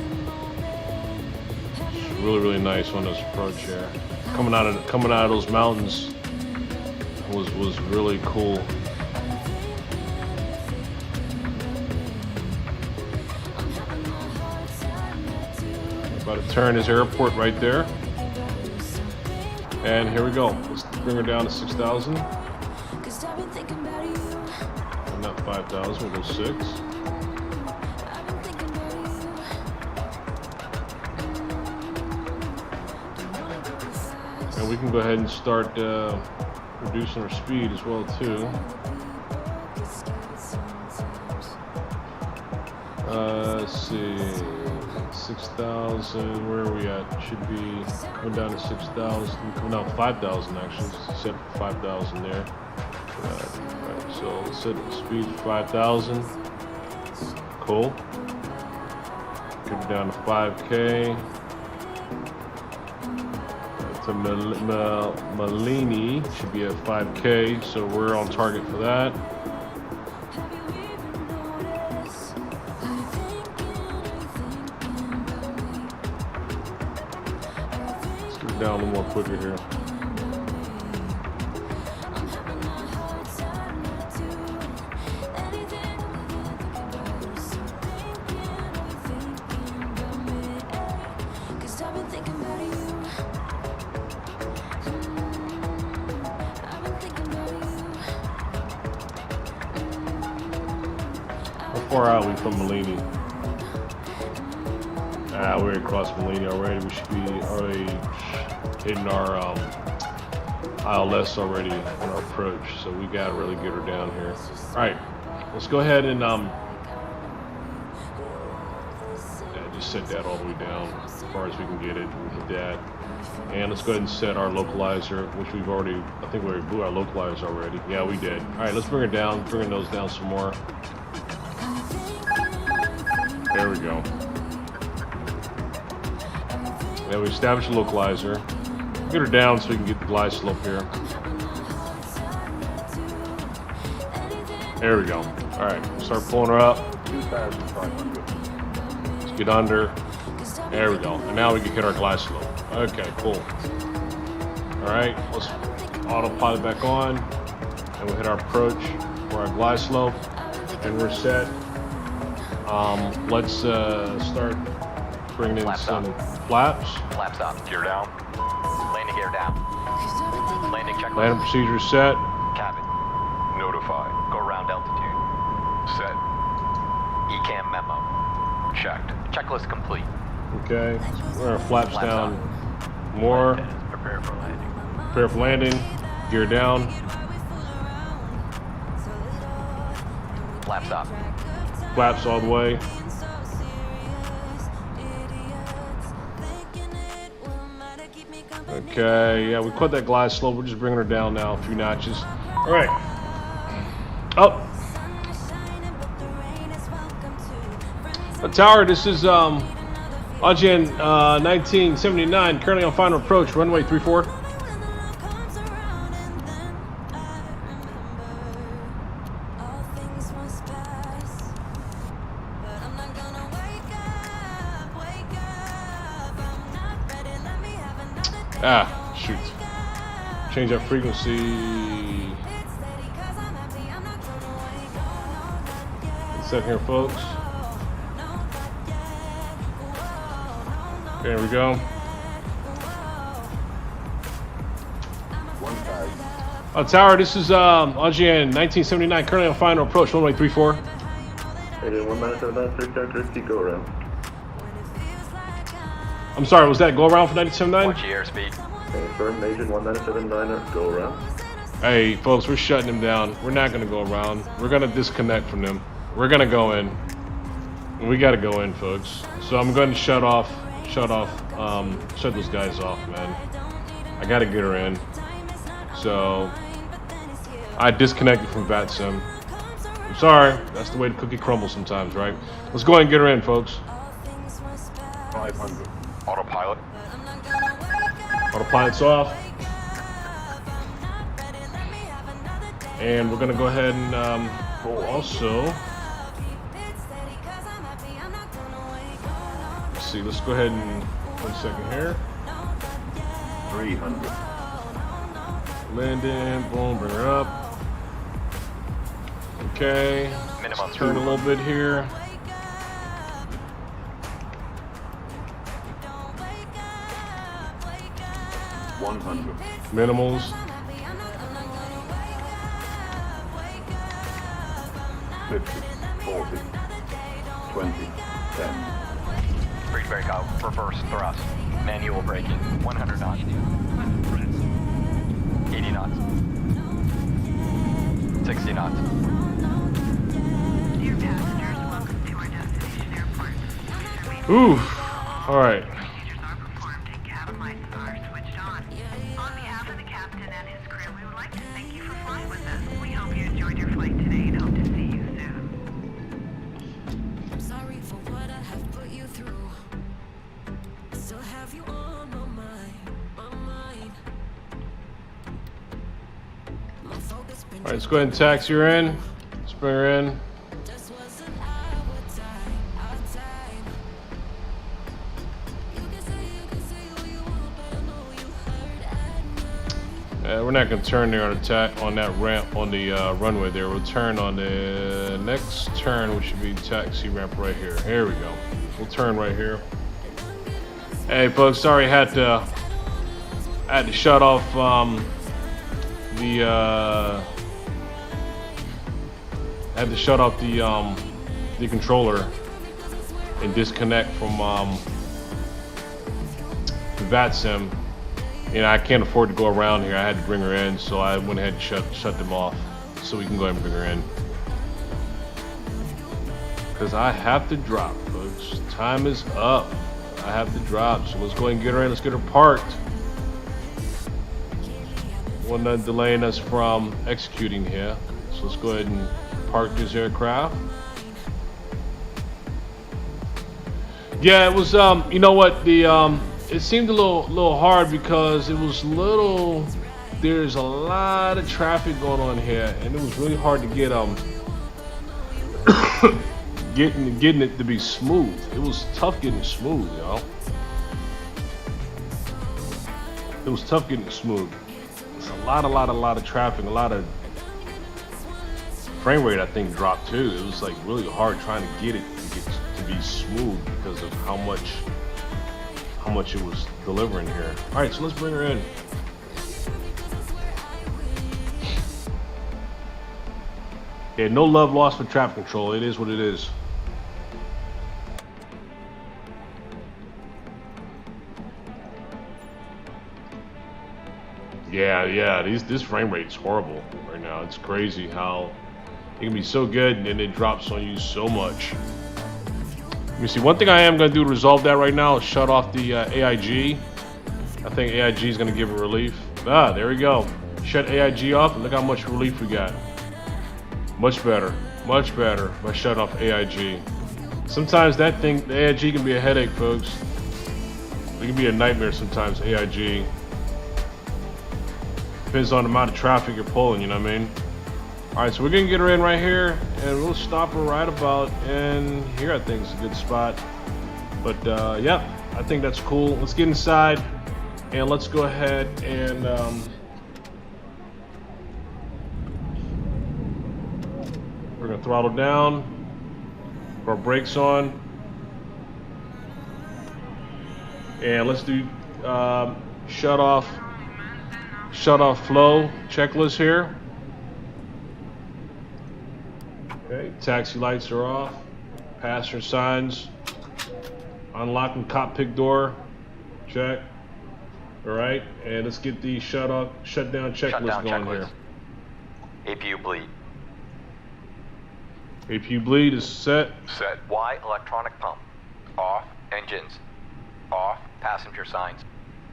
[SPEAKER 4] really, really nice on this approach here. Coming out of those mountains was really cool. About to turn this airport right there. And here we go. Let's bring her down to 6,000. Not 5,000, we'll go 6. And we can go ahead and start reducing our speed as well too. Let's see, 6,000, where are we at? Should be coming down to 6,000, coming down 5,000 actually, set 5,000 there. for that. Alright, so let's set the speed to 5,000. Cool. Get it down to 5K. To Malini should be at 5K, so we're on target for that. Let's get it down a little more quicker here. How far out are we from Malini? We're across Malini already. We should be already hitting our ILS already on our approach, so we gotta really get her down here. All right, let's go ahead and just set that all the way down as far as we can get it. We hit that, and let's go ahead and set our localizer, which we've already. I think we blew our localizer already. Yeah, we did. All right, let's bring her down. Bringing those down some more. There we go. Now we established a localizer. Get her down so we can get the glide slope here. There we go. All right, start pulling her up.
[SPEAKER 8] 2,500.
[SPEAKER 4] Let's get under. There we go. And now we can hit our glide slope. Okay, cool. All right, let's autopilot back on, and we'll hit our approach for our glide slope, and we're set. Let's start bringing in
[SPEAKER 2] Flaps
[SPEAKER 4] some
[SPEAKER 2] up.
[SPEAKER 4] flaps.
[SPEAKER 2] Flaps up. Gear down. Landing gear down. Landing checklist.
[SPEAKER 4] Landing procedure set.
[SPEAKER 2] Cabin. Notify. Go around altitude. Set. ECAM memo. Checked. Checklist complete.
[SPEAKER 4] Okay, let's bring our flaps down more.
[SPEAKER 2] Prepare for landing.
[SPEAKER 4] Prepare for landing. Gear down.
[SPEAKER 2] Flaps up.
[SPEAKER 4] Flaps all the way. Okay, yeah, we caught that glide slope. We're just bringing her down now a few notches. All right. Up. The tower, this is Ajin 1979, currently on final approach, runway 34. Ah, shoot. Change our frequency. Set here, folks. There we go.
[SPEAKER 8] 1,000.
[SPEAKER 4] Tower, this is Ajin 1979, currently on final approach, runway 34.
[SPEAKER 8] 197, characteristic, go around.
[SPEAKER 4] I'm sorry, was that go around for 1979?
[SPEAKER 2] Watch the airspeed.
[SPEAKER 8] Confirm, Agent 1979er, go around.
[SPEAKER 4] Hey, folks, we're shutting them down. We're not gonna go around. We're gonna disconnect from them. We're gonna go in. We gotta go in, folks. So I'm going to shut those guys off, man. I gotta get her in. So I disconnected from VATSIM. I'm sorry, that's the way the cookie crumbles sometimes, right? Let's go ahead and get her in, folks.
[SPEAKER 8] 500.
[SPEAKER 2] Autopilot.
[SPEAKER 4] Autopilot's off. And we're gonna go ahead and also, let's see, let's go ahead and, 1 second here.
[SPEAKER 8] 300.
[SPEAKER 4] Land in, boom, bring her up. Okay,
[SPEAKER 2] Minimum
[SPEAKER 4] let's turn a little bit here. Minimals.
[SPEAKER 8] 50, 40, 20, 10.
[SPEAKER 2] Bridge brake out. Reverse thrust. Manual braking. 100 knots. 80 knots. 60 knots.
[SPEAKER 12] Dear passengers, welcome to our destination airport.
[SPEAKER 4] Ooh, all right.
[SPEAKER 12] Procedures are performed and cabin lights are switched on. On behalf of the captain and his crew, we would like to thank you for flying with us. We your flight today and hope to see you soon.
[SPEAKER 1] I'm sorry for what I have put you through. I still have you on my mind, my mind. My focus been
[SPEAKER 4] All right, let's go ahead and taxi her in. Let's bring her in.
[SPEAKER 1] just wasn't our time, our time. You can say what you want, but I know you heard at night.
[SPEAKER 4] We're not gonna turn there on that ramp on the runway there. We'll turn on the next turn, which should be taxi ramp right here. Here we go. We'll turn right here. Hey folks, sorry I had to shut off the controller and disconnect from the VATSIM. And I can't afford to go around here. I had to bring her in, so I went ahead and shut them off so we can go ahead and bring her in. Because I have to drop, folks. Time is up. I have to drop, so let's go ahead and get her in. Let's get her parked. One not delaying us from executing here. So let's go ahead and park this aircraft. Yeah, it was you know what, the it seemed a little hard because it was there's a lot of traffic going on here, and it was really hard to get getting it to be smooth. It was tough getting it smooth, y'all. It was tough getting it smooth. It's a lot of traffic, a lot of frame rate I think dropped too. It was like really hard trying to get it to be smooth because of how much it was delivering here. All right, so let's bring her in. Yeah, no love lost for traffic control. It is what it is. Yeah, this frame rate is horrible right now. It's crazy how it can be so good and then it drops on you so much. Let me see, one thing I am going to do to resolve that right now is shut off the AIG. I think AIG is going to give it relief. Ah, there we go. Shut AIG off and look how much relief we got. Much better by shutting off AIG. Sometimes the AIG can be a headache, folks. It can be a nightmare sometimes, AIG. Depends on the amount of traffic you're pulling, you know what I mean? All right, so we're gonna get her in right here, and we'll stop her right about in here. I think is a good spot. But yeah, I think that's cool. Let's get inside, and let's go ahead and we're gonna throttle down, put our brakes on, and let's do shut off flow checklist here. Okay, taxi lights are off, passenger signs, unlocking cockpit door, check. All right, and let's get the shutdown checklist going here.
[SPEAKER 2] APU bleed.
[SPEAKER 4] APU bleed is set.
[SPEAKER 2] Set. Y electronic pump. Off. Engines. Off. Passenger signs.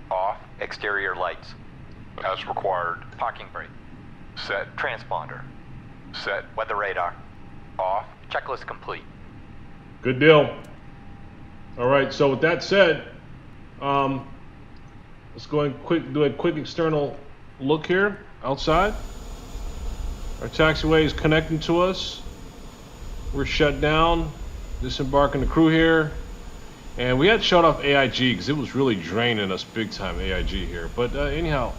[SPEAKER 2] Off. Exterior lights. As required. Parking brake. Set. Transponder. Set. Weather radar. Off. Checklist complete.
[SPEAKER 4] Good deal. All right, so with that said, let's go and do a quick external look here outside. Our taxiway is connecting to us. We're shut down, disembarking the crew here. And we had to shut off AIG because it was really draining us big time, AIG here. But anyhow,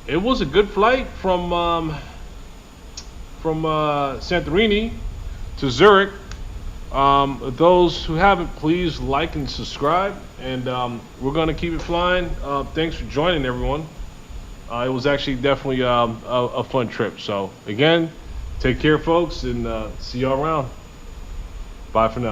[SPEAKER 4] it was a good flight from Santorini to Zurich. Those who haven't, please like and subscribe, and we're going to keep it flying. Thanks for joining, everyone. It was actually definitely a fun trip. So again, take care, folks, and see y'all around. Bye for now.